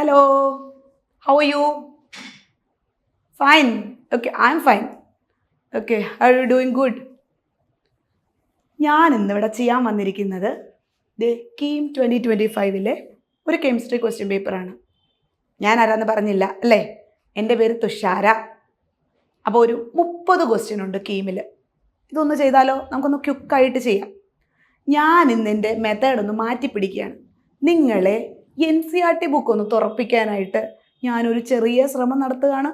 Hello. How are you? Fine. Okay, I'm fine. Okay, are you doing good? ഞാൻ ഇന്നിവിടെ ചെയ്യാൻ വന്നിരിക്കുന്നത് കീം 2025 ഒരു കെമിസ്ട്രി ക്വസ്റ്റ്യൻ പേപ്പറാണ്. ഞാൻ ആരാന്ന് പറഞ്ഞില്ല അല്ലേ? എൻ്റെ പേര് തുഷാര. അപ്പോൾ ഒരു 30 ക്വസ്റ്റ്യൻ ഉണ്ട് കീമിൽ. ഇതൊന്ന് ചെയ്താലോ? നമുക്കൊന്ന് ക്വിക്കായിട്ട് ചെയ്യാം. ഞാൻ ഇന്നെൻ്റെ മെത്തേഡ് ഒന്ന് മാറ്റി പിടിക്കുകയാണ്. നിങ്ങളെ NCERT ബുക്ക് ഒന്ന് തുറപ്പിക്കാനായിട്ട് ഞാനൊരു ചെറിയ ശ്രമം നടത്തുകയാണ്.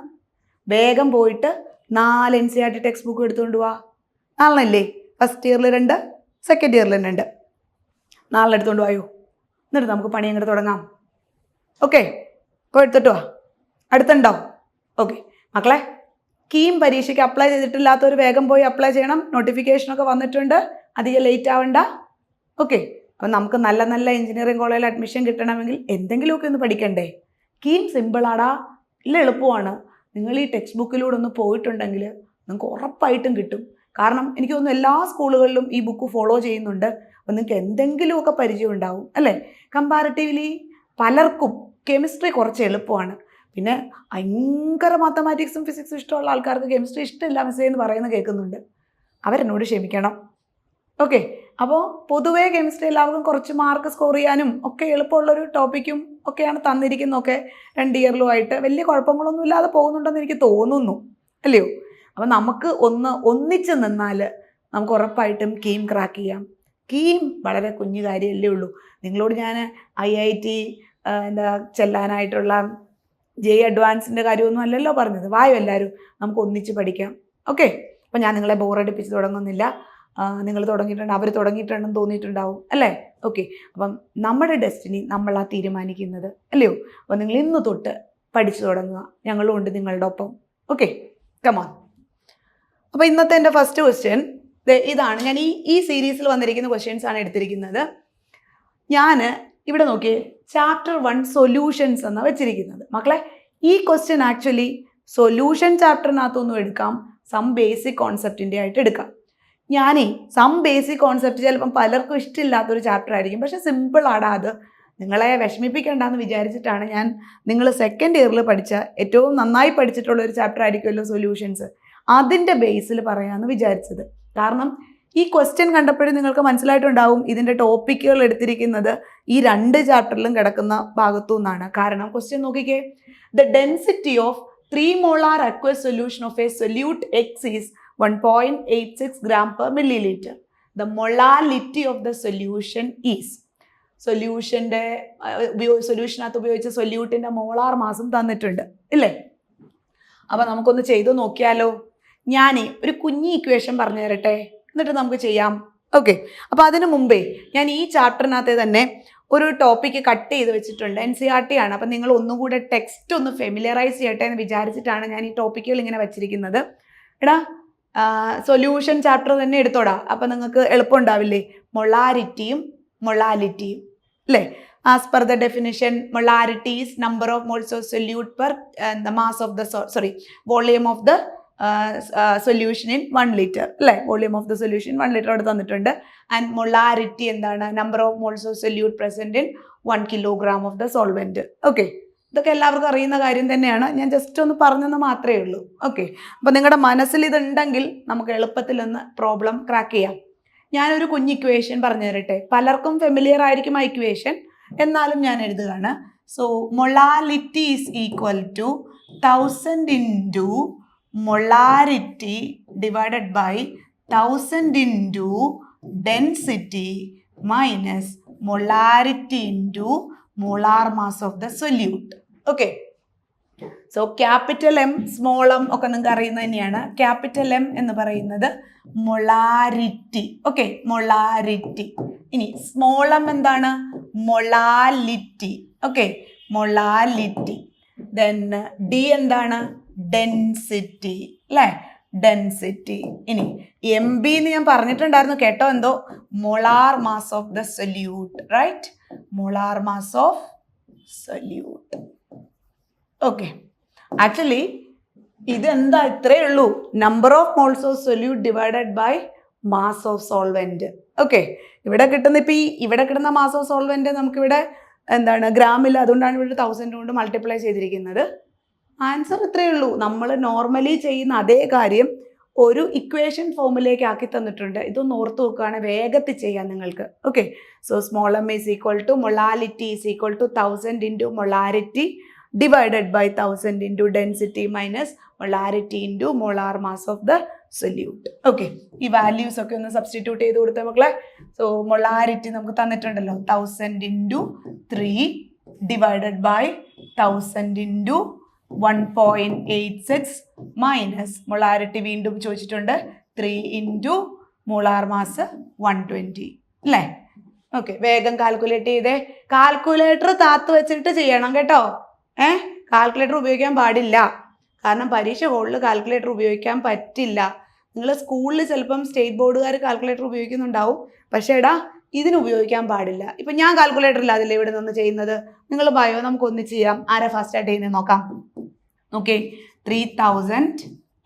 വേഗം പോയിട്ട് 4 NCERT ടെക്സ്റ്റ് ബുക്ക് എടുത്തുകൊണ്ട് പോവാ. നാളെ ഫസ്റ്റ് ഇയറിൽ 2, സെക്കൻഡ് ഇയറിൽ 2. നാളെ എടുത്തുകൊണ്ട് പോയോ? എന്നിട്ട് നമുക്ക് പണി അങ്ങോട്ട് തുടങ്ങാം. ഓക്കെ, ഇപ്പോൾ എടുത്തിട്ട് വാ. അടുത്തുണ്ടോ? ഓക്കെ മക്കളെ, കീം പരീക്ഷയ്ക്ക് അപ്ലൈ ചെയ്തിട്ടില്ലാത്തവർ വേഗം പോയി അപ്ലൈ ചെയ്യണം. നോട്ടിഫിക്കേഷനൊക്കെ വന്നിട്ടുണ്ട്, അധികം ലേറ്റ് ആവണ്ട. ഓക്കെ, അപ്പം നമുക്ക് നല്ല നല്ല എഞ്ചിനീയറിംഗ് കോളേജിൽ അഡ്മിഷൻ കിട്ടണമെങ്കിൽ എന്തെങ്കിലുമൊക്കെ ഒന്ന് പഠിക്കണ്ടേ? കീം സിമ്പിളാടാ, ഇല്ല എളുപ്പമാണ്. നിങ്ങൾ ഈ ടെക്സ്റ്റ് ബുക്കിലൂടെ ഒന്ന് പോയിട്ടുണ്ടെങ്കിൽ നിങ്ങൾക്ക് ഉറപ്പായിട്ടും കിട്ടും. കാരണം എനിക്ക് തോന്നുന്നു എല്ലാ സ്കൂളുകളിലും ഈ ബുക്ക് ഫോളോ ചെയ്യുന്നുണ്ട്. അപ്പം നിങ്ങൾക്ക് എന്തെങ്കിലുമൊക്കെ പരിചയം ഉണ്ടാവും അല്ലേ? കമ്പാരിറ്റീവ്ലി പലർക്കും കെമിസ്ട്രി കുറച്ച് എളുപ്പമാണ്. പിന്നെ ഭയങ്കര മാത്തമാറ്റിക്സും ഫിസിക്സും ഇഷ്ടമുള്ള ആൾക്കാർക്ക് കെമിസ്ട്രി ഇഷ്ടമില്ല മിസ്സേ എന്ന് പറയുന്നത് കേൾക്കുന്നുണ്ട്. അവരെന്നോട് ക്ഷമിക്കണം. ഓക്കെ, അപ്പോൾ പൊതുവേ കെമിസ്ട്രി എല്ലാവർക്കും കുറച്ച് മാർക്ക് സ്കോർ ചെയ്യാനും ഒക്കെ എളുപ്പമുള്ളൊരു ടോപ്പിക്കും ഒക്കെയാണ് തന്നിരിക്കുന്നതൊക്കെ. 2 ഇയറിലുമായിട്ട് വലിയ കുഴപ്പങ്ങളൊന്നും ഇല്ലാതെ പോകുന്നുണ്ടെന്ന് എനിക്ക് തോന്നുന്നു, അല്ലയോ? അപ്പം നമുക്ക് ഒന്നിച്ച് നിന്നാൽ നമുക്ക് ഉറപ്പായിട്ടും കീം ക്രാക്ക് ചെയ്യാം. കീം വളരെ കുഞ്ഞു കാര്യമല്ലേ ഉള്ളൂ. നിങ്ങളോട് ഞാൻ IIT ചെല്ലാനായിട്ടുള്ള JEE അഡ്വാൻസിൻ്റെ കാര്യമൊന്നും അല്ലല്ലോ പറഞ്ഞത്. വായോ എല്ലാവരും, നമുക്ക് ഒന്നിച്ച് പഠിക്കാം. ഓക്കെ, അപ്പം ഞാൻ നിങ്ങളെ ബോറടിപ്പിച്ച് തുടങ്ങുന്നില്ല. നിങ്ങൾ തുടങ്ങിയിട്ടുണ്ട്, അവർ തുടങ്ങിയിട്ടുണ്ടെന്ന് തോന്നിയിട്ടുണ്ടാവും അല്ലേ? ഓക്കെ, അപ്പം നമ്മുടെ ഡെസ്റ്റിനി നമ്മളാ തീരുമാനിക്കുന്നത്, അല്ലയോ? അപ്പം നിങ്ങൾ ഇന്ന് തൊട്ട് പഠിച്ചു തുടങ്ങുക. ഞങ്ങളും ഉണ്ട് നിങ്ങളുടെ ഒപ്പം. Okay, come on. അപ്പോൾ ഇന്നത്തെ എൻ്റെ ഫസ്റ്റ് ക്വസ്റ്റ്യൻ ഇതാണ്. ഞാൻ ഈ സീരീസിൽ വന്നിരിക്കുന്ന ക്വസ്റ്റ്യൻസ് ആണ് എടുത്തിരിക്കുന്നത്. ഞാൻ ഇവിടെ നോക്കിയേ, ചാപ്റ്റർ 1 സൊല്യൂഷൻസ് എന്നാണ് വെച്ചിരിക്കുന്നത്. മക്കളെ, ഈ ക്വസ്റ്റ്യൻ ആക്ച്വലി സൊല്യൂഷൻ ചാപ്റ്ററിനകത്തൊന്നും എടുക്കാം, സം ബേസിക് കോൺസെപ്റ്റിൻ്റെ ആയിട്ട് എടുക്കാം. ഞാനേ സം ബേസിക് കോൺസെപ്റ്റ് ചിലപ്പം പലർക്കും ഇഷ്ടമില്ലാത്തൊരു ചാപ്റ്റർ ആയിരിക്കും, പക്ഷെ സിമ്പിളാണ്. അത് നിങ്ങളെ വിഷമിപ്പിക്കേണ്ടെന്ന് വിചാരിച്ചിട്ടാണ് ഞാൻ നിങ്ങൾ സെക്കൻഡ് ഇയറിൽ പഠിച്ച ഏറ്റവും നന്നായി പഠിച്ചിട്ടുള്ള ഒരു ചാപ്റ്റർ ആയിരിക്കുമല്ലോ സൊല്യൂഷൻസ്, അതിൻ്റെ ബേസിൽ പറയാമെന്ന് വിചാരിച്ചത്. കാരണം ഈ ക്വസ്റ്റ്യൻ കണ്ടപ്പോഴും നിങ്ങൾക്ക് മനസ്സിലായിട്ടുണ്ടാവും ഇതിൻ്റെ ടോപ്പിക്കുകൾ എടുത്തിരിക്കുന്നത് ഈ 2 ചാപ്റ്ററിലും കിടക്കുന്ന ഭാഗത്തു നിന്നാണ്. കാരണം ക്വസ്റ്റ്യൻ നോക്കിക്കേ, the density of 3 molar aqueous solution of a solute X is 1.86 gram per milliliter. The molality of the solution is. സൊല്യൂഷനകത്ത് ഉപയോഗിച്ച സൊല്യൂട്ടിൻ്റെ മോളാർ മാസം തന്നിട്ടുണ്ട് ഇല്ലേ? അപ്പോൾ നമുക്കൊന്ന് ചെയ്തു നോക്കിയാലോ? ഞാനേ ഒരു കുഞ്ഞി ഇക്വേഷൻ പറഞ്ഞു തരട്ടെ, എന്നിട്ട് നമുക്ക് ചെയ്യാം. ഓക്കെ, അപ്പോൾ അതിനു മുമ്പേ ഞാൻ ഈ ചാപ്റ്ററിനകത്ത് തന്നെ ഒരു ടോപ്പിക്ക് കട്ട് ചെയ്ത് വെച്ചിട്ടുണ്ട്. NCERT ആണ്. അപ്പം നിങ്ങൾ ഒന്നുകൂടെ ടെക്സ്റ്റ് ഒന്ന് ഫെമിലിയറൈസ് ചെയ്യട്ടെ എന്ന് വിചാരിച്ചിട്ടാണ് ഞാൻ ഈ ടോപ്പിക്കുകൾ ഇങ്ങനെ വെച്ചിരിക്കുന്നത്. എടാ, സൊല്യൂഷൻ ചാപ്റ്റർ തന്നെ എടുത്തോടാ, അപ്പം നിങ്ങൾക്ക് എളുപ്പം ഉണ്ടാവില്ലേ? മൊളാരിറ്റിയും മൊളാലിറ്റിയും അല്ലേ? As per the definition, molarity is number of moles of solute per the mass of the volume of the solution in 1 liter അല്ലേ? Volume of the solution 1 liter അവിടെ തന്നിട്ടുണ്ട്. ആൻഡ് മൊളാരിറ്റി എന്താണ്? Number of moles of solute present in 1 kilogram of the solvent. Okay, ഇതൊക്കെ എല്ലാവർക്കും അറിയുന്ന കാര്യം തന്നെയാണ്. ഞാൻ ജസ്റ്റ് ഒന്ന് പറഞ്ഞെന്ന് മാത്രമേ ഉള്ളൂ. ഓക്കെ, അപ്പോൾ നിങ്ങളുടെ മനസ്സിൽ ഇതുണ്ടെങ്കിൽ നമുക്ക് എളുപ്പത്തിലൊന്ന് പ്രോബ്ലം ക്രാക്ക് ചെയ്യാം. ഞാനൊരു കുഞ്ഞ് ഇക്വേഷൻ പറഞ്ഞു തരട്ടെ. പലർക്കും ഫെമിലിയർ ആയിരിക്കും ആ ഇക്വേഷൻ, എന്നാലും ഞാൻ എഴുതുകയാണ്. So molality is equal to 1000 into molarity divided by 1000 into density minus molarity into molar mass of the solute. Okay, so capital M small m ഒക്കെ നിങ്ങൾക്ക് അറിയുന്നത് തന്നെയാണ്. ക്യാപിറ്റൽ M എന്ന് പറയുന്നത് മൊളാരിറ്റി. Okay, molarity. ഇനി സ്മോൾ m എന്താണ്? Molality. Okay, molality. Then D എന്താണ്? Density അല്ലേ? ഡെൻസിറ്റി. ഇനി MB എന്ന് ഞാൻ പറഞ്ഞിട്ടുണ്ടായിരുന്നു കേട്ടോ, എന്തോ molar mass of the solute, right? Molar mass of solute. Okay, actually ഇതെന്താ ഇത്രയേ ഉള്ളൂ, number of moles of solute divided by mass of solvent. Okay, ഇവിടെ കിട്ടുന്ന ഇവിടെ കിട്ടുന്ന മാസ് ഓഫ് സോൾവെന്റ് നമുക്കിവിടെ എന്താണ് ഗ്രാമിൽ, അതുകൊണ്ടാണ് ഇവിടെ 1000 കൊണ്ട് മൾട്ടിപ്ലൈ ചെയ്തിരിക്കുന്നത്. ആൻസർ ഇത്രയേ ഉള്ളൂ. നമ്മൾ നോർമലി ചെയ്യുന്ന അതേ കാര്യം ഒരു ഇക്വേഷൻ ഫോമിലേക്ക് ആക്കി തന്നിട്ടുണ്ട്. ഇതൊന്ന് ഓർത്ത് നോക്കുകയാണെങ്കിൽ വേഗത്തിൽ ചെയ്യാം നിങ്ങൾക്ക്. Okay, so small m is equal to molality is equal to 1000 into molarity divided by 1000 into density minus molarity into molar mass of the solute. Okay, ഈ വാല്യൂസ് ഒക്കെ ഒന്ന് സബ്സ്റ്റിറ്റ്യൂട്ട് ചെയ്ത് കൊടുത്ത മക്കളെ. സോ മൊളാരിറ്റി നമുക്ക് തന്നിട്ടുണ്ടല്ലോ 1000 into 3 divided by 1000 into 1.86 minus molarity വീണ്ടും ചോദിച്ചിട്ടുണ്ട് 3 into molar mass 120 അല്ലേ. ഓക്കെ, വേഗം കാൽക്കുലേറ്റ് ചെയ്തേ. കാൽക്കുലേറ്റർ താത്ത് വെച്ചിട്ട് ചെയ്യണം കേട്ടോ. കാൽക്കുലേറ്റർ ഉപയോഗിക്കാൻ പാടില്ല. കാരണം പരീക്ഷ ഹോളിൽ കാൽക്കുലേറ്റർ ഉപയോഗിക്കാൻ പറ്റില്ല. നിങ്ങൾ സ്കൂളിൽ ചിലപ്പം സ്റ്റേറ്റ് ബോർഡുകാർ കാൽക്കുലേറ്റർ ഉപയോഗിക്കുന്നുണ്ടാവും, പക്ഷേ ഇതിന് ഉപയോഗിക്കാൻ പാടില്ല. ഇപ്പം ഞാൻ കാൽക്കുലേറ്റർ ഇല്ലാതില്ല ഇവിടെ നിന്ന് ചെയ്യുന്നത്. നിങ്ങൾ പറയോ, നമുക്കൊന്ന് ചെയ്യാം. ആരാ ഫസ്റ്റ് ആയിട്ട് ചെയ്യുന്നത് നോക്കാം. ഓക്കെ, 3000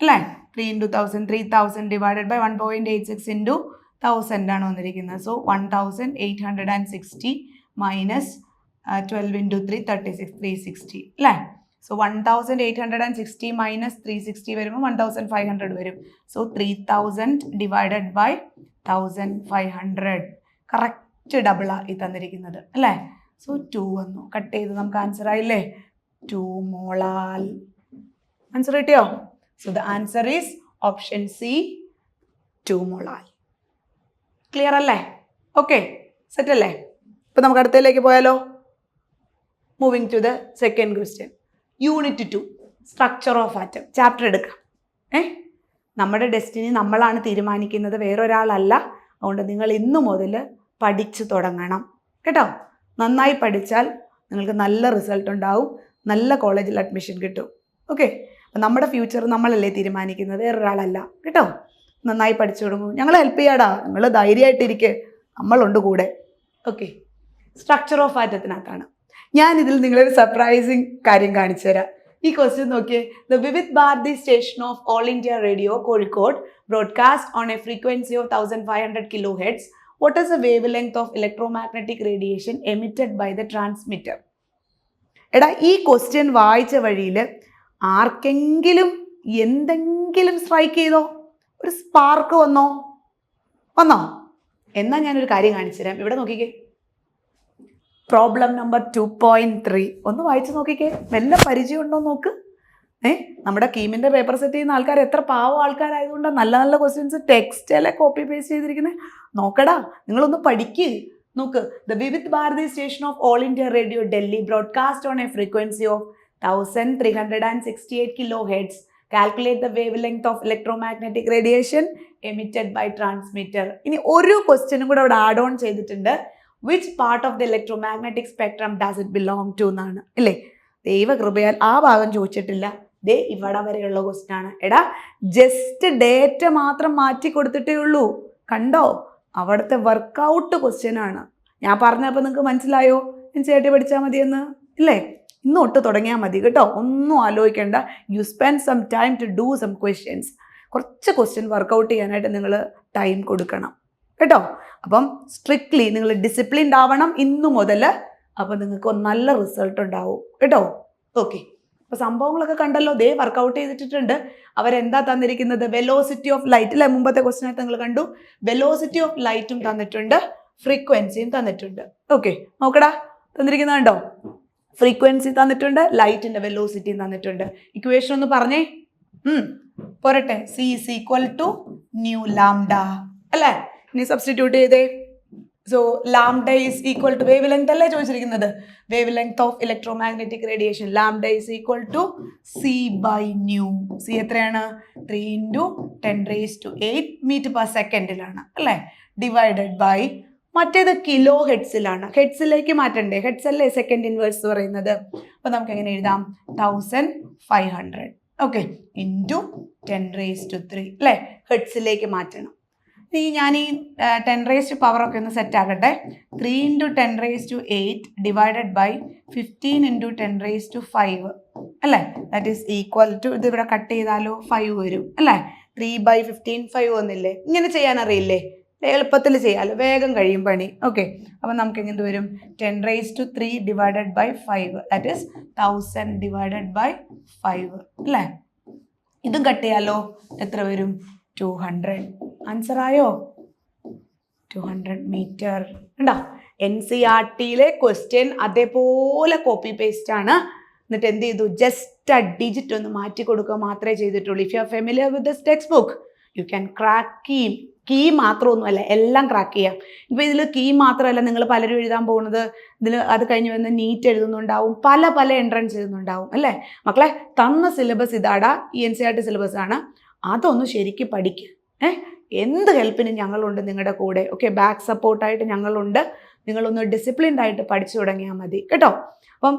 അല്ലേ, 3 into 1000, 3000 divided by 1.86 into 1000 ആണ് വന്നിരിക്കുന്നത്. സോ 1860 മൈനസ് 12 into 3 36 360 അല്ലേ. സോ 1860 മൈനസ് 360 വരുമ്പോൾ 1500 വരും. സോ 3000 ഡിവൈഡഡ് ബൈ 1500 കറക്റ്റ് ഡബിളാ ഈ തന്നിരിക്കുന്നത് അല്ലേ. സോ 2 വന്നു, കട്ട് ചെയ്ത് നമുക്ക് ആൻസർ ആയില്ലേ. 2 മോളാൽ. ആൻസർ കിട്ടിയോ? So the answer is option C, 2 molal. Clear അല്ലേ? ഓക്കെ, സെറ്റ് അല്ലേ? ഇപ്പം നമുക്ക് അടുത്തതിലേക്ക് പോയാലോ. Moving to the second question. Unit 2 structure of atom chapter എടുക്കാം. നമ്മുടെ ഡെസ്റ്റിനി നമ്മളാണ് തീരുമാനിക്കുന്നത്, വേറൊരാളല്ല. അതുകൊണ്ട് നിങ്ങൾ ഇന്നു മുതൽ പഠിച്ചു തുടങ്ങണം കേട്ടോ. നന്നായി പഠിച്ചാൽ നിങ്ങൾക്ക് നല്ല റിസൾട്ട് ഉണ്ടാവും, നല്ല കോളേജിൽ അഡ്മിഷൻ കിട്ടും. ഓക്കെ, അപ്പം നമ്മുടെ ഫ്യൂച്ചർ നമ്മളല്ലേ തീരുമാനിക്കുന്നത്, വേറൊരാളല്ല കേട്ടോ. നന്നായി പഠിച്ചു തുടങ്ങും, ഞങ്ങൾ ഹെൽപ്പ് ചെയ്യാടാ, നിങ്ങൾ ധൈര്യമായിട്ടിരിക്കുക, നമ്മളുണ്ട് കൂടെ. ഓക്കെ, സ്ട്രക്ചർ ഓഫ് ആറ്റത്തിനകത്താണ്. ഞാനിതിൽ നിങ്ങളൊരു സർപ്രൈസിങ് കാര്യം കാണിച്ചു തരാം. ഈ ക്വസ്റ്റ്യൻ നോക്കിയേ. The Vividh Bharati station of all India radio Kozhikode broadcast on a frequency of 1500 kHz. What is the wavelength of electromagnetic radiation emitted by the transmitter? എടാ, ഈ ക്വസ്റ്റ്യൻ വായിച്ച വഴിയിൽ ആർക്കെങ്കിലും എന്തെങ്കിലും സ്ട്രൈക്ക് ചെയ്തോ? ഒരു സ്പാർക്ക് വന്നോ? എന്നാൽ ഞാനൊരു കാര്യം കാണിച്ചു തരാം. ഇവിടെ നോക്കിക്കേ, പ്രോബ്ലം നമ്പർ 2.3 ഒന്ന് വായിച്ചു നോക്കിക്കേ. വല്ല പരിചയം ഉണ്ടോ നോക്ക്. നമ്മുടെ കീമിൻ്റെ പേപ്പർ സെറ്റ് ചെയ്യുന്ന ആൾക്കാർ എത്ര പാവം ആൾക്കാരായതുകൊണ്ടാണ് നല്ല നല്ല ക്വസ്റ്റ്യൻസ് ടെക്സ്റ്റല്ലേ കോപ്പി പേസ്റ്റ് ചെയ്തിരിക്കുന്നത്. നോക്കടാ, നിങ്ങളൊന്ന് പഠിക്ക്. നോക്ക്. The Vividh Bharati station of all India radio Delhi broadcast on a frequency of 1368 kHz. Calculate the wavelength of electromagnetic radiation emitted by transmitter. ഇനി ഒരു ക്വസ്റ്റ്യനും കൂടെ അവിടെ ആഡ് ഓൺ ചെയ്തിട്ടുണ്ട്. Which part of the electromagnetic spectrum does it belong to എന്നാണ് അല്ലേ. ദൈവകൃപയാൽ ആ ഭാഗം ചോദിച്ചിട്ടില്ല. ദേ ഇവിടെ വരെയുള്ള ക്വസ്റ്റ്യൻ ആണ്. എടാ, ജസ്റ്റ് ഡേറ്റ മാത്രം മാറ്റി കൊടുത്തിട്ടേ ഉള്ളൂ. കണ്ടോ, അവിടുത്തെ വർക്കൗട്ട് ക്വസ്റ്റ്യൻ ആണ്. ഞാൻ പറഞ്ഞപ്പോൾ നിങ്ങൾക്ക് മനസ്സിലായോ? ചേട്ടി പഠിച്ചാൽ മതിയെന്ന് ഇല്ലേ? ഇന്ന് തൊട്ട് തുടങ്ങിയാൽ മതി കേട്ടോ. ഒന്നും ആലോചിക്കേണ്ട. You spend some time to do some questions. കുറച്ച് ക്വസ്റ്റ്യൻ വർക്കൗട്ട് ചെയ്യാനായിട്ട് നിങ്ങൾ ടൈം കൊടുക്കണം കേട്ടോ. അപ്പം സ്ട്രിക്ട്ലി നിങ്ങൾ ഡിസിപ്ലിൻഡ് ആവണം ഇന്നു മുതൽ. അപ്പം നിങ്ങൾക്ക് നല്ല റിസൾട്ട് ഉണ്ടാവും കേട്ടോ. ഓക്കെ, അപ്പോൾ സംഭവങ്ങളൊക്കെ കണ്ടല്ലോ. ദേ വർക്കൗട്ട് ചെയ്തിട്ടുണ്ട്. അവരെന്താ തന്നിരിക്കുന്നത്? വെലോസിറ്റി ഓഫ് ലൈറ്റ് അല്ലേ. മുമ്പത്തെ ക്വസ്റ്റ്യനകത്ത് നിങ്ങൾ കണ്ടു. വെലോസിറ്റി ഓഫ് ലൈറ്റും തന്നിട്ടുണ്ട്, ഫ്രീക്വൻസിയും തന്നിട്ടുണ്ട്. ഓക്കെ, നോക്കടാ, തന്നിരിക്കുന്നുണ്ടോ? ഫ്രീക്വൻസി തന്നിട്ടുണ്ട്, ലൈറ്റിൻ്റെ വെലോസിറ്റിയും തന്നിട്ടുണ്ട്. ഇക്വേഷൻ ഒന്ന് പറഞ്ഞേ. പോരട്ടെ. C is equal to nu lambda അല്ലേ. ഇനി സബ്സ്റ്റിറ്റ്യൂട്ട് ചെയ്തേ. So lambda is equal to wavelength അല്ലേ ചോദിച്ചിരിക്കുന്നത്. Wavelength of electromagnetic radiation lambda is equal to C by nu. C എത്രയാണ്? 3 × 10⁸ മീറ്റർ/സെക്കൻഡിലാണ് അല്ലേ. ഡിവൈഡഡ് ബൈ മറ്റേത് കിലോ ഹെഡ്സിലാണ്. ഹെഡ്സിലേക്ക് മാറ്റണ്ടേ? ഹെഡ്സ് അല്ലേ സെക്കൻഡ് ഇൻവേഴ്സ് പറയുന്നത്. അപ്പോൾ നമുക്ക് എങ്ങനെ എഴുതാം? 1500 ഓക്കെ ഇൻറ്റു 10⁻³ അല്ലേ. ഹെഡ്സിലേക്ക് മാറ്റണം. ഞാൻ ഈ 10⁻⁴ ഒക്കെ ഒന്ന് സെറ്റ് ആക്കട്ടെ. 3 × 10⁸ ഡിവൈഡഡ് ബൈ 15 × 10⁵ അല്ലേ. ദാറ്റ് ഈസ് ഈക്വൽ ടു, ഇത് ഇവിടെ കട്ട് ചെയ്താലോ 5 വരും അല്ലേ. 3/15 5 വന്നില്ലേ. ഇങ്ങനെ ചെയ്യാൻ അറിയില്ലേ? എളുപ്പത്തിൽ ചെയ്യാമല്ലോ, വേഗം കഴിയും പണി. ഓക്കെ, അപ്പം നമുക്ക് എങ്ങനെ വരും? 10⁻³ divided by 5, that is 1000 divided by 5 അല്ലേ? ഇതും കട്ട് ചെയ്യാലോ. എത്ര വരും? 200. ആൻസർ ആയോ? 200 മീറ്റർ. ഉണ്ടോ? NCERTയിലെ ക്വസ്റ്റ്യൻ അതേപോലെ കോപ്പി പേസ്റ്റ് ആണ്. എന്നിട്ട് എന്ത് ചെയ്തു? ജസ്റ്റ് ആ ഡിജിറ്റ് ഒന്ന് മാറ്റി കൊടുക്കുക മാത്രമേ ചെയ്തിട്ടുള്ളൂ. If you are familiar with this textbook you can crack key മാത്രമൊന്നുമല്ല, എല്ലാം ക്രാക്ക് ചെയ്യാം. ഇപ്പോൾ ഇതിൽ കീ മാത്രമല്ല, നിങ്ങൾ പലരും എഴുതാൻ പോകുന്നത് ഇതിൽ അത് കഴിഞ്ഞ് വന്ന് നീറ്റ് എഴുതുന്നുണ്ടാവും, പല എൻട്രൻസ് എഴുതുന്നുണ്ടാവും അല്ലേ? മക്കളെ, തന്ന സിലബസ് ഇതാടാ, ഈ NCERT സിലബസ് ആണ്. അതൊന്ന് ശരിക്കും പഠിക്കുക. എന്ത് ഹെൽപ്പിനും ഞങ്ങളുണ്ട് നിങ്ങളുടെ കൂടെ. ഓക്കെ, ബാക്ക് സപ്പോർട്ടായിട്ട് ഞങ്ങളുണ്ട്. നിങ്ങളൊന്ന് ഡിസിപ്ലിൻഡ് ആയിട്ട് പഠിച്ചു തുടങ്ങിയാൽ മതി കേട്ടോ. അപ്പം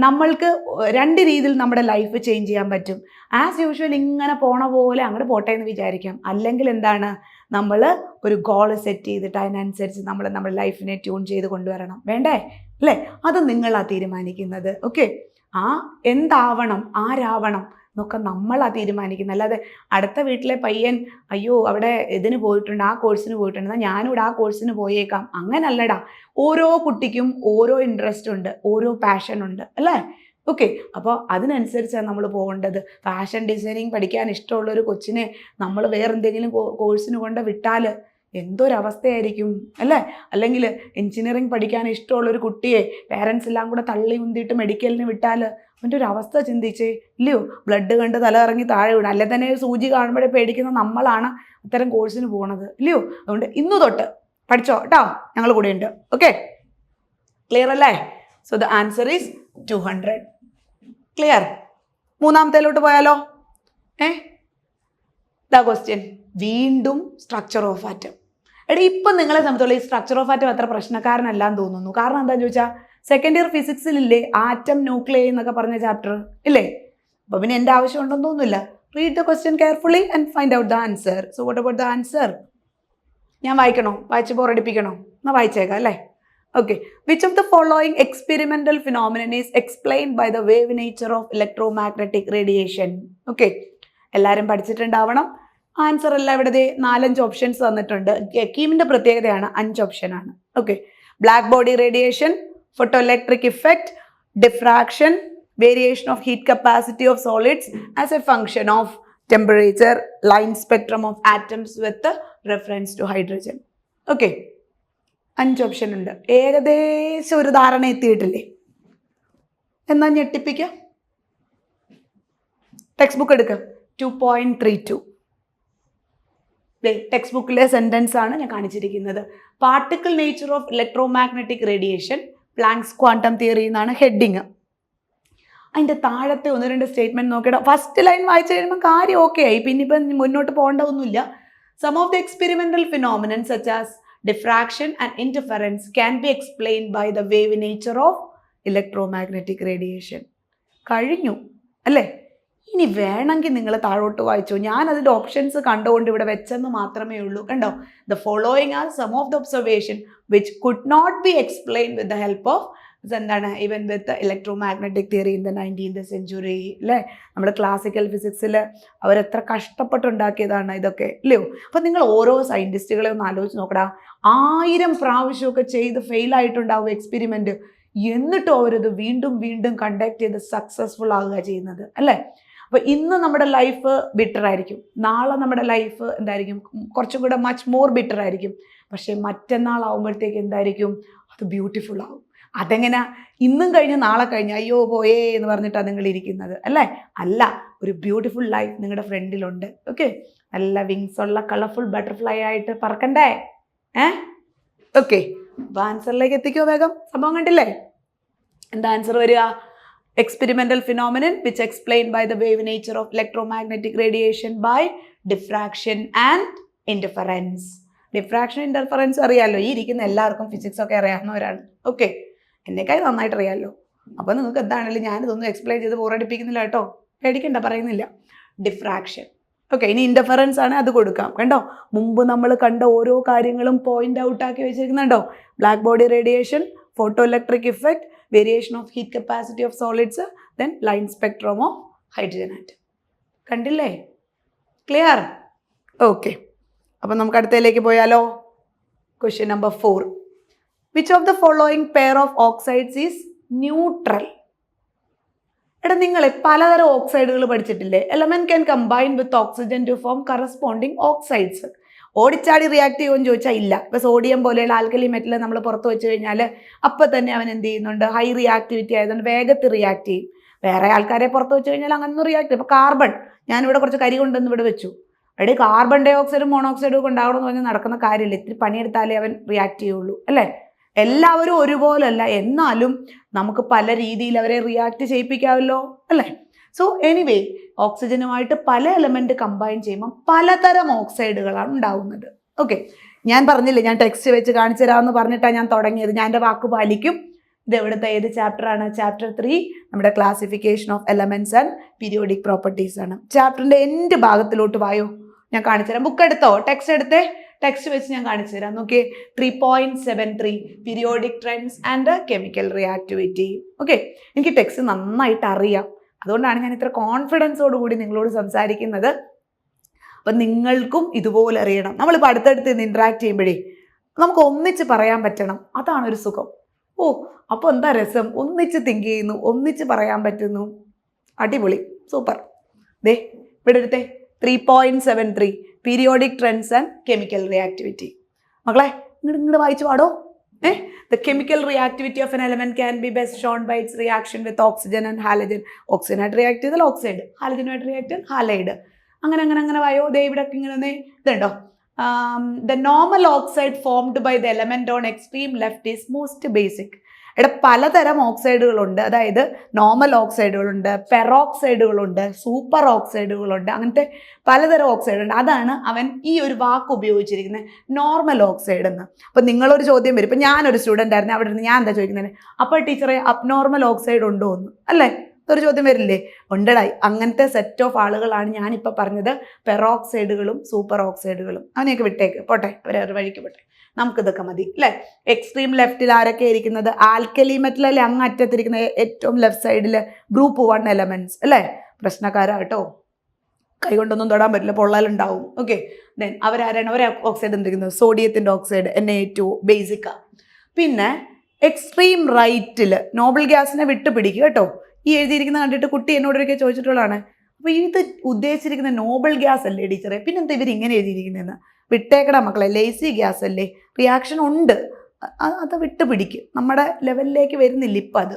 നമ്മൾക്ക് 2 രീതിയിൽ നമ്മുടെ ലൈഫ് ചേഞ്ച് ചെയ്യാൻ പറ്റും. ആസ് യൂഷ്വൽ ഇങ്ങനെ പോണ പോലെ അങ്ങോട്ട് പോട്ടെ എന്ന് വിചാരിക്കാം. അല്ലെങ്കിൽ എന്താണ്, നമ്മൾ ഒരു ഗോൾ സെറ്റ് ചെയ്തിട്ട് അതിനനുസരിച്ച് നമ്മുടെ ലൈഫിനെ ട്യൂൺ ചെയ്ത് കൊണ്ടുവരണം. വേണ്ടേ? അല്ലേ? അത് നിങ്ങളാണ് തീരുമാനിക്കുന്നത്. ഓക്കെ, എന്താവണം, ആരാവണം എന്നൊക്കെ നമ്മളാണ് തീരുമാനിക്കുന്നത്. അല്ലാതെ അടുത്ത വീട്ടിലെ പയ്യൻ അയ്യോ അവിടെ ഇതിന് പോയിട്ടുണ്ട്, ആ കോഴ്സിന് പോയിട്ടുണ്ട്, എന്നാൽ ഞാനിവിടെ ആ കോഴ്സിന് പോയേക്കാം, അങ്ങനല്ലടാ. ഓരോ കുട്ടിക്കും ഓരോ ഇൻട്രസ്റ്റ് ഉണ്ട്, ഓരോ പാഷൻ ഉണ്ട് അല്ലേ? ഓക്കെ, അപ്പോൾ അതിനനുസരിച്ചാണ് നമ്മൾ പോകേണ്ടത്. ഫാഷൻ ഡിസൈനിങ് പഠിക്കാൻ ഇഷ്ടമുള്ളൊരു കൊച്ചിനെ നമ്മൾ വേറെന്തെങ്കിലും കോഴ്സിന് കൊണ്ട് വിട്ടാൽ എന്തൊരവസ്ഥയായിരിക്കും അല്ലേ? അല്ലെങ്കിൽ എഞ്ചിനീയറിംഗ് പഠിക്കാൻ ഇഷ്ടമുള്ളൊരു കുട്ടിയെ പേരൻസ് എല്ലാം കൂടെ തള്ളി ഉന്തിയിട്ട് മെഡിക്കലിന് വിട്ടാൽ അവൻ്റെ ഒരു അവസ്ഥ ചിന്തിച്ചേ, ഇല്ലയോ? ബ്ലഡ് കണ്ട് തല ഇറങ്ങി താഴെ വീണ്, അല്ലെ തന്നെ സൂചി കാണുമ്പോഴേ പേടിക്കുന്ന നമ്മളാണ് ഇത്തരം കോഴ്സിന് പോകണത്, ഇല്ലയോ? അതുകൊണ്ട് ഇന്നു തൊട്ട് പഠിച്ചോ കേട്ടോ, ഞങ്ങൾ കൂടെ ഉണ്ട്. ഓക്കെ, ക്ലിയർ അല്ലേ? So the answer is 200. Clear? മൂന്നാമത്തേലോട്ട് പോയാലോ? ദ ക്വസ്റ്റ്യൻ വീണ്ടും സ്ട്രക്ചർ ഓഫ് ആറ്റം. എടാ, ഇപ്പം നിങ്ങളെ സംബന്ധിച്ചുള്ള ഈ സ്ട്രക്ചർ ഓഫ് ആറ്റം അത്ര പ്രശ്നക്കാരനല്ലാന്ന് തോന്നുന്നു. കാരണം എന്താണെന്ന് ചോദിച്ചാൽ സെക്കൻഡ് ഇയർ ഫിസിക്സിലില്ലേ ആറ്റം ന്യൂക്ലിയൈ എന്നൊക്കെ പറഞ്ഞ ചാപ്റ്റർ ഇല്ലേ? അപ്പോൾ പിന്നെ എൻ്റെ ആവശ്യം ഉണ്ടെന്ന് തോന്നുന്നില്ല. Read the question carefully and find out the answer. So what about the answer? ഞാൻ വായിക്കണോ? വായിച്ച് ബോറടിപ്പിക്കണോ? എന്നാൽ വായിച്ചേക്കാം അല്ലേ? Okay, which of the following experimental phenomenon is explained by the wave nature of electromagnetic radiation? Okay, എല്ലാവരും പഠിച്ചിട്ടുണ്ടാവണം. Answer എല്ലാം ഇവിടെ 4-5 options തന്നിട്ടുണ്ട്. കീമിൻ്റെ പ്രത്യേകതയാണ് 5 ഓപ്ഷനാണ്. Okay, black body radiation, photo electric effect, diffraction, variation of heat capacity of solids as a function of temperature, line spectrum of atoms with reference to hydrogen. Okay, 5 option ഉണ്ട്. ഏകദേശം ഒരു ധാരണ എത്തിയിട്ടില്ലേ? എന്നാൽ ഞെട്ടിപ്പിക്കാം. ടെക്സ്റ്റ് ബുക്ക് എടുക്കുക. 2.32 text ബുക്കിലെ sentence ആണ് ഞാൻ കാണിച്ചിരിക്കുന്നത്. Particle nature of electromagnetic radiation, planks quantum theory എന്നാണ് ഹെഡിങ്. അതിൻ്റെ താഴത്തെ 1-2 സ്റ്റേറ്റ്മെൻറ്റ് നോക്കിയിട്ട് ഫസ്റ്റ് ലൈൻ വായിച്ചു കഴിയുമ്പോൾ കാര്യം ഓക്കെ ആയി, പിന്നെ ഇപ്പം മുന്നോട്ട് പോകേണ്ട ഒന്നുമില്ല. Some of the experimental phenomenon such as diffraction and interference can be explained by the wave nature of electromagnetic radiation. കഴിഞ്ഞു അല്ലേ? ഇനി വേണമെങ്കിൽ നിങ്ങൾ താഴോട്ട് വായിച്ചു. ഞാൻ അതിൻ്റെ ഓപ്ഷൻസ് കണ്ടുകൊണ്ട് ഇവിടെ വെച്ചെന്ന് മാത്രമേ ഉള്ളൂ. കണ്ടോ? The following are some of the observation which could not be explained with the help of എന്താണ് even with electromagnetic theory in the 19th century അല്ലേ? നമ്മുടെ ക്ലാസിക്കൽ ഫിസിക്സിൽ അവരെത്ര കഷ്ടപ്പെട്ടുണ്ടാക്കിയതാണ് ഇതൊക്കെ, ഇല്ലയോ? അപ്പം നിങ്ങൾ ഓരോ സയൻറ്റിസ്റ്റുകളെ ഒന്ന് ആലോചിച്ച് നോക്കടാ. 1000 പ്രാവശ്യമൊക്കെ ചെയ്ത് ഫെയിലായിട്ടുണ്ടാവും എക്സ്പെരിമെൻറ്റ്, എന്നിട്ടും അവരത് വീണ്ടും വീണ്ടും കണ്ടക്ട് ചെയ്ത് സക്സസ്ഫുൾ ആവുക ചെയ്യുന്നത് അല്ലേ? അപ്പോൾ ഇന്ന് നമ്മുടെ ലൈഫ് ബിറ്റർ ആയിരിക്കും, നാളെ നമ്മുടെ ലൈഫ് എന്തായിരിക്കും? കുറച്ചും കൂടെ മച്ച് മോർ ബിറ്റർ ആയിരിക്കും. പക്ഷേ മറ്റന്നാളാവുമ്പോഴത്തേക്ക് എന്തായിരിക്കും? അത് ബ്യൂട്ടിഫുൾ ആവും. അതെങ്ങനെ ഇന്നും കഴിഞ്ഞ് നാളെ കഴിഞ്ഞ് അയ്യോ പോയേ എന്ന് പറഞ്ഞിട്ടാണ് നിങ്ങൾ ഇരിക്കുന്നത് അല്ലേ? അല്ല, ഒരു ബ്യൂട്ടിഫുൾ ലൈഫ് നിങ്ങളുടെ ഫ്രണ്ടിലുണ്ട്. ഓക്കെ, നല്ല വിങ്സ് ഉള്ള കളർഫുൾ ബട്ടർഫ്ലൈ ആയിട്ട് പറക്കണ്ടേ? ഓക്കെ, അപ്പോൾ ആൻസറിലേക്ക് എത്തിക്കോ വേഗം. സംഭവം കണ്ടില്ലേ? എന്താ ആൻസർ വരിക? Experimental phenomenon which explain by the wave nature of electromagnetic radiation by diffraction and interference. Diffraction interference അറിയാമല്ലോ, ഈ ഇരിക്കുന്ന എല്ലാവർക്കും ഫിസിക്സ് ഒക്കെ അറിയാവുന്നവരാണ്. ഓക്കെ, എന്നെക്കായി നന്നായിട്ട് അറിയാമല്ലോ. അപ്പോൾ നിങ്ങൾക്ക് എന്താണെങ്കിലും ഞാനിതൊന്നും എക്സ്പ്ലെയിൻ ചെയ്ത് ബോറടിപ്പിക്കുന്നില്ല കേട്ടോ, പേടിക്കണ്ട, പറയുന്നില്ല. ഡിഫ്രാക്ഷൻ. ഓക്കെ, ഇനി ഇൻ്റർഫറൻസ് ആണ്, അത് കൊടുക്കാം. കണ്ടോ? മുമ്പ് നമ്മൾ കണ്ട ഓരോ കാര്യങ്ങളും പോയിന്റ് ഔട്ടാക്കി വെച്ചിരിക്കുന്നുണ്ടോ? Black body radiation, photo electric effect, variation of heat capacity of solids, then line spectrum of hydrogen atom. കണ്ടില്ലേ? ക്ലിയർ? ഓക്കെ, അപ്പം നമുക്ക് അടുത്തതിലേക്ക് പോയാലോ? Question number 4. Which of the following pair of oxides is neutral? എടാ നിങ്ങളെ പലതരം ഓക്സൈഡുകൾ പഠിച്ചിട്ടില്ലേ? Element can combine with oxygen to form corresponding oxides. ഓടിച്ചാടി റിയാക്ട് ചെയ്യുമെന്ന് ചോദിച്ചാൽ ഇല്ല. ഇപ്പൊ സോഡിയം പോലെയുള്ള ആൽക്കലി മെറ്റൽ നമ്മൾ പുറത്ത് വെച്ച് കഴിഞ്ഞാൽ അപ്പം തന്നെ അവൻ എന്ത് ചെയ്യുന്നുണ്ട്? ഹൈ റിയാക്ടിവിറ്റി ആയതുകൊണ്ട് വേഗത്തിൽ റിയാക്ട് ചെയ്യും. വേറെ ആൾക്കാരെ പുറത്ത് വെച്ച് കഴിഞ്ഞാൽ അങ്ങനൊന്നും റിയാക്ട് ചെയ്യും. ഇപ്പൊ കാർബൺ, ഞാനിവിടെ കുറച്ച് കരി കൊണ്ടുവന്ന് ഇവിടെ വെച്ചു. അവിടെ കാർബൺ ഡൈ ഓക്സൈഡും മോണോക്സൈഡും ഒക്കെ ഉണ്ടാവണമെന്ന് പറഞ്ഞാൽ നടക്കുന്ന കാര്യമില്ല. ഇത്തിരി പണിയെടുത്താലേ അവൻ റിയാക്ട് ചെയ്യുള്ളൂ, അല്ലേ? എല്ലാവരും ഒരുപോലല്ല, എന്നാലും നമുക്ക് പല രീതിയിൽ അവരെ റിയാക്ട് ചെയ്യിപ്പിക്കാമല്ലോ, അല്ലേ? സോ എനിവേ, ഓക്സിജനുമായിട്ട് പല എലമെന്റ് കമ്പൈൻ ചെയ്യുമ്പോൾ പലതരം ഓക്സൈഡുകളാണ് ഉണ്ടാവുന്നത്. ഓക്കെ, ഞാൻ പറഞ്ഞില്ലേ ഞാൻ ടെക്സ്റ്റ് വെച്ച് കാണിച്ചു തരാമെന്ന് പറഞ്ഞിട്ടാണ് ഞാൻ തുടങ്ങിയത്. ഞാൻ എൻ്റെ വാക്ക് പാലിക്കും. ഇത് എവിടുത്തെ ഏത് ചാപ്റ്റർ ആണ്? ചാപ്റ്റർ 3, നമ്മുടെ classification of elements and periodic properties ആണ്. ചാപ്റ്ററിന്റെ എൻഡ് ഭാഗത്തിലോട്ട് വായോ, ഞാൻ കാണിച്ചു തരാം. ബുക്ക് എടുത്തോ? ടെക്സ്റ്റ് എടുത്തേ. ടെക്സ്റ്റ് വെച്ച് ഞാൻ കാണിച്ചു തരാം. നോക്കിയേ, 3.73 periodic trends and chemical reactivity. Okay, എനിക്ക് ടെക്സ്റ്റ് നന്നായിട്ട് അറിയാം, അതുകൊണ്ടാണ് ഞാൻ ഇത്ര കോൺഫിഡൻസോട് കൂടി നിങ്ങളോട് സംസാരിക്കുന്നത്. അപ്പം നിങ്ങൾക്കും ഇതുപോലെ അറിയണം. നമ്മളിപ്പോൾ അടുത്തടുത്ത് നിന്ന് ഇൻട്രാക്ട് ചെയ്യുമ്പോഴേ നമുക്ക് ഒന്നിച്ച് പറയാൻ പറ്റണം, അതാണ് ഒരു സുഖം. ഓ, അപ്പോൾ എന്താ രസം, ഒന്നിച്ച് തിങ്ക് ചെയ്യുന്നു, ഒന്നിച്ച് പറയാൻ പറ്റുന്നു, അടിപൊളി, സൂപ്പർ. ദേ ഇവിടെ എടുത്തേ, 3.73 periodic trends and chemical reactivity. മക്കളെ ഇങ്ങോട്ട് വായിച്ചു പാടോ. The chemical reactivity of an element can be best shown by its reaction with oxygen and halogen. Oxygen ആയിട്ട് റിയാക്ട് ചെയ്താൽ ഓക്സൈഡ്, ഹാലജനുമായിട്ട് റിയാക്ട് ചെയ്താൽ ഹാലൈഡ്. അങ്ങനെ അങ്ങനെ അങ്ങനെ വായോ. ദേ ഇവിടെ ഇങ്ങനെ ഇതുണ്ടോ? The normal oxide formed by the element on extreme left is most basic. ഇവിടെ പലതരം ഓക്സൈഡുകളുണ്ട്. അതായത് നോർമൽ ഓക്സൈഡുകളുണ്ട്, പെറോക്സൈഡുകളുണ്ട്, സൂപ്പർ ഓക്സൈഡുകളുണ്ട്, അങ്ങനത്തെ പലതരം ഓക്സൈഡ് ഉണ്ട്. അതാണ് അവൻ ഈ ഒരു വാക്ക് ഉപയോഗിച്ചിരിക്കുന്നത്, നോർമൽ ഓക്സൈഡ് എന്ന്. അപ്പം നിങ്ങളൊരു ചോദ്യം വരും. ഇപ്പം ഞാനൊരു സ്റ്റുഡൻ്റ് ആയിരുന്നു, അവിടെ നിന്ന് ഞാൻ എന്താ ചോദിക്കുന്നത്? അപ്പോൾ ടീച്ചറെ അബ്നോർമൽ ഓക്സൈഡ് ഉണ്ടോ എന്ന്, അല്ലേ? ഒരു ചോദ്യം വരില്ലേ? ഉണ്ടടായി. അങ്ങനത്തെ സെറ്റ് ഓഫ് ആളുകളാണ് ഞാനിപ്പോൾ പറഞ്ഞത്, പെറോക്സൈഡുകളും സൂപ്പർ ഓക്സൈഡുകളും. അവനെയൊക്കെ വിട്ടേക്ക്, പോട്ടെ, അവരവർ വഴിക്ക് പോട്ടെ, നമുക്കിതൊക്കെ മതി, അല്ലേ? എക്സ്ട്രീം ലെഫ്റ്റിൽ ആരൊക്കെ ഇരിക്കുന്നത്? ആൽക്കലി മെറ്റൽ അല്ലേ അങ്ങ് അറ്റത്തിരിക്കുന്ന ഏറ്റവും ലെഫ്റ്റ് സൈഡിൽ ഗ്രൂപ്പ് 1 എലമെന്റ്സ്, അല്ലേ? പ്രശ്നക്കാരാ കേട്ടോ, കൈകൊണ്ടൊന്നും തൊടാൻ പറ്റില്ല, പൊള്ളലുണ്ടാവും. ഓക്കെ, ദെൻ അവരാരാണ്? അവർ ഓക്സൈഡ് എന്തിരിക്കുന്നത്? സോഡിയത്തിൻ്റെ ഓക്സൈഡ് Na2 ബേസിക്ക. പിന്നെ എക്സ്ട്രീം റൈറ്റിൽ നോബൽ ഗ്യാസിനെ വിട്ടുപിടിക്കുക കേട്ടോ. ഈ എഴുതിയിരിക്കുന്ന കണ്ടിട്ട് കുട്ടി എന്നോടൊക്കെ ചോദിച്ചിട്ടുള്ളതാണ്, അപ്പോൾ ഇത് ഉദ്ദേശിച്ചിരിക്കുന്ന നോബൽ ഗ്യാസ് അല്ലേ ടീച്ചറെ, പിന്നെന്താ ഇവർ ഇങ്ങനെ എഴുതിയിരിക്കുന്നതെന്ന്? വിട്ടേക്കട മക്കളെ, ലേസി ഗ്യാസ് അല്ലേ, റിയാക്ഷൻ ഉണ്ട്, അത് വിട്ടുപിടിക്കും, നമ്മുടെ ലെവലിലേക്ക് വരുന്നില്ല ഇപ്പം അത്.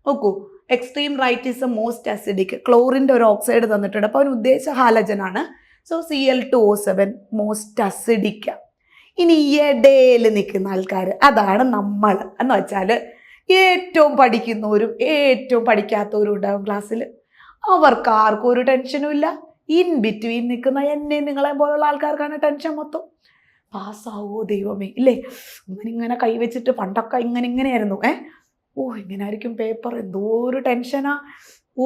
നോക്കൂ, extreme right is a most acidic. ക്ലോറിൻ്റെ ഒരു ഓക്സൈഡ് തന്നിട്ടുണ്ട്, അപ്പോൾ അവന് ഉദ്ദേശിച്ച ഹാലജനാണ്. So Cl2O7 most അസിഡിക്ക. ഇനി ഇടയിൽ നിൽക്കുന്ന ആൾക്കാർ, അതാണ് നമ്മൾ എന്ന് വെച്ചാൽ ഏറ്റവും പഠിക്കുന്നവരും ഏറ്റവും പഠിക്കാത്തവരും ഉണ്ടാകും ക്ലാസ്സിൽ. അവർക്ക് ആർക്കും ഒരു ടെൻഷനും ഇല്ല. ഇൻ ബിറ്റ്വീൻ നിൽക്കുന്ന എന്നെ നിങ്ങളെ പോലുള്ള ആൾക്കാർക്കാണ് ടെൻഷൻ മൊത്തം. പാസ്സാവോ ദൈവമേ, ഇല്ലേ? ഇങ്ങനെ കൈവച്ചിട്ട് പണ്ടൊക്കെ ഇങ്ങനെയായിരുന്നു. ഇങ്ങനെ ആയിരിക്കും പേപ്പർ, എന്തോ ഒരു ടെൻഷനാ.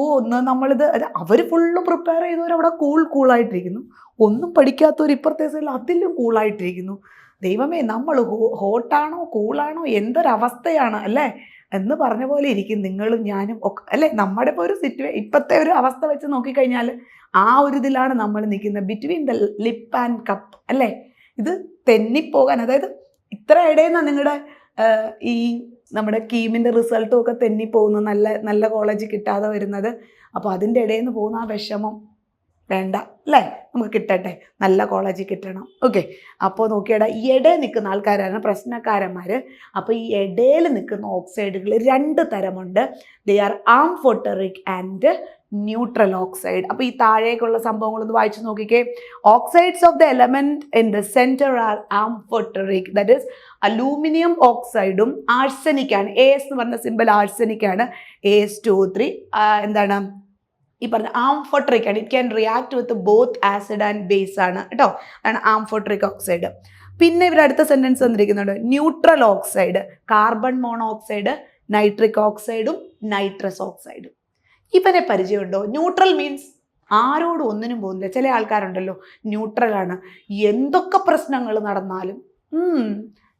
ഒന്ന് നമ്മളിത് അവർ ഫുള്ള് പ്രിപ്പയർ ചെയ്തവർ അവിടെ കൂളായിട്ടിരിക്കുന്നു, ഒന്നും പഠിക്കാത്തവർ ഇപ്പുറത്തെ സൈഡിൽ അതിലും കൂളായിട്ടിരിക്കുന്നു. ദൈവമേ, നമ്മൾ ഹോട്ടാണോ കൂളാണോ എന്തൊരവസ്ഥയാണ്, അല്ലേ? എന്ന് പറഞ്ഞ പോലെ ഇരിക്കും നിങ്ങളും ഞാനും ഒക്കെ, അല്ലേ? നമ്മുടെ ഇപ്പോൾ ഒരു ഇപ്പോഴത്തെ ഒരു അവസ്ഥ വെച്ച് നോക്കിക്കഴിഞ്ഞാൽ ആ ഒരു ഇതിലാണ് നമ്മൾ നിൽക്കുന്നത്, between the lip and cup, അല്ലേ? ഇത് തെന്നിപ്പോകാൻ, അതായത് ഇത്ര ഇടയിൽ നിന്നാണ് നിങ്ങളുടെ ഈ നമ്മുടെ കീമിൻ്റെ റിസൾട്ടും ഒക്കെ തെന്നിപ്പോകുന്നത്, നല്ല കോളേജ് കിട്ടാതെ വരുന്നത്. അപ്പോൾ അതിൻ്റെ ഇടയിൽ നിന്ന് പോകുന്ന ആ വിഷമം വേണ്ട, അല്ലേ? നമുക്ക് കിട്ടട്ടെ, നല്ല കോളേജിൽ കിട്ടണം. ഓക്കെ, അപ്പോൾ നോക്കിയടാ, ഈ ഇടയിൽ നിൽക്കുന്ന ആൾക്കാരാണ് പ്രശ്നക്കാരന്മാർ. അപ്പോൾ ഈ ഇടയിൽ നിൽക്കുന്ന ഓക്സൈഡുകൾ 2 തരമുണ്ട്. They are amphoteric and neutral oxide. അപ്പോൾ ഈ താഴേക്കുള്ള സംഭവങ്ങളൊന്ന് വായിച്ചു നോക്കിക്കേ. Oxides of the element in the centre are amphoteric, that is aluminium ഓക്സൈഡും ആഴ്സനിക്കാണ്. AS എന്ന് പറഞ്ഞ സിമ്പിൾ ആഴ്സനിക്കാണ്. AS2O3 എന്താണ് ഈ പറഞ്ഞ ആംഫോട്ടറിക് ആണ്. It can react with both acid and base ആണ് കേട്ടോ, അതാണ് ആംഫോട്ടറിക് ഓക്സൈഡ്. പിന്നെ ഇവർ അടുത്ത സെൻറ്റൻസ് തന്നിരിക്കുന്നുണ്ട്, neutral oxide, carbon monoxide, nitric ഓക്സൈഡും നൈട്രസ് ഓക്സൈഡും. ഇവനെ പരിചയമുണ്ടോ? ന്യൂട്രൽ മീൻസ് ആരോടും ഒന്നിനും പോകുന്നില്ല. ചില ആൾക്കാരുണ്ടല്ലോ ന്യൂട്രലാണ്, എന്തൊക്കെ പ്രശ്നങ്ങൾ നടന്നാലും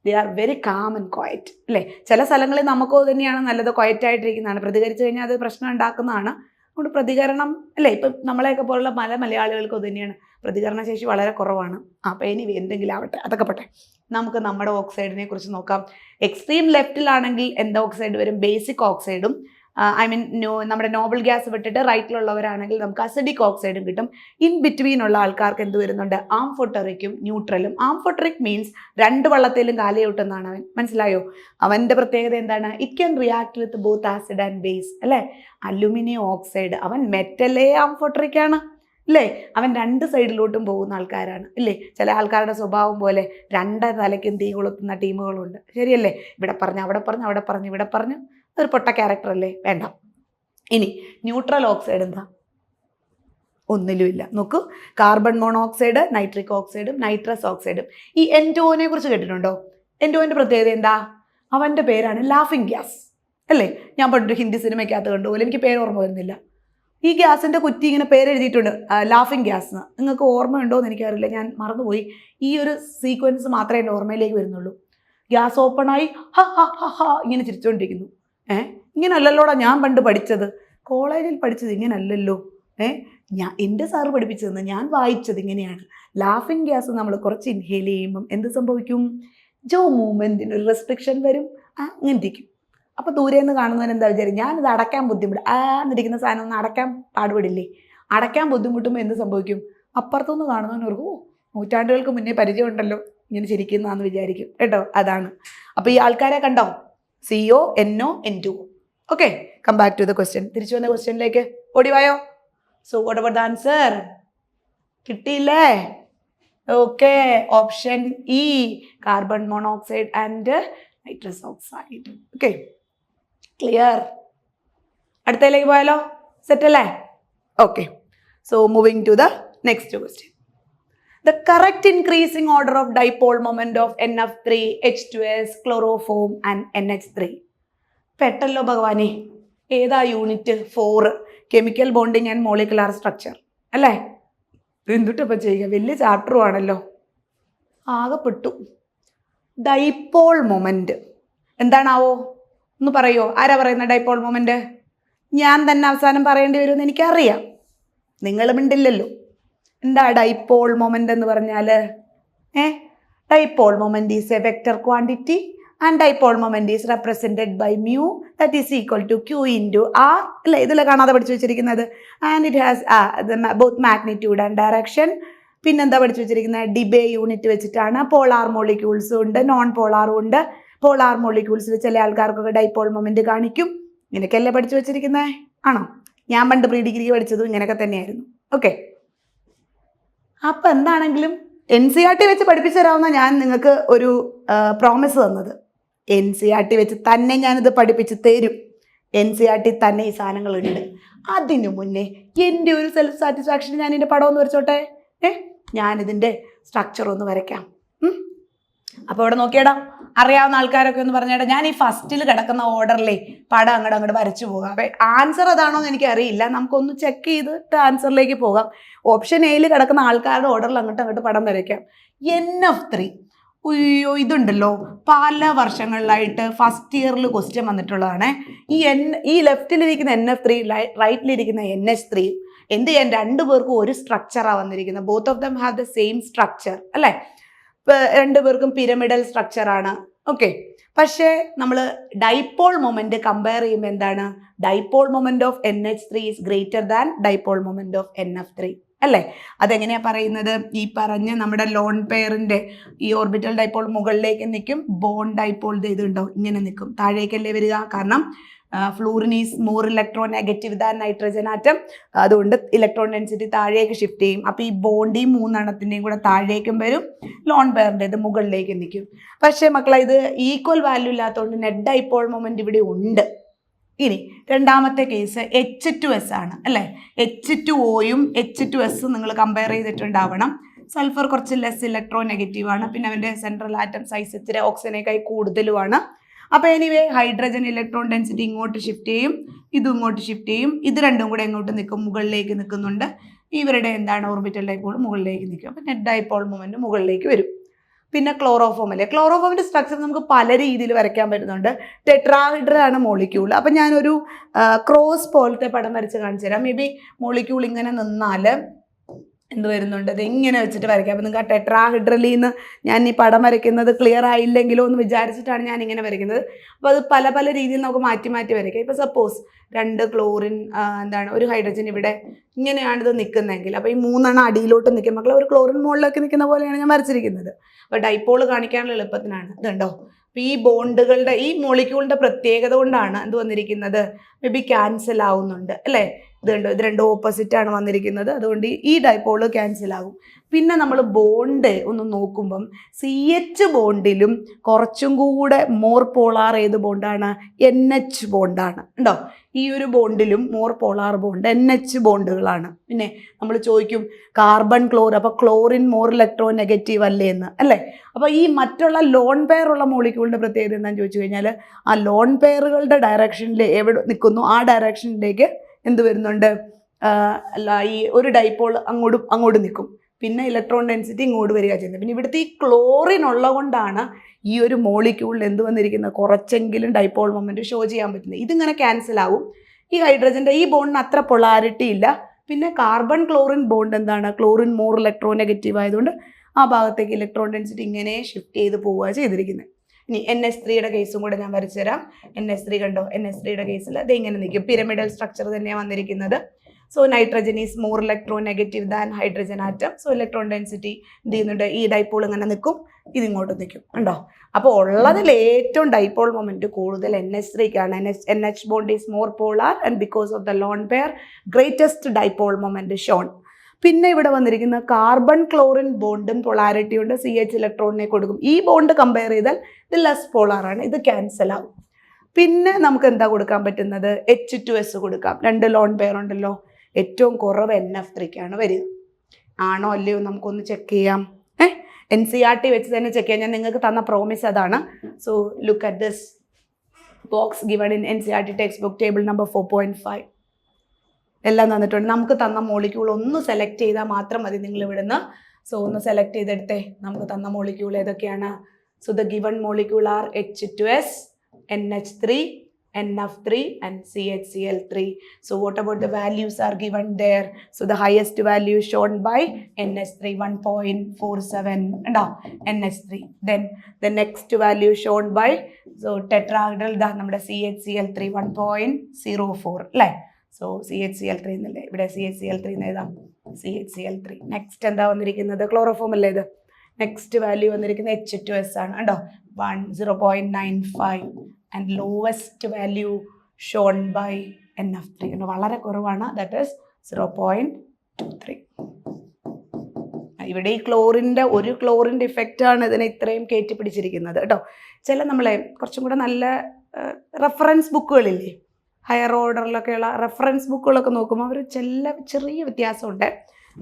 they are very calm and quiet, അല്ലേ? ചില സ്ഥലങ്ങളിൽ നമുക്കോ തന്നെയാണ് നല്ലത്, ക്വയറ്റായിട്ടിരിക്കുന്നതാണ്. പ്രതികരിച്ചു കഴിഞ്ഞാൽ അത് പ്രശ്നം ഉണ്ടാക്കുന്നതാണ്. അതുകൊണ്ട് പ്രതികരണം അല്ലേ, ഇപ്പം നമ്മളെയൊക്കെ പോലുള്ള പല മലയാളികൾക്കും അത് തന്നെയാണ്, പ്രതികരണശേഷി വളരെ കുറവാണ്. അപ്പോൾ ഇനി എന്തെങ്കിലും ആവട്ടെ, അതൊക്കെ പോട്ടെ. നമുക്ക് നമ്മുടെ ഓക്സൈഡിനെ കുറിച്ച് നോക്കാം. എക്സ്ട്രീം ലെഫ്റ്റിലാണെങ്കിൽ എന്ത് ഓക്സൈഡ് വരും? ബേസിക് ഓക്സൈഡും, നമ്മുടെ നോബിൾ ഗ്യാസ് വിട്ടിട്ട് റൈറ്റിലുള്ളവരാണെങ്കിൽ നമുക്ക് അസിഡിക് ഓക്സൈഡും കിട്ടും. ഇൻ ബിറ്റ്വീൻ ഉള്ള ആൾക്കാർക്ക് എന്ത് വരുന്നുണ്ട്? ആംഫോട്ടറിക്കും ന്യൂട്രലും. ആംഫോട്ടറിക് മീൻസ് 2 വള്ളത്തിലും കാലയൂട്ടെന്നാണ് അവൻ. മനസ്സിലായോ? അവൻ്റെ പ്രത്യേകത എന്താണ്? It can react with both acid and base അല്ലേ. അലുമിനിയം ഓക്സൈഡ്, അവൻ മെറ്റലേ ആംഫോട്ടറിക് ആണ് അല്ലേ. അവൻ 2 സൈഡിലോട്ടും പോകുന്ന ആൾക്കാരാണ് ഇല്ലേ. ചില ആൾക്കാരുടെ സ്വഭാവം പോലെ 2 തലയ്ക്കും തീ കൊളുത്തുന്ന ടീമുകളുണ്ട്, ശരിയല്ലേ. ഇവിടെ പറഞ്ഞ് അവിടെ പറഞ്ഞ്, അവിടെ പറഞ്ഞ് ഇവിടെ പറഞ്ഞ്, ഒരു പൊട്ട ക്യാരക്ടർ അല്ലേ, വേണ്ട. ഇനി ന്യൂട്രൽ ഓക്സൈഡ് എന്താ? ഒന്നിലുമില്ല. നോക്കൂ, കാർബൺ മോണോക്സൈഡ്, നൈട്രിക് ഓക്സൈഡും നൈട്രസ് ഓക്സൈഡും. ഈ എൻഡോനെ കുറിച്ച് കേട്ടിട്ടുണ്ടോ? എൻഡോൻ്റെ പ്രത്യേകത എന്താ? അവൻ്റെ പേരാണ് ലാഫിംഗ് ഗ്യാസ് അല്ലേ. ഞാൻ പണ്ടൊരു ഹിന്ദി സിനിമയ്ക്കകത്ത് കണ്ടുപോലെ, എനിക്ക് പേര് ഓർമ്മ വരുന്നില്ല. ഈ ഗ്യാസിൻ്റെ കുറ്റി ഇങ്ങനെ പേരെഴുതിയിട്ടുണ്ട്, ലാഫിംഗ് ഗ്യാസ് എന്ന്. നിങ്ങൾക്ക് ഓർമ്മയുണ്ടോ എന്ന് എനിക്കറിയില്ല, ഞാൻ മറന്നുപോയി. ഈ ഒരു സീക്വൻസ് മാത്രമേ എൻ്റെ ഓർമ്മയിലേക്ക് വരുന്നുള്ളൂ. ഗ്യാസ് ഓപ്പണായി ഹ ഹ ഹ ഹ ഇങ്ങനെ ചിരിച്ചുകൊണ്ടിരിക്കുന്നു. ഇങ്ങനെ അല്ലല്ലോടാ ഞാൻ പണ്ട് പഠിച്ചത്, കോളേജിൽ പഠിച്ചത് ഇങ്ങനല്ലല്ലോ. എൻ്റെ സാറ് പഠിപ്പിച്ചതെന്ന് ഞാൻ വായിച്ചത് ഇങ്ങനെയാണ്. ലാഫിംഗ് ഗ്യാസ് നമ്മൾ കുറച്ച് ഇൻഹേൽ ചെയ്യുമ്പം എന്ത് സംഭവിക്കും? ജോ മൂവ്മെൻറ്റിന് ഒരു റെസ്ട്രിക്ഷൻ വരും, അങ്ങനെ ഇരിക്കും. അപ്പോൾ ദൂരെ നിന്ന് കാണുന്നവൻ എന്താ വിചാരിക്കും? ഞാനിത് അടയ്ക്കാൻ ബുദ്ധിമുട്ട്, എന്നിരിക്കുന്ന സാധനം ഒന്ന് അടയ്ക്കാൻ പാടുപെടില്ലേ. അടയ്ക്കാൻ ബുദ്ധിമുട്ടുമ്പോൾ എന്ത് സംഭവിക്കും? അപ്പുറത്തുനിന്ന് കാണുന്നവനോർക്കും, നൂറ്റാണ്ടുകൾക്ക് മുന്നേ പരിചയമുണ്ടല്ലോ, ഇങ്ങനെ ചിരിക്കുന്നതാണെന്ന് വിചാരിക്കും കേട്ടോ. അതാണ്. അപ്പോൾ ഈ ആൾക്കാരെ കണ്ടോ? CO, NO, N2. Okay, come back to the question. തിരിച്ചു വന്ന ക്വസ്റ്റ്യനിലേക്ക് ഓടിവായോ. So what about the answer? കിട്ടിയില്ലേ? Okay, option E, carbon monoxide and nitrous oxide. Okay, clear? അടുത്തതിലേക്ക് പോയാലോ? സെറ്റ് അല്ലേ? Okay, so moving to the next question. The correct increasing order of dipole moment of NF3, H2S, chloroform and NH3. പെട്ടല്ലോ ഭഗവാനെ. ഏതാ unit? 4, chemical bonding and molecular structure അല്ലേ. എന്തുട്ടപ്പം ചെയ്യുക, വലിയ ചാപ്റ്ററും ആണല്ലോ. ആകെപ്പെട്ടു. Dipole moment എന്താണാവോ? ഒന്ന് പറയോ, ആരാ പറയുന്ന ഡൈപോൾ മൊമെൻറ്റ്? ഞാൻ തന്നെ അവസാനം പറയേണ്ടി വരുമെന്ന് എനിക്കറിയാം, നിങ്ങൾ മിണ്ടില്ലല്ലോ. എന്താ ഡൈപോൾ മൊമെൻ്റ് എന്ന് പറഞ്ഞാൽ? Dipole moment is a vector quantity and dipole moment is represented by mu that is equal to Q into R അല്ലേ. ഇതിൽ കാണാതെ പഠിച്ചു വെച്ചിരിക്കുന്നത്. And it has both magnitude and direction. പിന്നെന്താ പഠിച്ചു വെച്ചിരിക്കുന്നത്? ഡിബേ യൂണിറ്റ് വെച്ചിട്ടാണ്. പോളാർ മോളിക്യൂൾസും ഉണ്ട്, നോൺ പോളാറും ഉണ്ട്. പോളാർ മോളിക്യൂൾസിൽ ചില ആൾക്കാർക്കൊക്കെ ഡൈപോൾ മൊമെൻ്റ് കാണിക്കും. ഇങ്ങനെയൊക്കെയല്ലേ പഠിച്ചു വെച്ചിരിക്കുന്നത്? ആണോ? ഞാൻ പണ്ട് പ്രീ ഡിഗ്രിക്ക് പഠിച്ചതും ഇങ്ങനെയൊക്കെ തന്നെയായിരുന്നു. ഓക്കെ, അപ്പം എന്താണെങ്കിലും NCERT വെച്ച് പഠിപ്പിച്ചു തരാവുന്ന ഞാൻ നിങ്ങൾക്ക് ഒരു പ്രോമിസ് തന്നത്. NCERT വെച്ച് തന്നെ ഞാനിത് പഠിപ്പിച്ച് തരും. NCERT തന്നെ ഈ സാധനങ്ങളുണ്ട്. അതിനു മുന്നേ എൻ്റെ ഒരു സെൽഫ് സാറ്റിസ്ഫാക്ഷൻ ഞാൻ ഇതിൻ്റെ പടം ഒന്ന് വരച്ചോട്ടെ. ഞാനിതിൻ്റെ സ്ട്രക്ചർ ഒന്ന് വരയ്ക്കാം. അപ്പോൾ ഇവിടെ നോക്കിയടാ, അറിയാവുന്ന ആൾക്കാരൊക്കെ ഒന്ന് പറഞ്ഞേടാ. ഞാൻ ഈ ഫസ്റ്റിൽ കിടക്കുന്ന ഓർഡറിലേ പടം അങ്ങോട്ട് വരച്ചു പോകാം. അപ്പം ആൻസർ അതാണോ എന്ന് എനിക്കറിയില്ല, നമുക്കൊന്ന് ചെക്ക് ചെയ്തിട്ട് ആൻസറിലേക്ക് പോകാം. ഓപ്ഷൻ എയിൽ കിടക്കുന്ന ആൾക്കാരുടെ ഓർഡറിൽ അങ്ങോട്ട് പടം വരയ്ക്കാം. NF3, അയ്യോ ഇതുണ്ടല്ലോ, പല വർഷങ്ങളിലായിട്ട് ഫസ്റ്റ് ഇയറിൽ ക്വസ്റ്റ്യൻ വന്നിട്ടുള്ളതാണ്. ഈ ലെഫ്റ്റിലിരിക്കുന്ന NF3, റൈറ്റിലിരിക്കുന്ന NH3 എന്ത് ചെയ്യാൻ? 2 പേർക്കും ഒരു സ്ട്രക്ചറാണ് വന്നിരിക്കുന്നത്. Both of them have the same structure അല്ലേ. 2 പേർക്കും പിരമിഡൽ സ്ട്രക്ചറാണ്. ഓക്കെ, പക്ഷേ നമ്മൾ ഡൈപോൾ മൊമെന്റ് കമ്പയർ ചെയ്യുമ്പോൾ എന്താണ്? Dipole moment of NH3 is greater than dipole moment of NF3 അല്ലേ. അതെങ്ങനെയാണ് പറയുന്നത്? ഈ പറഞ്ഞ നമ്മുടെ ലോൺ പെയറിൻ്റെ ഈ ഓർബിറ്റൽ ഡൈപോൾ മുകളിലേക്ക് നിൽക്കും, ബോണ്ട് ഡൈപോൾ ഇതുണ്ടോ ഇങ്ങനെ നിൽക്കും, താഴേക്കല്ലേ വരിക. കാരണം fluorine is more electro negative than nitrogen atom. അതുകൊണ്ട് ഇലക്ട്രോൺ ഡെൻസിറ്റി താഴേക്ക് ഷിഫ്റ്റ് ചെയ്യും. അപ്പോൾ ഈ ബോണ്ടി 3 എണ്ണത്തിൻ്റെയും കൂടെ താഴേക്കും വരും, ലോൺ പെയറിൻ്റെ ഇത് മുകളിലേക്ക് നിൽക്കും. പക്ഷേ മക്കളെ ഇത് ഈക്വൽ വാല്യൂ ഇല്ലാത്തതുകൊണ്ട് നെറ്റ് ഡൈപോൾ മൊമെൻറ്റ് ഇവിടെ ഉണ്ട്. ഇനി രണ്ടാമത്തെ കേസ് H2S ആണ് അല്ലേ. H2Oയും H2Sഉം നിങ്ങൾ കമ്പയർ ചെയ്തിട്ടുണ്ടാവണം. സൾഫർ കുറച്ച് ലെസ് ഇലക്ട്രോ നെഗറ്റീവാണ്, പിന്നെ അവൻ്റെ സെൻട്രൽ ആറ്റം സൈസ് ഇച്ചിരി ഓക്സിജനേക്കായി കൂടുതലുമാണ്. അപ്പോൾ എനിവേ ഹൈഡ്രജൻ ഇലക്ട്രോൺ ഡെൻസിറ്റി ഇങ്ങോട്ട് ഷിഫ്റ്റ് ചെയ്യും, ഇതും ഇങ്ങോട്ട് ഷിഫ്റ്റ് ചെയ്യും. ഇത് രണ്ടും കൂടെ എങ്ങോട്ട് നിൽക്കും? മുകളിലേക്ക് നിൽക്കുന്നുണ്ട്. ഇവരുടെ എന്താണ് ഓർബിറ്റൽ ഡൈപോൾ മുകളിലേക്ക് നിൽക്കും. അപ്പോൾ നെറ്റ് ഡൈപോൾ മൊമെൻറ്റ് മുകളിലേക്ക് വരും. പിന്നെ ക്ലോറോഫോം അല്ലേ, ക്ലോറോഫോമിൻ്റെ സ്ട്രക്ചർ നമുക്ക് പല രീതിയിൽ വരയ്ക്കാൻ പറ്റുന്നുണ്ട്. ടെട്രാഹൈഡ്രലാണ് മോളിക്യൂൾ. അപ്പം ഞാനൊരു ക്രോസ് പോലത്തെ പടം വരച്ച് കാണിച്ചു തരാം. മേ ബി മോളിക്യൂൾ ഇങ്ങനെ നിന്നാൽ എന്ത് വരുന്നുണ്ട്, അത് ഇങ്ങനെ വെച്ചിട്ട് വരയ്ക്കാം. അപ്പം നിങ്ങൾക്ക് ആ ടെട്രാഹൈഡ്രലിൽ നിന്ന് ഞാൻ ഈ പടം വരയ്ക്കുന്നത് ക്ലിയർ ആയില്ലെങ്കിലോ എന്ന് വിചാരിച്ചിട്ടാണ് ഞാൻ ഇങ്ങനെ വരയ്ക്കുന്നത്. അപ്പോൾ അത് പല പല രീതിയിൽ നമുക്ക് മാറ്റി മാറ്റി വരയ്ക്കാം. ഇപ്പോൾ സപ്പോസ് 2 ക്ലോറിൻ ഒരു ഹൈഡ്രജൻ ഇവിടെ ഇങ്ങനെയാണിത് നിൽക്കുന്നതെങ്കിൽ, അപ്പോൾ ഈ 3 അടിയിലോട്ട് നിൽക്കും. മക്കളെ ഒരു ക്ലോറിൻ മുകളിലേക്ക് നിൽക്കുന്ന പോലെയാണ് ഞാൻ വരച്ചിരിക്കുന്നത്. അപ്പോൾ ഡൈപോൾ കാണിക്കാനുള്ള എളുപ്പത്തിനാണ്. ഇതുണ്ടോ, അപ്പോൾ ഈ ബോണ്ടുകളുടെ ഈ മോളിക്യൂളിൻ്റെ പ്രത്യേകത കൊണ്ടാണ് എന്ത് വന്നിരിക്കുന്നത്, മേ ബി ക്യാൻസൽ ആവുന്നുണ്ട് അല്ലേ. ഇതുണ്ടോ, ഇത് 2 ഓപ്പോസിറ്റാണ് വന്നിരിക്കുന്നത്. അതുകൊണ്ട് ഈ ഡൈപോള് ക്യാൻസൽ ആകും. പിന്നെ നമ്മൾ ബോണ്ട് ഒന്ന് നോക്കുമ്പം CH ബോണ്ടിലും കുറച്ചും കൂടെ മോർ പോളാർ ഏത് ബോണ്ടാണ്, NH ബോണ്ടാണ്. ഉണ്ടോ, ഈ ഒരു ബോണ്ടിലും മോർ പോളാർ ബോണ്ട് NH ബോണ്ടുകളാണ്. പിന്നെ നമ്മൾ ചോദിക്കും കാർബൺ ക്ലോർ, അപ്പോൾ ക്ലോറിൻ മോർ ഇലക്ട്രോ നെഗറ്റീവ് അല്ലേ എന്ന് അല്ലേ. അപ്പോൾ ഈ മറ്റുള്ള ലോൺ പെയർ ഉള്ള മോളിക്യൂളിൻ്റെ പ്രത്യേകത എന്താണെന്ന് ചോദിച്ചു കഴിഞ്ഞാൽ, ആ ലോൺ പെയറുകളുടെ ഡയറക്ഷനിൽ എവിടെ നിൽക്കുന്നു ആ ഡയറക്ഷനിലേക്ക് എന്ത് വരുന്നുണ്ട്, അല്ല ഈ ഒരു ഡൈപോൾ അങ്ങോട്ട് നിൽക്കും. പിന്നെ ഇലക്ട്രോൺ ഡെൻസിറ്റി ഇങ്ങോട്ട് വരിക ചെയ്യുന്നത്. പിന്നെ ഇവിടുത്തെ ഈ ക്ലോറിൻ ഉള്ളതുകൊണ്ടാണ് ഈ ഒരു മോളിക്യൂളിൽ എന്ത് വന്നിരിക്കുന്നത്, കുറച്ചെങ്കിലും ഡൈപോൾ മൊമെൻറ്റ് ഷോ ചെയ്യാൻ പറ്റുന്നത്. ഇതിങ്ങനെ ക്യാൻസൽ ആവും. ഈ ഹൈഡ്രജൻ്റെ ഈ ബോണ്ടിന് അത്ര പൊളാരിറ്റി ഇല്ല. പിന്നെ കാർബൺ ക്ലോറിൻ ബോണ്ട് എന്താണ്, ക്ലോറിൻ മോർ ഇലക്ട്രോ നെഗറ്റീവ് ആയതുകൊണ്ട് ആ ഭാഗത്തേക്ക് ഇലക്ട്രോൺ ഡെൻസിറ്റി ഇങ്ങനെ ഷിഫ്റ്റ് ചെയ്ത് പോവുക ചെയ്തിരിക്കുന്നത്. ഇനി NH3യുടെ കേസും കൂടെ ഞാൻ വരച്ചു തരാം. NH3 കണ്ടോ, NH3യുടെ കേസിൽ അത് ഇങ്ങനെ നിൽക്കും. പിരമിഡൽ സ്ട്രക്ചർ തന്നെയാണ് വന്നിരിക്കുന്നത്. So nitrogen is more electro negative than hydrogen atom. So electron density എന്ത് ചെയ്യുന്നുണ്ട്, ഈ ഡൈപോൾ ഇങ്ങനെ നിൽക്കും, ഇതിങ്ങോട്ട് നിൽക്കും. ഉണ്ടോ, അപ്പോൾ ഉള്ളതിൽ ഏറ്റവും ഡൈപോൾ മൊമെൻറ്റ് കൂടുതൽ NH3ക്കാണ്. NH bond is more polar and because of the lone pair greatest dipole moment shown. പിന്നെ ഇവിടെ വന്നിരിക്കുന്ന കാർബൺ ക്ലോറിൻ ബോണ്ടും പൊളാരിറ്റി ഉണ്ട്, CH ഇലക്ട്രോണിനെ കൊടുക്കും. ഈ ബോണ്ട് കമ്പയർ ചെയ്താൽ ഇത് ലെസ് പോളാറാണ്, ഇത് ക്യാൻസൽ ആവും. പിന്നെ നമുക്ക് എന്താ കൊടുക്കാൻ പറ്റുന്നത്, H2S കൊടുക്കാം. 2 ലോൺ പെയർ ഉണ്ടല്ലോ, ഏറ്റവും കുറവ് NF3ക്കാണ് വരിക. ആണോ അല്ലയോ നമുക്കൊന്ന് ചെക്ക് ചെയ്യാം. NCERT വെച്ച് തന്നെ ചെക്ക് ചെയ്യാം. ഞാൻ നിങ്ങൾക്ക് തന്ന പ്രോമിസ് അതാണ്. So look at this box given in NCERT text book table number 4.5 എല്ലാം തന്നിട്ടുണ്ട്. നമുക്ക് തന്ന മോളിക്യൂൾ ഒന്ന് സെലക്ട് ചെയ്താൽ മാത്രം മതി നിങ്ങൾ ഇവിടുന്ന്. സോ ഒന്ന് സെലക്ട് ചെയ്തെടുത്തേ, നമുക്ക് തന്ന മോളിക്യൂൾ ഏതൊക്കെയാണ്. So the given molecule are H2S, NH3, NF3 and CHCl3. So what about the values are given there? So the highest value shown by NH3 1.47 NH3. Then the next value shown by tetrahedral നമ്മുടെ CHCl3 1.04 അല്ലേ. So CHCl3 എന്നല്ലേ ഇവിടെ, CHCl3 എന്ന് എഴുതാം, CHCl3. Next എന്താ വന്നിരിക്കുന്നത്, chloroform അല്ലേ ഇത്. നെക്സ്റ്റ് വാല്യൂ വന്നിരിക്കുന്നത് H2S ആണ് കേട്ടോ, 0.95 and lowest value shown by NF3 വളരെ കുറവാണ്, ദാറ്റ് ഈസ് 0.23. ഇവിടെ ഈ ക്ലോറിൻ്റെ ഒരു ക്ലോറിൻ്റെ ഇഫക്റ്റാണ് ഇതിനെ ഇത്രയും കയറ്റി പിടിച്ചിരിക്കുന്നത് കേട്ടോ. ചില നമ്മളെ കുറച്ചും കൂടെ നല്ല റെഫറൻസ് ബുക്കുകളില്ലേ, ഹയർ ഓർഡറിലൊക്കെയുള്ള റെഫറൻസ് ബുക്കുകളൊക്കെ നോക്കുമ്പോൾ അവർ ചെറിയ വ്യത്യാസമുണ്ട്.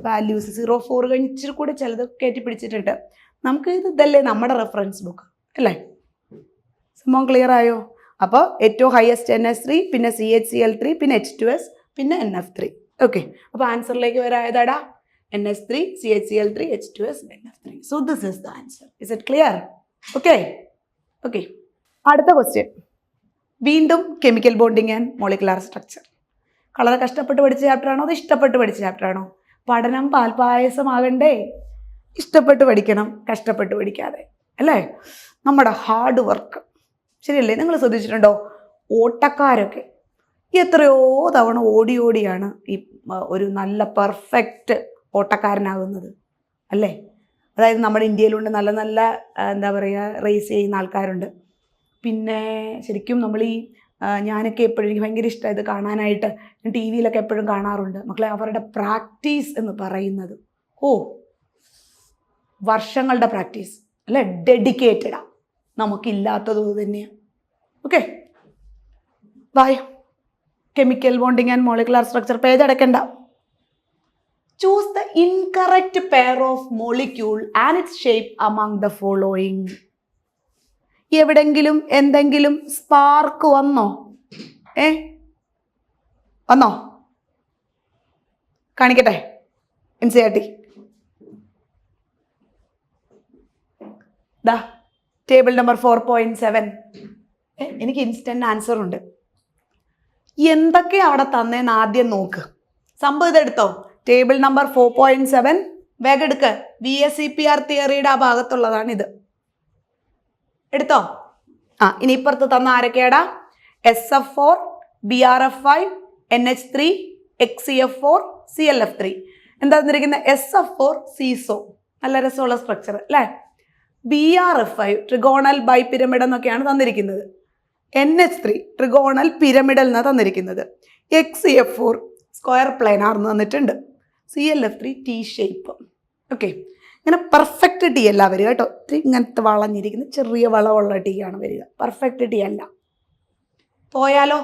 വാല്യൂസ് 0.4 കഴിഞ്ഞ് ഇച്ചിരി കൂടെ ചിലത് കയറ്റി പിടിച്ചിട്ടുണ്ട്. നമുക്ക് ഇതല്ലേ നമ്മുടെ റെഫറൻസ് ബുക്ക് അല്ലേ. സംഭവം ക്ലിയർ ആയോ? അപ്പോൾ ഏറ്റവും ഹയസ്റ്റ് NH3, പിന്നെ CHCl3, പിന്നെ H2S, പിന്നെ NF3. ഓക്കെ, അപ്പോൾ ആൻസറിലേക്ക് വരായതാടാ NH3, CHCl3, H2S, NF3. So this is the answer. Is it clear? Okay okay. അടുത്ത ക്വസ്റ്റ്യൻ വീണ്ടും chemical bonding and molecular structure. വളരെ കഷ്ടപ്പെട്ട് പഠിച്ച ചാപ്റ്ററാണോ അത് ഇഷ്ടപ്പെട്ട് പഠിച്ച ചാപ്റ്ററാണോ? പഠനം പാൽപായസമാകണ്ടേ. ഇഷ്ടപ്പെട്ട് പഠിക്കണം, കഷ്ടപ്പെട്ട് പഠിക്കാതെ അല്ലേ. നമ്മുടെ ഹാർഡ് വർക്ക് ശരിയല്ലേ. നിങ്ങൾ ശ്രദ്ധിച്ചിട്ടുണ്ടോ, ഓട്ടക്കാരൊക്കെ എത്രയോ തവണ ഓടി ഓടിയാണ് ഈ ഒരു നല്ല പെർഫെക്റ്റ് ഓട്ടക്കാരനാകുന്നത് അല്ലേ. അതായത് നമ്മുടെ ഇന്ത്യയിലുണ്ട് നല്ല നല്ല എന്താ പറയുക റേസ് ചെയ്യുന്ന ആൾക്കാരുണ്ട്. പിന്നെ ശരിക്കും നമ്മൾ ഈ ഞാനൊക്കെ എപ്പോഴും എനിക്ക് ഭയങ്കര ഇഷ്ടമാണ് ഇത് കാണാനായിട്ട്. ഞാൻ TV വിയിലൊക്കെ എപ്പോഴും കാണാറുണ്ട് മക്കളെ. അവരുടെ പ്രാക്ടീസ് എന്ന് പറയുന്നത് വർഷങ്ങളുടെ പ്രാക്ടീസ് അല്ലേ, ഡെഡിക്കേറ്റഡാണ്. നമുക്കില്ലാത്തത് തന്നെയാണ്. Okay bye. Chemical bonding and molecular structure page അടയ്ക്കണ്ട. Choose the incorrect pair of molecule and its shape among the following. എവിടെങ്കിലും എന്തെങ്കിലും സ്പാർക്ക് വന്നോ? വന്നോ? കാണിക്കട്ടെ NCERT. ദാ ടേബിൾ നമ്പർ 4.7. എനിക്ക് ഇൻസ്റ്റന്റ് ആൻസർ ഉണ്ട്. എന്തൊക്കെ അവിടെ തന്നേന്ന് ആദ്യം നോക്ക്. സംഭവം ഇതെടുത്തോ, ടേബിൾ നമ്പർ 4.7 വേഗം എടുക്ക്. VSEPR തിയറിയുടെ ആ ഭാഗത്തുള്ളതാണ് ഇത്. എടുത്തോ. ഇനി ഇപ്പുറത്ത് തന്ന ആരൊക്കെയാടാ? SF4, BRF5, NH3, XCF4, CLF3. എന്താ തന്നിരിക്കുന്നത്? SF4 സീസോ, നല്ല രസമുള്ള സ്ട്രക്ചർ അല്ലേ. BRF5 ട്രിഗോണൽ ബൈ പിരമിഡ് എന്നൊക്കെയാണ് തന്നിരിക്കുന്നത്. NH3 ട്രിഗോണൽ പിരമിഡൽ എന്നാണ് തന്നിരിക്കുന്നത്. XCF4 സ്ക്വയർ പ്ലെയിനാർ എന്ന് തന്നിട്ടുണ്ട്. CLF3 T shape. ഓക്കെ, ഇങ്ങനെ പെർഫെക്റ്റ് ടീ അല്ല വരിക കേട്ടോ. ഇങ്ങനത്തെ വളഞ്ഞിരിക്കുന്ന ചെറിയ വളവുള്ള ടീ ആണ് വരിക, പെർഫെക്റ്റ് ടീ അല്ല. പോയാലോ?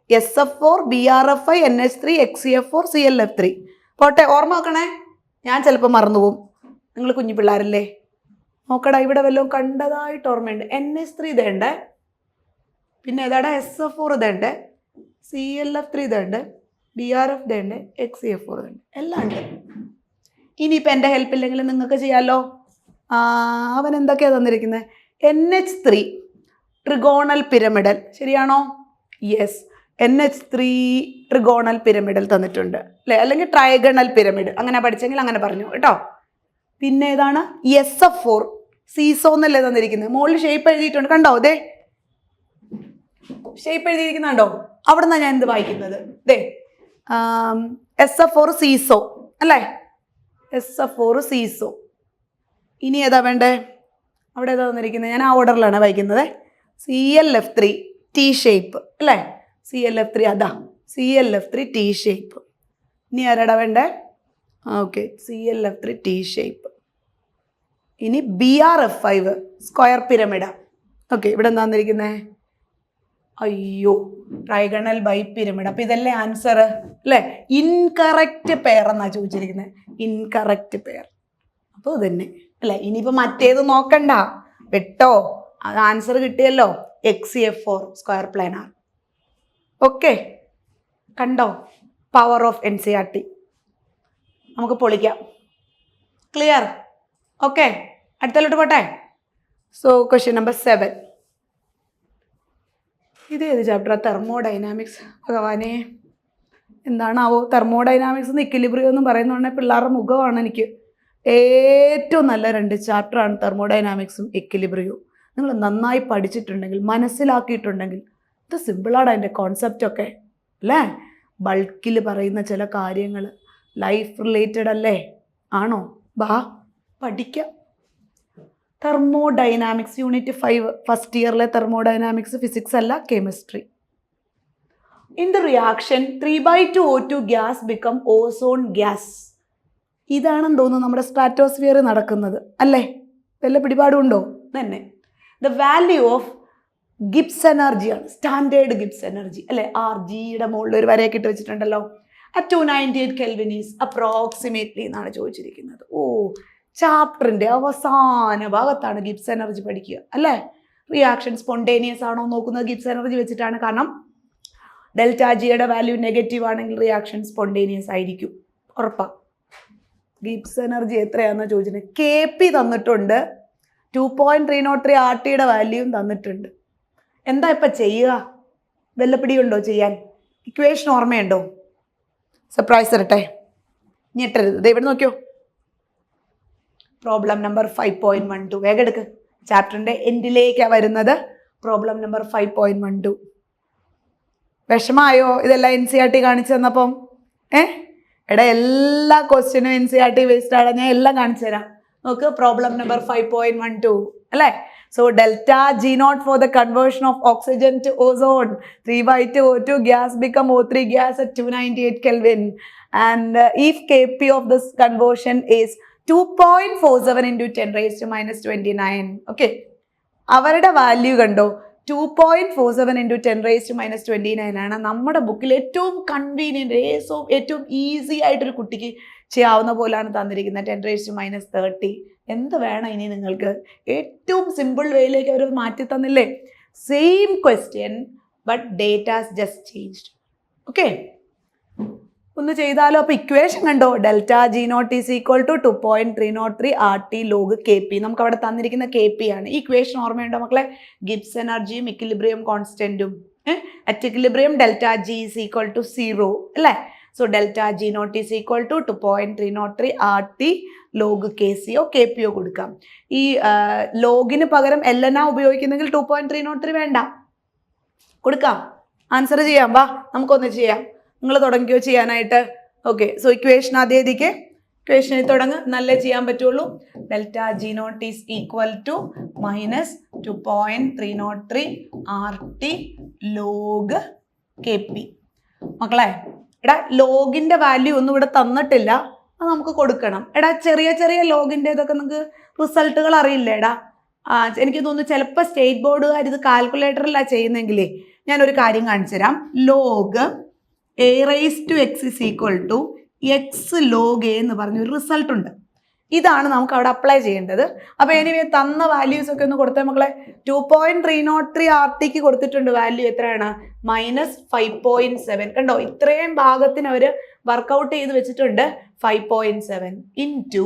SF4, BRF5, NH3, XCF4, CLF3. പോട്ടെ, ഓർമ്മ നോക്കണേ, ഞാൻ ചിലപ്പോൾ മറന്നുപോകും. നിങ്ങൾ കുഞ്ഞു പിള്ളേരല്ലേ, നോക്കടാ. ഇവിടെ വല്ലതും കണ്ടതായിട്ട് ഓർമ്മയുണ്ട്. NH3 ഇതേണ്ടേ, പിന്നെ ഏതാടാ? SF4 ഇതേണ്ടേ, CLF3 ഇതേണ്ടേ, BRF ഇതേണ്ടേ, XCF4 ഇതേണ്ടേ, എല്ലാം ഉണ്ട്. ഇനിയിപ്പോൾ എൻ്റെ ഹെൽപ്പ് ഇല്ലെങ്കിൽ നിങ്ങൾക്ക് ചെയ്യാമല്ലോ. അവൻ എന്തൊക്കെയാണ് തന്നിരിക്കുന്നത്? NH3 ട്രിഗോണൽ പിരമിഡൽ, ശരിയാണോ? യെസ്, NH3 ട്രിഗോണൽ പിരമിഡൽ തന്നിട്ടുണ്ട് അല്ലേ, അല്ലെങ്കിൽ ട്രൈഗണൽ പിരമിഡ്, അങ്ങനെ പഠിച്ചെങ്കിൽ അങ്ങനെ പറഞ്ഞു കേട്ടോ. പിന്നെ ഏതാണ്? SF4 സീസോ എന്നല്ലേ തന്നിരിക്കുന്നത്. മുകളിൽ ഷേപ്പ് എഴുതിയിട്ടുണ്ട്, കണ്ടോ? അതെ, ഷേപ്പ് എഴുതിയിരിക്കുന്നുണ്ടോ? അവിടെ നിന്നാണ് ഞാൻ എന്ത് വായിക്കുന്നത്? ദേ SF4 സീസോ അല്ലേ, SF4 സീസോ. ഇനി ഏതാ വേണ്ടേ? അവിടെ ഏതാ തന്നിരിക്കുന്നത്? ഞാൻ ആ ഓർഡറിലാണ് വായിക്കുന്നത്. CLF3 T ഷേപ്പ് അല്ലേ, CLF3 അതാ, CLF3 T ഷേപ്പ്. ഇനി ആരാടാ വേണ്ടേ? Okay, CLF3 T shape. ഇനി BRF5 സ്ക്വയർ പിരമിഡാ. ഓക്കെ, ഇവിടെ എന്താ തന്നിരിക്കുന്നത്? അയ്യോ, ട്രൈഗണൽ ബൈ പിരമിഡ്. അപ്പം ഇതല്ലേ ആൻസർ അല്ലേ? ഇൻകറക്റ്റ് പെയർ എന്നാണ് ചോദിച്ചിരിക്കുന്നത്, ഇൻകറക്റ്റ് പെയർ. അപ്പോൾ ഇതന്നെ അല്ലേ. ഇനിയിപ്പോൾ മറ്റേത് നോക്കണ്ട, വെട്ടോ, അത് ആൻസർ കിട്ടിയല്ലോ. XCF4 square planar. ഓക്കെ, കണ്ടോ? Power of NCERT. നമുക്ക് പൊളിക്കാം. ക്ലിയർ? ഓക്കെ, അടുത്തലോട്ട് പോട്ടെ. So question number 7. ഇതേത് ചാപ്റ്റർ? തെർമോഡൈനാമിക്സ്. ഭഗവാനെ, എന്താണാവോ? തെർമോഡൈനാമിക്സ് ഇക്വിലിബ്രിയം എന്നും പറയുന്നതുകൊണ്ട് പിള്ളേരുടെ മുഖമാണ് എനിക്ക്. ഏറ്റവും നല്ല 2 ചാപ്റ്ററാണ് തെർമോഡൈനാമിക്സും ഇക്വിലിബ്രിയവും. നിങ്ങൾ നന്നായി പഠിച്ചിട്ടുണ്ടെങ്കിൽ, മനസ്സിലാക്കിയിട്ടുണ്ടെങ്കിൽ, ഇത് സിമ്പിളാണ് അതിൻ്റെ കോൺസെപ്റ്റൊക്കെ അല്ലേ. ബൾക്കിൽ പറയുന്ന ചില കാര്യങ്ങൾ ലൈഫ് റിലേറ്റഡ് അല്ലേ? ആണോ? ബാ പഠിക്കാം. തെർമോഡൈനാമിക്സ് യൂണിറ്റ് 5 ഫസ്റ്റ് ഇയറിലെ തെർമോഡൈനാമിക്സ് ഫിസിക്സ് അല്ല, chemistry. In the reaction 3/2 O2 gas become ozone gas. ഇതാണെന്ന് തോന്നുന്നു നമ്മുടെ സ്ട്രാറ്റോസ്ഫിയർ നടക്കുന്നത് അല്ലേ? വല്ല പിടിപാടുണ്ടോ? തന്നെ. ദ വാല്യൂ ഓഫ് ഗിബ്സ് എനർജിയാണ്, സ്റ്റാൻഡേർഡ് ഗിബ്സ് എനർജി അല്ലേ. RGയുടെ മുകളിൽ ഒരു വരയൊക്കെ ഇട്ട് വെച്ചിട്ടുണ്ടല്ലോ. at 298 Kelvin is approximately എന്നാണ് ചോദിച്ചിരിക്കുന്നത്. ചാപ്റ്ററിൻ്റെ അവസാന ഭാഗത്താണ് ഗിബ്സ് എനർജി പഠിക്കുക അല്ലേ. റിയാക്ഷൻ സ്പോണ്ടേനിയസ് ആണോ നോക്കുന്നത് ഗിബ്സ് എനർജി വെച്ചിട്ടാണ്. കാരണം ΔGയുടെ വാല്യൂ നെഗറ്റീവ് ആണെങ്കിൽ റിയാക്ഷൻ സ്പോണ്ടേനിയസ് ആയിരിക്കും, ഉറപ്പാണ്. ഗിബ്സ് എനർജി എത്രയാണെന്ന് ചോദിച്ചിട്ടുണ്ട്. KP തന്നിട്ടുണ്ട്, 2.303 RTയുടെ വാല്യൂയും തന്നിട്ടുണ്ട്. എന്താ ഇപ്പം ചെയ്യുക? വല്ല പിടിയുണ്ടോ ചെയ്യാൻ? ഇക്വേഷൻ ഓർമ്മയുണ്ടോ? സർപ്രൈസ് തരട്ടെ, ഞെട്ടരുത്. ദേ ഇവിടെ നോക്കിയോ, പ്രോബ്ലം നമ്പർ 5.12. വേഗം എടുക്ക്, ചാപ്റ്ററിൻ്റെ എൻഡിലേക്കാണ് വരുന്നത്. Problem number 5.12. വിഷമായോ ഇതെല്ലാം NCERT കാണിച്ചു തന്നപ്പം? എടാ, എല്ലാ ക്വസ്റ്റ്യനും NCERT വേസ്റ്റ് ആണ്. ഞാൻ എല്ലാം കാണിച്ചു തരാം. നോക്ക്, പ്രോബ്ലം നമ്പർ 5.12 അല്ലേ. So ΔG0 for the conversion of oxygen to ozone, 3/2 O2 gas become O3 gas at 298 Kelvin. And if KP of this conversion is 2.47 into 10⁻⁻29. Okay, അവരുടെ വാല്യൂ കണ്ടോ? 2.47 into 10⁻⁻29 ആണ് നമ്മുടെ ബുക്കിൽ ഏറ്റവും കൺവീനിയൻറ്റ്, ഏറ്റവും ഈസി ആയിട്ടൊരു കുട്ടിക്ക് ചെയ്യാവുന്ന പോലാണ് തന്നിരിക്കുന്നത്. 10⁻30. എന്ത് വേണം ഇനി നിങ്ങൾക്ക്? ഏറ്റവും സിമ്പിൾ വേയിലേക്ക് അവർ മാറ്റി തന്നില്ലേ. Same question but datas just changed. Okay, ഒന്ന് ചെയ്താലോ? അപ്പോൾ ഇക്വേഷൻ കണ്ടോ? Delta G naught is equal to 2.303 RT log KP. നമുക്ക് അവിടെ തന്നിരിക്കുന്ന KP ആണ്. ഈ ഇക്വേഷൻ ഓർമ്മയുണ്ടോ മക്കളെ? ഗിബ്സ് എനർജിയും ഇക്വിലിബ്രിയം കോൺസ്റ്റന്റും. At equilibrium delta G is equal to 0 അല്ലേ? So delta G naught is equal to 2.303 RT log KCO KPO കൊടുക്കാം. ഈ ലോഗിന് പകരം LNA ഉപയോഗിക്കുന്നെങ്കിൽ 2.303 വേണ്ട, കൊടുക്കാം. ആൻസർ ചെയ്യാം. വാ നമുക്കൊന്ന് ചെയ്യാം. നിങ്ങൾ തുടങ്ങിയോ ചെയ്യാനായിട്ട്? ഓക്കെ. സോ ഇക്വേഷൻ ആദ്യം എഴുതിക്കേ. ഇക്വേഷനിൽ തുടങ്ങ്, നല്ല ചെയ്യാൻ പറ്റുള്ളൂ. Delta G naught is equal to -2.303 RT log KP. മക്കളെ, എടാ ലോഗിന്റെ വാല്യൂ ഒന്നും ഇവിടെ തന്നിട്ടില്ല, അത് നമുക്ക് കൊടുക്കണം. എടാ ചെറിയ ചെറിയ ലോഗിന്റെ ഇതൊക്കെ നിങ്ങൾക്ക് റിസൾട്ടുകൾ അറിയില്ലേ? എടാ എനിക്ക് തോന്നുന്നു ചിലപ്പോൾ സ്റ്റേറ്റ് ബോർഡുകാർ ഇത് കാൽക്കുലേറ്ററിലാണ് ചെയ്യുന്നെങ്കിലേ ഞാനൊരു കാര്യം കാണിച്ചു തരാം. Log a raised to x is equal to x log a എന്ന് പറഞ്ഞൊരു റിസൾട്ട് ഉണ്ട്. ഇതാണ് നമുക്ക് അവിടെ അപ്ലൈ ചെയ്യേണ്ടത്. അപ്പോൾ എനിവേ തന്ന വാല്യൂസ് ഒക്കെ ഒന്ന് കൊടുത്തേ മക്കളെ. 2.303 RTക്ക് കൊടുത്തിട്ടുണ്ട് വാല്യൂ എത്രയാണ്? -5.7. കണ്ടോ, ഇത്രയും ഭാഗത്തിന് അവർ വർക്കൗട്ട് ചെയ്ത് വെച്ചിട്ടുണ്ട്. 5.7 ഇൻറ്റു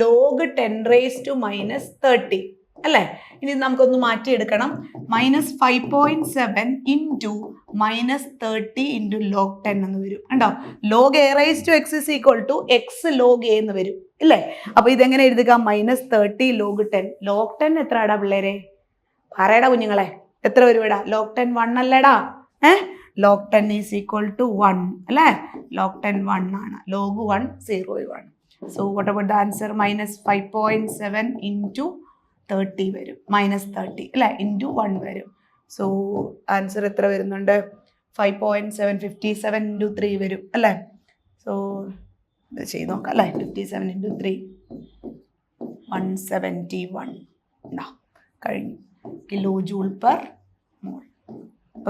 ലോഗ് 10 raised to -30 അല്ലേ? ഇനി നമുക്കൊന്ന് മാറ്റിയെടുക്കണം. -5.7 ഇൻറ്റു -30 ഇൻറ്റു ലോഗ് 10 എന്ന് വരും. കണ്ടോ, log a raised to x is equal to x log a എന്ന് വരും ഇല്ലേ? അപ്പൊ ഇതെങ്ങനെ എഴുതുക? -30 log 10. log 10 എത്രടാ പിള്ളേരെ? പറയടാ കുഞ്ഞുങ്ങളെ, എത്ര വരും ഇടാ? log 10 1 അല്ലേടാ? log 10 is equal to 1 അല്ലേ? log 10 1 ആണ്. log 1 0 1. So what about the answer? -5.7 into 30 വരും. -30 അല്ലേ? ഇൻറ്റു 1 വരും. സോ ആൻസർ എത്ര വരുന്നുണ്ട്? 5.7 57 ഇൻറ്റു 3 വരും അല്ലേ? സോ ഇത് ചെയ്ത് നോക്കാം അല്ലേ? 57 ഇൻറ്റു 3 171 കഴിഞ്ഞു. Kilo joule per mole.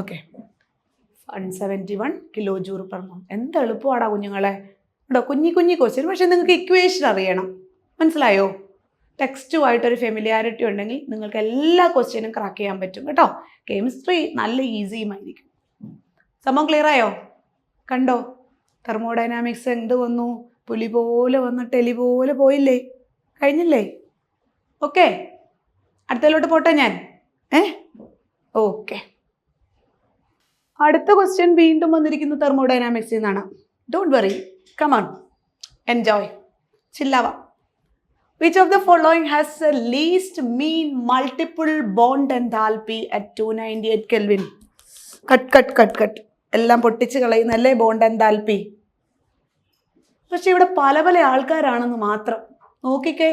Okay, 171 kilo joule per mole. എന്ത് എളുപ്പമാടാ കുഞ്ഞുങ്ങളെ കേട്ടോ. കുഞ്ഞി കുഞ്ഞി ക്വസ്റ്റ്യൻ, പക്ഷെ നിങ്ങൾക്ക് ഇക്വേഷൻ അറിയണം. മനസ്സിലായോ? ടെക്സ്റ്റുമായിട്ടൊരു ഫെമിലിയാരിറ്റി ഉണ്ടെങ്കിൽ നിങ്ങൾക്ക് എല്ലാ ക്വസ്റ്റ്യനും ക്രാക്ക് ചെയ്യാൻ പറ്റും കേട്ടോ. കെമിസ്ട്രി നല്ല ഈസിയുമായിരിക്കും. സംഭവം ക്ലിയർ ആയോ? കണ്ടോ, തെർമോഡൈനാമിക്സ് എന്ത് വന്നു? പുലി പോലെ വന്നിട്ട് എലി പോലെ പോയില്ലേ? കഴിഞ്ഞില്ലേ? ഓക്കെ, അടുത്തതിലോട്ട് പോട്ടെ ഞാൻ. ഓക്കെ, അടുത്ത ക്വസ്റ്റ്യൻ വീണ്ടും വന്നിരിക്കുന്നത് തെർമോഡൈനാമിക്സിൽ നിന്നാണ്. ഡോണ്ട് വറി, കമോൺ, എൻജോയ്, ചില്ലാവാം. Which of the following has the least mean multiple bond enthalpy at 298 Kelvin? Cut എല്ലാം പൊട്ടിച്ച് കളയുന്നല്ലേ ബോണ്ട് എൻതാൽപ്പി. പക്ഷെ ഇവിടെ പല പല ആൾക്കാരാണെന്ന് മാത്രം നോക്കിക്കേ.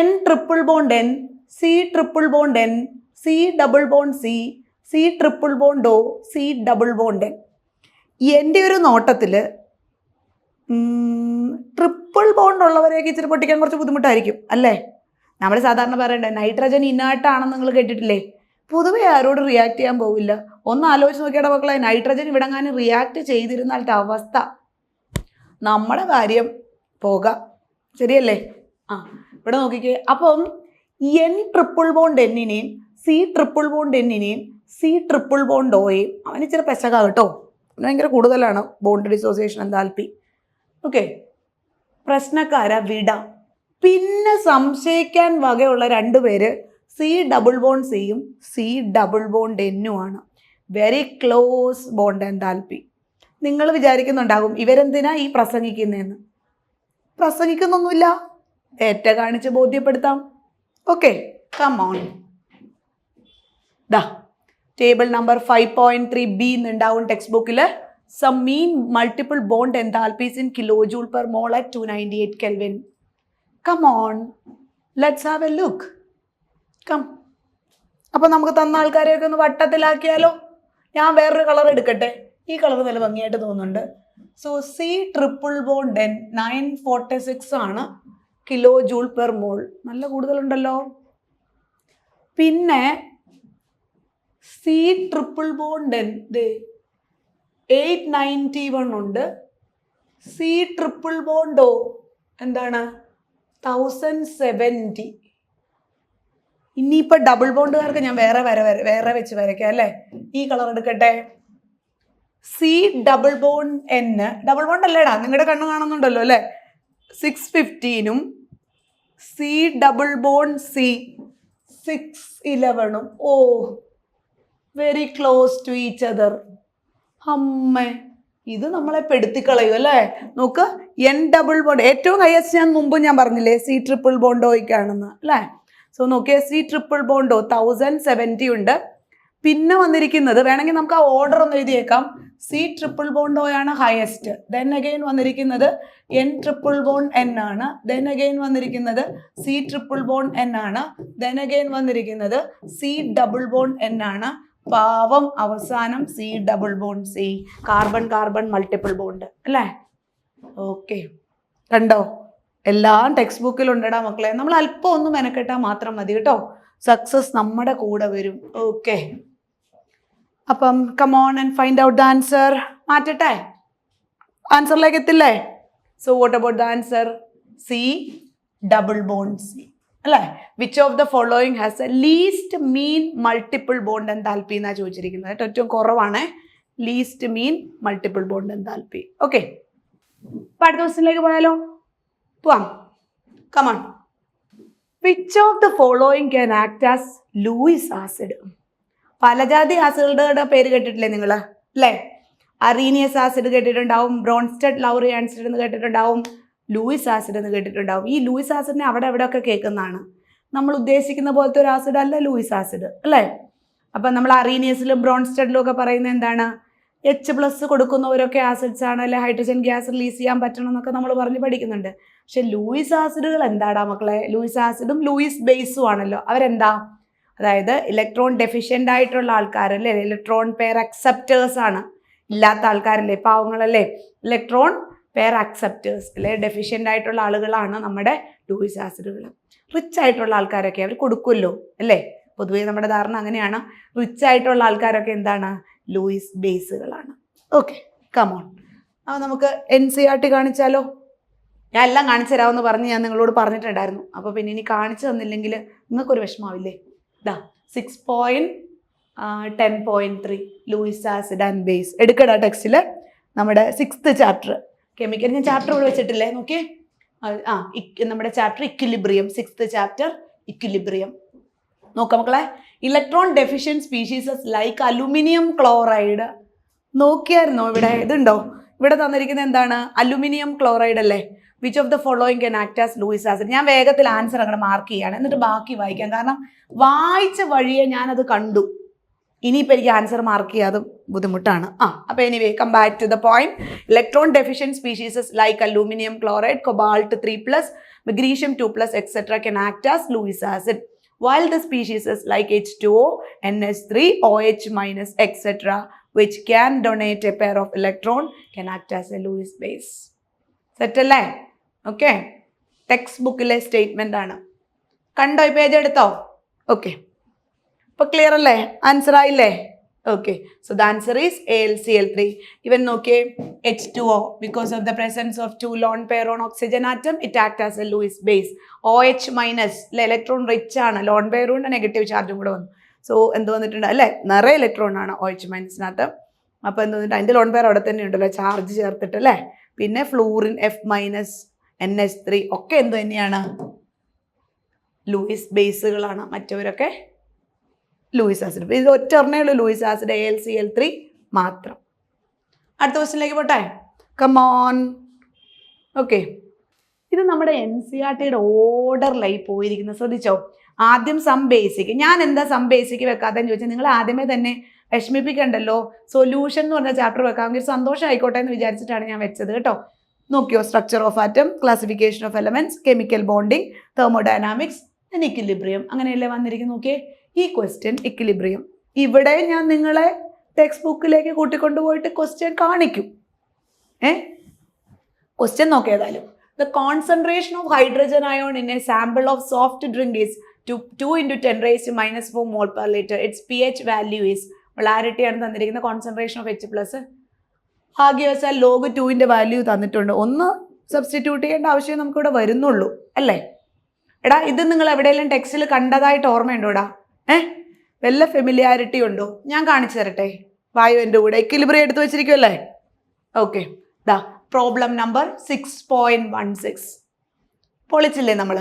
N triple bond N, C triple bond N, C double bond C, C triple bond O, C double bond N. എൻ്റെ ഒരു നോട്ടത്തിൽ ട്രിപ്പിൾ ബോണ്ട് ഉള്ളവരെയൊക്കെ ഇച്ചിരി പൊട്ടിക്കാൻ കുറച്ച് ബുദ്ധിമുട്ടായിരിക്കും അല്ലേ? നമ്മൾ സാധാരണ പറയണ്ടേ നൈട്രജൻ ഇനാട്ടാണെന്ന് നിങ്ങൾ കേട്ടിട്ടില്ലേ? പൊതുവെ ആരോട് റിയാക്ട് ചെയ്യാൻ പോവില്ല. ഒന്ന് ആലോചിച്ച് നോക്കിയുടെ മക്കളെ, നൈട്രജൻ ഇവിടെങ്ങാനും റിയാക്ട് ചെയ്തിരുന്നാലത്തെ അവസ്ഥ, നമ്മുടെ കാര്യം പോകാം. ശരിയല്ലേ? ഇവിടെ നോക്കിക്കേ. അപ്പം N ട്രിപ്പിൾ ബോണ്ട് എന്നിനെയും C ട്രിപ്പിൾ ബോണ്ട് എന്നിനെയും C ട്രിപ്പിൾ ബോണ്ട് ഓയെയും അവന് ഇച്ചിരി പെശക കേട്ടോ, ഭയങ്കര കൂടുതലാണ് ബോണ്ട് ഡിസോസിയേഷൻ എൻതാൽപ്പി. ഓക്കെ, പ്രശ്നക്കാര വിടാം. പിന്നെ സംശയിക്കാൻ വകയുള്ള രണ്ടുപേര് C ഡബിൾ ബോണ്ട് സിയും C ഡബിൾ ബോണ്ട് എന്നും ആണ്. Very close bond enthalpy. നിങ്ങൾ വിചാരിക്കുന്നുണ്ടാകും ഇവരെന്തിനാ ഈ പ്രസംഗിക്കുന്നതെന്ന്. പ്രസംഗിക്കുന്നൊന്നുമില്ല, ഡേറ്റ കാണിച്ച് ബോധ്യപ്പെടുത്താം. Okay, come on. ദാ ടേബിൾ നമ്പർ 5.3b എന്നുണ്ടാവും ടെക്സ്റ്റ് ബുക്കിൽ. Some mean multiple bond enthalpies in kilojoule per mole at 298 Kelvin. Come on, let's have a look. Come. അപ്പോൾ നമുക്ക് തന്ന ആൾക്കാരെയൊക്കെ ഒന്ന് വട്ടത്തിലാക്കിയാലോ? ഞാൻ വേറൊരു കളർ എടുക്കട്ടെ. ഈ കളർ നല്ല ഭംഗിയായിട്ട് തോന്നുന്നുണ്ട്. So C triple bond N 946 ആണ് കിലോ ജൂൾ പെർ മോൾ. നല്ല കൂടുതലുണ്ടല്ലോ. പിന്നെ C ട്രിപ്പിൾ ബോണ്ട് N 891 ഉണ്ട്. C ട്രിപ്പിൾ ബോണ്ടോ എന്താണ് 1070. ഇനിയിപ്പോൾ ഡബിൾ ബോണ്ടുകാർക്ക് ഞാൻ വേറെ വെച്ച് വരയ്ക്കാം അല്ലേ? ഈ കളർ എടുക്കട്ടെ. C double bond N, double bond അല്ലേടാ, നിങ്ങളുടെ കണ്ണ് കാണുന്നുണ്ടല്ലോ അല്ലേ, 615 C double bond C 611. Oh very close to each other. അമ്മേ, ഇത് നമ്മളെ പെടുത്തിക്കളയും അല്ലേ. നോക്ക്, എൻ ഡബിൾ ബോണ്ട് ഏറ്റവും ഹയസ്റ്റ് ഞാൻ മുമ്പ് ഞാൻ പറഞ്ഞില്ലേ സി ട്രിപ്പിൾ ബോണ്ടോയ്ക്കാണെന്ന് അല്ലേ. സോ നോക്കിയേ, സി ട്രിപ്പിൾ ബോണ്ടോ 1070 ഉണ്ട്. പിന്നെ വന്നിരിക്കുന്നത് വേണമെങ്കിൽ നമുക്ക് ആ ഓർഡർ ഒന്ന് എഴുതിയേക്കാം. സി ട്രിപ്പിൾ ബോണ്ടോയാണ് ഹയസ്റ്റ്, ദെൻ അഗെയിൻ വന്നിരിക്കുന്നത് എൻ ട്രിപ്പിൾ ബോണ്ട് എൻ ആണ്, ദെൻ അഗെയിൻ വന്നിരിക്കുന്നത് സി ട്രിപ്പിൾ ബോണ്ട് എൻ ആണ്, ദെൻ അഗെയിൻ വന്നിരിക്കുന്നത് സി ഡബിൾ ബോണ്ട് എൻ ആണ്. പാവം അവസാനം C double bond C, carbon carbon multiple bond അല്ലേ. ഓക്കെ, കണ്ടോ, എല്ലാം ടെക്സ്റ്റ് ബുക്കിലുണ്ടടാ മക്കളെ. നമ്മൾ അല്പം ഒന്ന് മെനക്കെട്ടാൽ മാത്രം മതി കേട്ടോ, സക്സസ് നമ്മുടെ കൂടെ വരും. ഓക്കെ, അപ്പം come on and find out the answer. മാറ്റട്ടെ, ആൻസറിലേക്ക് എത്തില്ലേ. So what about the answer? C double bond C അല്ലേ. Which of the following has a least mean multiple bond enthalpy എന്നാണ് ചോദിച്ചിരിക്കുന്നത്. ഏറ്റവും കുറവാണ് least mean multiple bond enthalpy. Okay, അപ്പൊ അടുത്ത ക്വസ്റ്റ്യനിലേക്ക് പോയാലോ, പോവാം. Come on. Which of the following can act as Lewis acid? പലജാതി ആസിഡുകളുടെ പേര് കേട്ടിട്ടില്ലേ നിങ്ങൾ അല്ലേ? അറീനിയസ് ആസിഡ് കേട്ടിട്ടുണ്ടാവും, ബ്രോൺസ്റ്റഡ് ലൗറി ആസിഡ് എന്ന് കേട്ടിട്ടുണ്ടാവും, ലൂയിസ് ആസിഡ് എന്ന് കേട്ടിട്ടുണ്ടാവും. ഈ ലൂയിസ് ആസിഡിനെ അവിടെ എവിടെയൊക്കെ കേൾക്കുന്നതാണ്. നമ്മൾ ഉദ്ദേശിക്കുന്ന പോലത്തെ ഒരു ആസിഡ് അല്ല ലൂയിസ് ആസിഡ് അല്ലേ. അപ്പം നമ്മൾ അറീനിയസിലും ബ്രോൺസ്റ്റഡിലും ഒക്കെ പറയുന്നത് എന്താണ്, H+ കൊടുക്കുന്നവരൊക്കെ ആസിഡ്സ് ആണ് അല്ലെ, ഹൈഡ്രജൻ ഗ്യാസ് റിലീസ് ചെയ്യാൻ പറ്റണം എന്നൊക്കെ നമ്മൾ പറഞ്ഞ് പഠിക്കുന്നുണ്ട്. പക്ഷെ ലൂയിസ് ആസിഡുകൾ എന്താടാ മക്കളെ? ലൂയിസ് ആസിഡും ലൂയിസ് ബേസും ആണല്ലോ. അവരെന്താ, അതായത് ഇലക്ട്രോൺ ഡെഫിഷ്യൻ്റ് ആയിട്ടുള്ള ആൾക്കാരല്ലേ, ഇലക്ട്രോൺ പെയർ അക്സെപ്റ്റേഴ്സ് ആണ്. ഇല്ലാത്ത ആൾക്കാരല്ലേ, പാവങ്ങളല്ലേ, ഇലക്ട്രോൺ പെയർ അക്സെപ്റ്റേഴ്സ് അല്ലെ, ഡെഫിഷ്യൻ്റ് ആയിട്ടുള്ള ആളുകളാണ് നമ്മുടെ ലൂയിസ് ആസിഡുകൾ. റിച്ച് ആയിട്ടുള്ള ആൾക്കാരൊക്കെ അവർ കൊടുക്കുമല്ലോ അല്ലേ, പൊതുവേ നമ്മുടെ ധാരണ അങ്ങനെയാണ്. റിച്ച് ആയിട്ടുള്ള ആൾക്കാരൊക്കെ എന്താണ്, ലൂയിസ് ബേസുകളാണ്. Okay, come on. അപ്പോൾ നമുക്ക് NCERT കാണിച്ചാലോ? ഞാൻ എല്ലാം കാണിച്ചു തരാമെന്ന് പറഞ്ഞ് ഞാൻ നിങ്ങളോട് പറഞ്ഞിട്ടുണ്ടായിരുന്നു. അപ്പോൾ പിന്നെ ഇനി കാണിച്ചു തന്നില്ലെങ്കിൽ നിങ്ങൾക്കൊരു വിഷമാവില്ലേ. ഇതാ 6.10.3 ലൂയിസ് ആസിഡ് ആൻഡ് ബേസ് എടുക്കടാ ടെക്സ്റ്റിൽ. നമ്മുടെ 6th ചാപ്റ്റർ കെമിക്കൽ, ഞാൻ ചാപ്റ്റർ ഇവിടെ വെച്ചിട്ടില്ലേ നോക്കിയേ. നമ്മുടെ chapter equilibrium, 6th chapter equilibrium. നോക്കാം മക്കളെ. Electron deficient species like aluminium chloride. നോക്കിയായിരുന്നോ ഇവിടെ? ഇതുണ്ടോ ഇവിടെ തന്നിരിക്കുന്നത്? എന്താണ്? അലുമിനിയം ക്ലോറൈഡ് അല്ലേ. Which of the following can act as Lewis acid? ഞാൻ വേഗത്തിൽ ആൻസർ അങ്ങോട്ട് മാർക്ക് ചെയ്യാണ്, എന്നിട്ട് ബാക്കി വായിക്കാം. കാരണം വായിച്ച വഴിയെ ഞാനത് കണ്ടു, ഇനിയിപ്പോൾ എനിക്ക് ആൻസർ മാർക്ക് ചെയ്യാതും ബുദ്ധിമുട്ടാണ്. അപ്പോൾ anyway come back to the point. Electron deficient species like aluminium chloride, cobalt 3+, magnesium 2+, etc. can act as Lewis acid, while the species like H2O, NH3, OH-, etc., which can donate a pair of electron, can act as a Lewis base. Set അല്ലേ? Okay, text ബുക്കിലെ statement ആണ്. കണ്ടോ? ഈ page എടുത്തോ? Okay, അപ്പോൾ clear അല്ലേ? Answer ആയില്ലേ? Okay, so the answer is AlCl3. ഇവൻ നോക്കിയേ, H2O, because of the presence of 2 lone pair on oxygen atom, it acts as a Lewis base. OH- electron rich ആണ്, ലോൺ പെയറുണ്ട്, നെഗറ്റീവ് ചാർജും കൂടെ വന്നു. So എന്ത് വന്നിട്ടുണ്ട് അല്ലേ, നിറയെ ഇലക്ട്രോൺ ആണ് OH-നകത്ത്. അപ്പോൾ എന്ത് വന്നിട്ട് അതിൻ്റെ ലോൺ പെയർ അവിടെ തന്നെ ഉണ്ടല്ലോ, ചാർജ് ചേർത്തിട്ട് അല്ലേ. പിന്നെ ഫ്ലൂറിൻ F-, NH3 ഒക്കെ എന്ത് തന്നെയാണ്, ലൂയിസ് ബേസുകളാണ്. മറ്റവരൊക്കെ ലൂയിസ് ആസിഡ്. ഇത് ഒറ്റ ഒരെണ്ണേ ലൂയിസ് ആസിഡ്, AlCl3 മാത്രം. അടുത്ത ക്വസ്റ്റ്യനിലേക്ക് പോട്ടെ, കമോൺ. ഓക്കെ, ഇത് നമ്മുടെ NCERTയുടെ ഓർഡറിലായി പോയിരിക്കുന്നത്, ശ്രദ്ധിച്ചോ. ആദ്യം സം ബേസിക്. ഞാൻ എന്താ സം ബേസിക് വെക്കാതെന്ന് ചോദിച്ചാൽ നിങ്ങൾ ആദ്യമേ തന്നെ വിഷമിപ്പിക്കണ്ടല്ലോ. സൊല്യൂഷൻ എന്ന് പറഞ്ഞ ചാപ്റ്റർ വെക്കാമെങ്കിൽ സന്തോഷം ആയിക്കോട്ടെ എന്ന് വിചാരിച്ചിട്ടാണ് ഞാൻ വെച്ചത് കേട്ടോ. നോക്കിയോ, structure of atom, classification of elements, chemical bonding, thermodynamics, equilibrium, അങ്ങനെയല്ലേ വന്നിരിക്കുന്നു. നോക്കിയേ, ഈ ക്വസ്റ്റ്യൻ ഇക്വിലിബ്രിയം. ഇവിടെ ഞാൻ നിങ്ങളെ ടെക്സ്റ്റ് ബുക്കിലേക്ക് കൂട്ടിക്കൊണ്ടുപോയിട്ട് ക്വസ്റ്റ്യൻ കാണിക്കും. ക്വസ്റ്റ്യൻ നോക്കിയതായാലും, the concentration of hydrogen ion in a sample of soft drink is 2 × 10⁻⁻⁴ mol per liter. Its pH value is, molarity ആണ് തന്നിരിക്കുന്ന, കോൺസെൻട്രേഷൻ ഓഫ് H+. ഭാഗ്യവശാൽ log 2ന്റെ വാല്യൂ തന്നിട്ടുണ്ട്. ഒന്ന് സബ്സ്റ്റിറ്റ്യൂട്ട് ചെയ്യേണ്ട ആവശ്യം നമുക്കിവിടെ വരുന്നുള്ളൂ അല്ലേ. എടാ, ഇത് നിങ്ങൾ എവിടെയെങ്കിലും ടെക്സ്റ്റിൽ കണ്ടതായിട്ട് ഓർമ്മയുണ്ടോടാ? വല്ല ഫെമിലിയാരിറ്റി ഉണ്ടോ? ഞാൻ കാണിച്ചു തരട്ടെ. വായുവിൻ്റെ കൂടെ എക്വിലിബ്രിയം എടുത്ത് വെച്ചിരിക്കുമല്ലേ? ഓക്കെ, ദാ പ്രോബ്ലം നമ്പർ 6.16 പൊളിച്ചില്ലേ നമ്മൾ?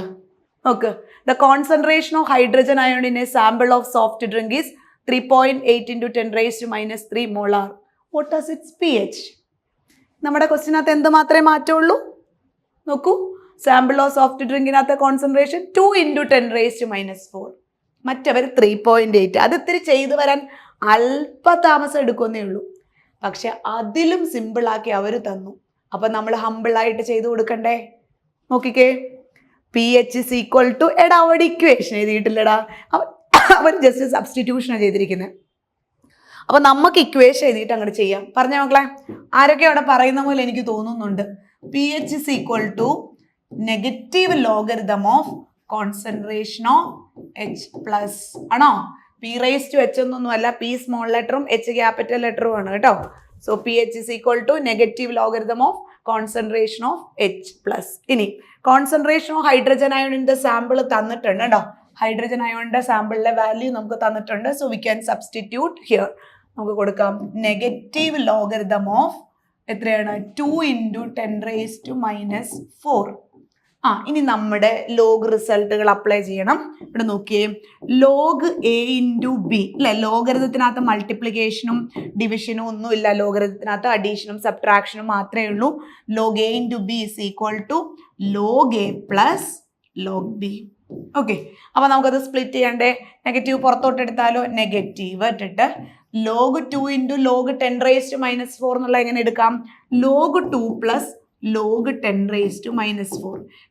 നോക്ക്, the concentration of hydrogen ion in A sample of soft drink is 3.8 × 10⁻³ molar. What is it's pH? നമ്മുടെ ക്വസ്റ്റിനകത്ത് എന്ത് മാത്രമേ മാറ്റമുള്ളൂ? നോക്കൂ, സാമ്പിൾ ഓഫ് സോഫ്റ്റ് ഡ്രിങ്കിനകത്ത് കോൺസെൻട്രേഷൻ 2 × 10⁻⁴. മറ്റവർ 3.8. അത് ഇത്തിരി ചെയ്തു വരാൻ അല്പതാമസം എടുക്കുന്നേ ഉള്ളൂ. പക്ഷെ അതിലും സിമ്പിളാക്കി അവർ തന്നു. അപ്പം നമ്മൾ ഹമ്പിളായിട്ട് ചെയ്തു കൊടുക്കണ്ടേ? നോക്കിക്കേ, pH is equal to, എടാ അവിടെ ഇക്വേഷൻ എഴുതിയിട്ടില്ലടാ, അവർ ജസ്റ്റ് സബ്സ്റ്റിറ്റ്യൂഷനാണ് ചെയ്തിരിക്കുന്നത്. അപ്പം നമുക്ക് ഇക്വേഷൻ എഴുതിയിട്ട് അങ്ങോട്ട് ചെയ്യാം. പറഞ്ഞ മക്കളെ, ആരൊക്കെ അവിടെ പറയുന്ന പോലെ എനിക്ക് തോന്നുന്നുണ്ട്. pH is equal to negative logarithm of concentration of H plus ആണോ? p⁻h എന്നൊന്നുമല്ല, p സ്മോൾ ലെറ്ററും h ക്യാപിറ്റൽ ലെറ്ററും ആണ് കേട്ടോ. So pH is equal to negative logarithm of concentration of H plus. ഇനി കോൺസെൻട്രേഷൻ ഓഫ് ഹൈഡ്രജൻ അയോണിന്റെ sample തന്നിട്ടുണ്ട് കേട്ടോ. ഹൈഡ്രജൻ അയോണിന്റെ സാമ്പിളിലെ വാല്യൂ നമുക്ക് തന്നിട്ടുണ്ട്. So we can substitute here. നമുക്ക് കൊടുക്കാം നെഗറ്റീവ് ലോഗരിതം ഓഫ് എത്രയാണ്? 2 × 10⁻⁴. ഇനി നമ്മുടെ ലോഗ് റിസൾട്ടുകൾ അപ്ലൈ ചെയ്യണം. ഇവിടെ നോക്കിയേ, ലോഗ് a × b അല്ലെ? ലോഗരിതത്തിനകത്ത് മൾട്ടിപ്ലിക്കേഷനും ഡിവിഷനും ഒന്നും ഇല്ല. ലോഗരിതത്തിനകത്ത് അഡീഷനും സബ്ട്രാക്ഷനും മാത്രമേ ഉള്ളൂ. Log a × b is equal to log a plus log b. Okay, അപ്പൊ നമുക്കത് സ്പ്ലിറ്റ് ചെയ്യണ്ടേ? നെഗറ്റീവ് പുറത്തോട്ട് എടുത്താലോ? നെഗറ്റീവ് ഇട്ടിട്ട് ലോഗ് 2 × log 10⁻⁴ എന്നുള്ള എങ്ങനെ എടുക്കാം? log 2 plus log 10⁻⁴.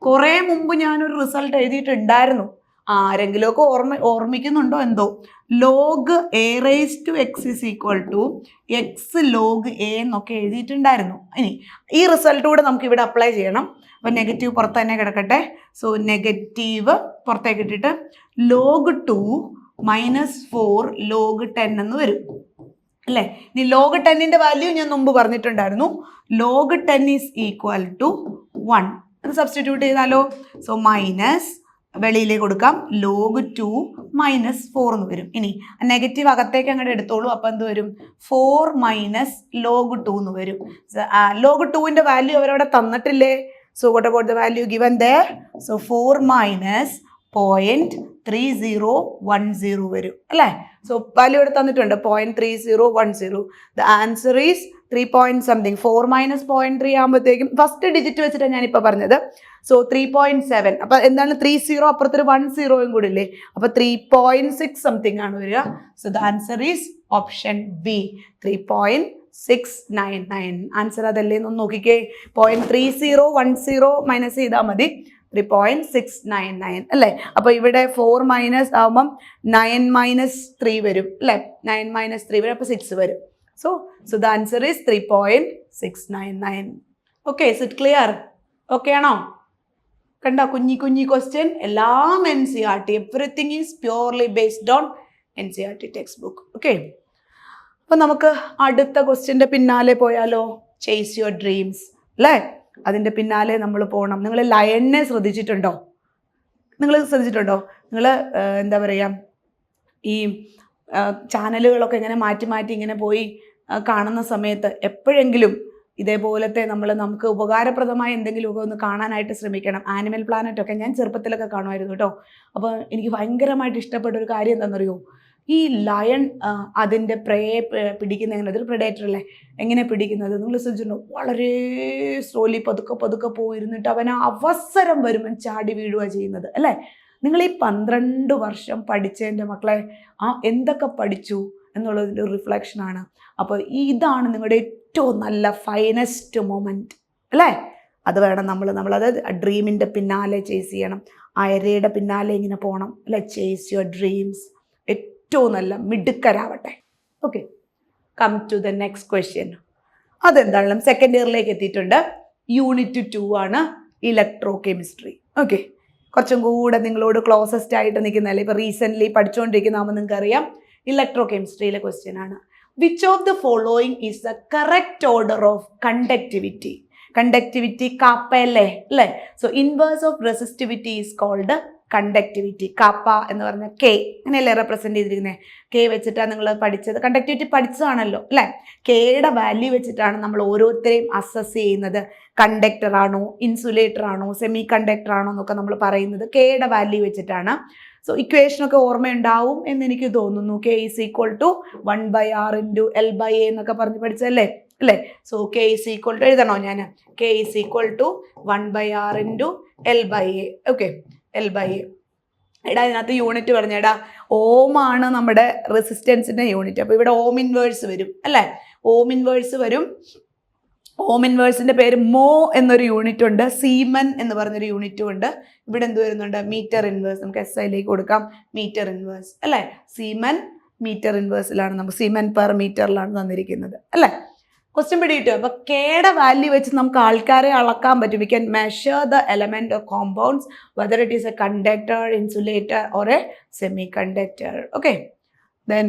കുറെ മുമ്പ് ഞാനൊരു റിസൾട്ട് എഴുതിയിട്ടുണ്ടായിരുന്നു. ആരെങ്കിലുമൊക്കെ ഓർമ്മിക്കുന്നുണ്ടോ എന്തോ? Log a⁻x is equal to x log a എന്നൊക്കെ എഴുതിയിട്ടുണ്ടായിരുന്നു. ഇനി ഈ റിസൾട്ട് കൂടെ നമുക്ക് ഇവിടെ അപ്ലൈ ചെയ്യണം. അപ്പം നെഗറ്റീവ് പുറത്ത് തന്നെ കിടക്കട്ടെ. സോ നെഗറ്റീവ് പുറത്തേക്ക് ഇട്ടിട്ട് log 2 - 4 log 10 എന്ന് വരും അല്ലേ? ഇനി log 10ന്റെ വാല്യൂ ഞാൻ മുമ്പ് പറഞ്ഞിട്ടുണ്ടായിരുന്നു. log 10 is equal to 1. അത് സബ്സ്റ്റിറ്റ്യൂട്ട് ചെയ്താലോ? സോ മൈനസ് വെളിയിലേക്ക് കൊടുക്കാം. log 2 - 4 എന്ന് വരും. ഇനി നെഗറ്റീവ് അകത്തേക്ക് അങ്ങോട്ട് എടുത്തോളൂ. അപ്പം എന്ത് വരും? 4 - log 2 എന്ന് വരും. log 2ന്റെ വാല്യൂ അവരവിടെ തന്നിട്ടില്ലേ? So what about the value given there? So 4 - 0.3010 വരും അല്ലേ? സോ വാല്യൂ ഇവിടെ തന്നിട്ടുണ്ട് 0.3010. The answer is 3 point something. 4 - 0.3 ആകുമ്പോഴത്തേക്കും ഫസ്റ്റ് ഡിജിറ്റ് വെച്ചിട്ടാണ് ഞാനിപ്പോൾ പറഞ്ഞത്. സോ 3.7. അപ്പം എന്താണ് 30? അപ്പുറത്തൊരു 10 കൂടി ഇല്ലേ? അപ്പോൾ 3.6 സംതിങ് ആണ് വരിക. So the answer is option B, 3.699. Answer അതല്ലേ എന്ന് നോക്കിക്കേ. 0.3010 മൈനസ് ചെയ്താൽ മതി. 3.699 അല്ലേ? അപ്പോൾ ഇവിടെ 4 മൈനസ് ആവുമ്പം 9 - 3 വരും അല്ലേ? 9 - 3 വരും. അപ്പോൾ 6 വരും. So the answer is 3.699. Okay, is it clear? Okay ആണോ? കണ്ടോ, കുഞ്ഞി ക്വസ്റ്റ്യൻ. എല്ലാം NCERT. Everything is purely based on NCERT text book. Okay, അപ്പോൾ നമുക്ക് അടുത്ത ക്വസ്റ്റ്യൻ്റെ പിന്നാലെ പോയാലോ? ചേസ് യുവർ ഡ്രീംസ് അല്ലേ? അതിൻ്റെ പിന്നാലെ നമ്മൾ പോകണം. നിങ്ങൾ ലയണിനെ ശ്രദ്ധിച്ചിട്ടുണ്ടോ? നിങ്ങൾ എന്താ പറയുക, ഈ ചാനലുകളൊക്കെ ഇങ്ങനെ മാറ്റി ഇങ്ങനെ പോയി കാണുന്ന സമയത്ത് എപ്പോഴെങ്കിലും ഇതേപോലത്തെ നമുക്ക് ഉപകാരപ്രദമായ എന്തെങ്കിലുമൊക്കെ ഒന്ന് കാണാനായിട്ട് ശ്രമിക്കണം. ആനിമൽ പ്ലാനറ്റൊക്കെ ഞാൻ ചെറുപ്പത്തിലൊക്കെ കാണുമായിരുന്നു കേട്ടോ. അപ്പോൾ എനിക്ക് ഭയങ്കരമായിട്ട് ഇഷ്ടപ്പെട്ട ഒരു കാര്യം എന്താണെന്നറിയോ? ഈ ലയൺ അതിൻ്റെ പ്രേയെ പിടിക്കുന്ന എങ്ങനെ, അതൊരു പ്രെഡേറ്റർ അല്ലേ, എങ്ങനെ പിടിക്കുന്നത് നിങ്ങൾ ശ്രദ്ധിച്ചിട്ടുണ്ടോ? വളരെ സ്ലോലി പതുക്കെ പോയിരുന്നിട്ട് അവന് അവസരം വരുമ്പോൾ ചാടി വീഴുക ചെയ്യുന്നത് അല്ലേ? നിങ്ങൾ ഈ 12 വർഷം പഠിച്ചതിൻ്റെ മക്കളെ എന്തൊക്കെ പഠിച്ചു എന്നുള്ളതിൻ്റെ ഒരു റിഫ്ലക്ഷനാണ്. അപ്പോൾ ഇതാണ് നിങ്ങളുടെ ഏറ്റവും നല്ല ഫൈനസ്റ്റ് മൊമെൻറ്റ് അല്ലേ? അത് വേണം നമ്മളത് ഡ്രീമിൻ്റെ പിന്നാലെ ചേസ് ചെയ്യണം. ആ ഇരയുടെ പിന്നാലെ ഇങ്ങനെ പോകണം അല്ലേ? Chase your dreams. ഏറ്റവും നല്ല മിടുക്കരാവട്ടെ. Okay, come to the next question. അതെന്താണെങ്കിലും സെക്കൻഡ് ഇയറിലേക്ക് എത്തിയിട്ടുണ്ട്. യൂണിറ്റ് 2 ആണ്, ഇലക്ട്രോ കെമിസ്ട്രി. ഓക്കെ, കുറച്ചും കൂടെ നിങ്ങളോട് ക്ലോസസ്റ്റ് ആയിട്ട് നിൽക്കുന്നതല്ലേ, ഇപ്പോൾ റീസെൻ്റ്ലി പഠിച്ചുകൊണ്ടിരിക്കുന്നതാകുമ്പോൾ നിങ്ങൾക്ക് അറിയാം. ഇലക്ട്രോ കെമിസ്ട്രിയിലെ ക്വസ്റ്റ്യൻ ആണ്. Which of the following is the correct order of conductivity? Conductivity കാപ്പയല്ലേ അല്ലേ? So inverse of resistivity is called conductivity. Kappa എന്ന് പറഞ്ഞ കെ അങ്ങനെയല്ലേ റെപ്രസെന്റ് ചെയ്തിരിക്കുന്നത്? കെ വെച്ചിട്ടാണ് നിങ്ങൾ പഠിച്ചത്, കണ്ടക്ടിവിറ്റി പഠിച്ചതാണല്ലോ അല്ലേ? കെയുടെ വാല്യൂ വെച്ചിട്ടാണ് നമ്മൾ ഓരോരുത്തരെയും അസസ് ചെയ്യുന്നത്. കണ്ടക്ടർ ആണോ, ഇൻസുലേറ്റർ ആണോ, സെമി കണ്ടക്ടർ ആണോ എന്നൊക്കെ നമ്മൾ പറയുന്നത് കെയുടെ വാല്യൂ വെച്ചിട്ടാണ്. സോ ഇക്വേഷനൊക്കെ ഓർമ്മയുണ്ടാവും എന്ന് എനിക്ക് തോന്നുന്നു. K is equal to 1/r × L/A എന്നൊക്കെ പറഞ്ഞ് പഠിച്ചല്ലേ അല്ലേ? So K is equal to എഴുതണോ ഞാൻ? K is equal to 1/r × L/A. Okay, L/A. എടാ ഇതിനകത്ത് യൂണിറ്റ് പറഞ്ഞേടാ, ഓം ആണ് നമ്മുടെ റെസിസ്റ്റൻസിന്റെ യൂണിറ്റ്. അപ്പോൾ ഇവിടെ ഓം ഇൻവേഴ്സ് വരും അല്ലേ? ഓം ഇൻവേഴ്സ് വരും. ഓം ഇൻവേഴ്സിന്റെ പേര് മോ എന്നൊരു യൂണിറ്റ് ഉണ്ട്, സീമൻ എന്ന് പറഞ്ഞൊരു യൂണിറ്റും ഉണ്ട്. ഇവിടെ എന്ത് വരുന്നുണ്ട്? Metre inverse. നമുക്ക് SI കൊടുക്കാം, മീറ്റർ ഇൻവേഴ്സ് അല്ലേ? സീമൻ മീറ്റർ ഇൻവേഴ്സിലാണ്, നമുക്ക് സീമൻ പെർ മീറ്ററിലാണ് തന്നിരിക്കുന്നത് അല്ലേ? ക്വസ്റ്റ്യൻ പിടിയിട്ടു. അപ്പൊ കെയുടെ വാല്യൂ വെച്ച് നമുക്ക് ആൾക്കാരെ അളക്കാൻ പറ്റും. We can measure the element of compounds whether it is a conductor, insulator or a semiconductor. Okay, then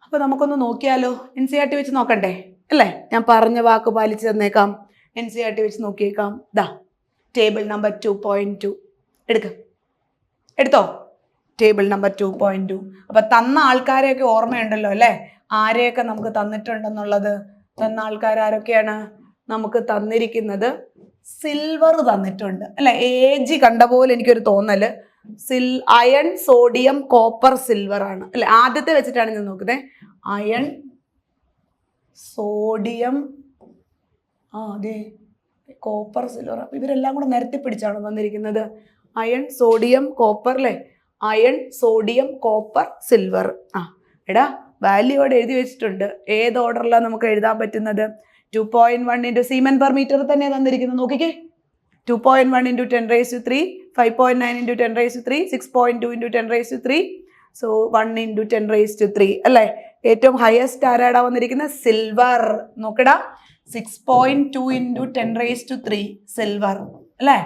അപ്പൊ നമുക്കൊന്ന് നോക്കിയാലോ? NCERT വെച്ച് നോക്കണ്ടേ അല്ലേ? ഞാൻ പറഞ്ഞ വാക്ക് പാലിച്ച് തന്നേക്കാം. NCERT വെച്ച് നോക്കിയേക്കാം. ദാ ടേബിൾ നമ്പർ 2.2 എടുത്തോ? Table number 2.2. അപ്പൊ തന്ന ആൾക്കാരെയൊക്കെ ഓർമ്മയുണ്ടല്ലോ അല്ലേ? ആരെയൊക്കെ നമുക്ക് തന്നിട്ടുണ്ടെന്നുള്ളത്. തന്ന ആൾക്കാർ ആരൊക്കെയാണ്? നമുക്ക് തന്നിരിക്കുന്നത് സിൽവർ തന്നിട്ടുണ്ട് അല്ലെ? AG കണ്ട പോലെ എനിക്കൊരു തോന്നല് അയൺ, സോഡിയം, കോപ്പർ, സിൽവർ ആണ് അല്ലെ? ആദ്യത്തെ വെച്ചിട്ടാണ് ഞാൻ നോക്കുന്നത്. അയൺ, സോഡിയം, അതെ, കോപ്പർ, സിൽവർ. അപ്പൊ ഇവരെല്ലാം കൂടെ നിരത്തി പിടിച്ചാണ് തന്നിരിക്കുന്നത്. അയൺ, സോഡിയം, കോപ്പർ അല്ലേ? Iron, sodium, copper, silver. എടാ വാല്യൂ അവിടെ എഴുതി വെച്ചിട്ടുണ്ട്. ഏത് ഓർഡറിലാണ് നമുക്ക് എഴുതാൻ പറ്റുന്നത്? 2.1 × സീമൻ പെർ മീറ്റർ തന്നെ തന്നിരിക്കുന്നത്. നോക്കിക്കേ, 2.1 × 10⁻3, 5.9 × 10⁻3, 6.2 × 10⁻3, സോ 1 × 10⁻3 അല്ലേ? ഏറ്റവും ഹയസ്റ്റ് ആരാടാ വന്നിരിക്കുന്നത്? സിൽവർ. നോക്കടാ, 6.2 × 10⁻3 സിൽവർ അല്ലേ?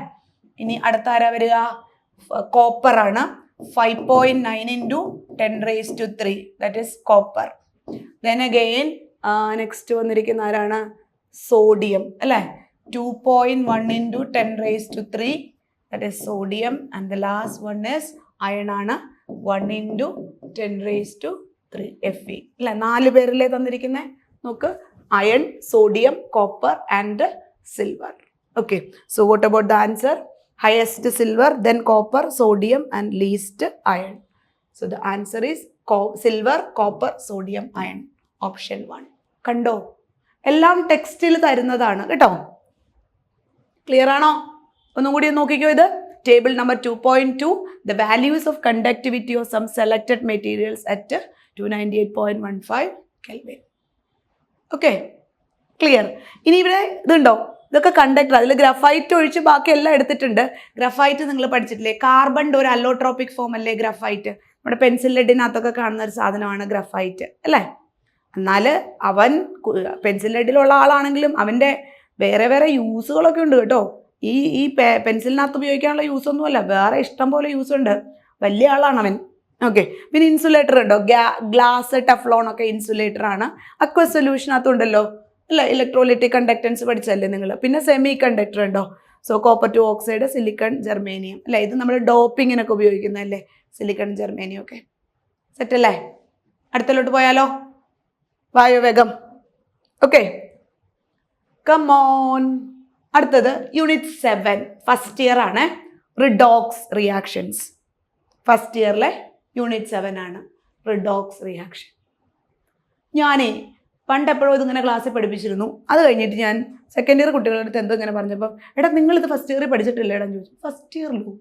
ഇനി അടുത്ത ആരാ വരിക? കോപ്പർ ആണ്. 5.9 × 10⁻3 that is copper. Then again next വന്നിരിക്കുന്ന ആരാണ്? സോഡിയം അല്ലേ? 2.1 × 10⁻3 that is sodium. And the last one is iron ആണ്. 1 × 10⁻3 Fe അല്ലെ? 4 പേരിലേ തന്നിരിക്കുന്നത്. നോക്ക്, iron, sodium, copper and silver. Okay, so what about the answer? Highest silver, then copper, sodium and least iron. So the answer is silver, copper, sodium, iron. Option 1. കണ്ടോ? എല്ലാം ടെക്സ്റ്റിൽ തരുന്നതാണ് കേട്ടോ. Clear ആണോ? ഒന്നും കൂടി നോക്കിക്കോ. ഇത് table number 2.2. The values of conductivity of some selected materials at 298.15 Kelvin. Okay, clear. ഇനി ഇവിടെ ഇതുണ്ടോ? ഇതൊക്കെ കണ്ടക്ടർ. അതിൽ ഗ്രഫൈറ്റ് ഒഴിച്ച് ബാക്കി എല്ലാം എടുത്തിട്ടുണ്ട്. ഗ്രഫൈറ്റ് നിങ്ങൾ പഠിച്ചിട്ടില്ലേ? കാർബണിൻ്റെ ഒരു അല്ലോട്രോപ്പിക് ഫോം അല്ലേ ഗ്രഫൈറ്റ്? നമ്മുടെ പെൻസിൽ ലെഡിനകത്തൊക്കെ കാണുന്ന ഒരു സാധനമാണ് ഗ്രഫൈറ്റ് അല്ലേ? എന്നാൽ അവൻ പെൻസിൽ ലെഡിലുള്ള ആളാണെങ്കിലും അവൻ്റെ വേറെ വേറെ യൂസുകളൊക്കെ ഉണ്ട് കേട്ടോ. ഈ പെൻസിലിനകത്ത് ഉപയോഗിക്കാനുള്ള യൂസ് ഒന്നുമല്ല, വേറെ ഇഷ്ടം പോലെ യൂസ് ഉണ്ട്. വലിയ ആളാണ് അവൻ. ഓക്കെ, പിന്നെ ഇൻസുലേറ്റർ ഉണ്ടോ? ഗ്ലാസ്, ടെഫ്ലോൺ ഒക്കെ ഇൻസുലേറ്റർ ആണ്. അക്വ സൊല്യൂഷനകത്തുണ്ടല്ലോ അല്ല? ഇലക്ട്രോലൈറ്റിക് കണ്ടക്ടൻസ് പഠിച്ചല്ലേ നിങ്ങൾ? പിന്നെ സെമി കണ്ടക്ടർ ഉണ്ടോ? So copper two oxide, silicon, germanium അല്ലേ? ഇത് നമ്മൾ ഡോപ്പിങ്ങിനൊക്കെ ഉപയോഗിക്കുന്നതല്ലേ? സിലിക്കൺ, ജെർമേനിയം ഒക്കെ. സെറ്റ് അല്ലേ? അടുത്തലോട്ട് പോയാലോ? വായോ വേഗം. Okay, come on. അടുത്തത് യൂണിറ്റ് 7 ഫസ്റ്റ് ഇയർ ആണ്. Redox reactions. ഫസ്റ്റ് ഇയറിലെ യൂണിറ്റ് 7 ആണ് റിഡോക്സ് റിയാക്ഷൻ. ഞാനേ പണ്ട് എപ്പോഴും ഇതിങ്ങനെ ക്ലാസ്സിൽ പഠിപ്പിച്ചിരുന്നു. അത് കഴിഞ്ഞിട്ട് ഞാൻ സെക്കൻഡ് ഇയർ കുട്ടികളുടെ അടുത്ത് എന്തോ ഇങ്ങനെ പറഞ്ഞപ്പോൾ, എടാ നിങ്ങളിത് ഫസ്റ്റ് ഇയറിൽ പഠിച്ചിട്ടില്ലേടാ ചോദിച്ചു. ഫസ്റ്റ് ഇയറിലോ?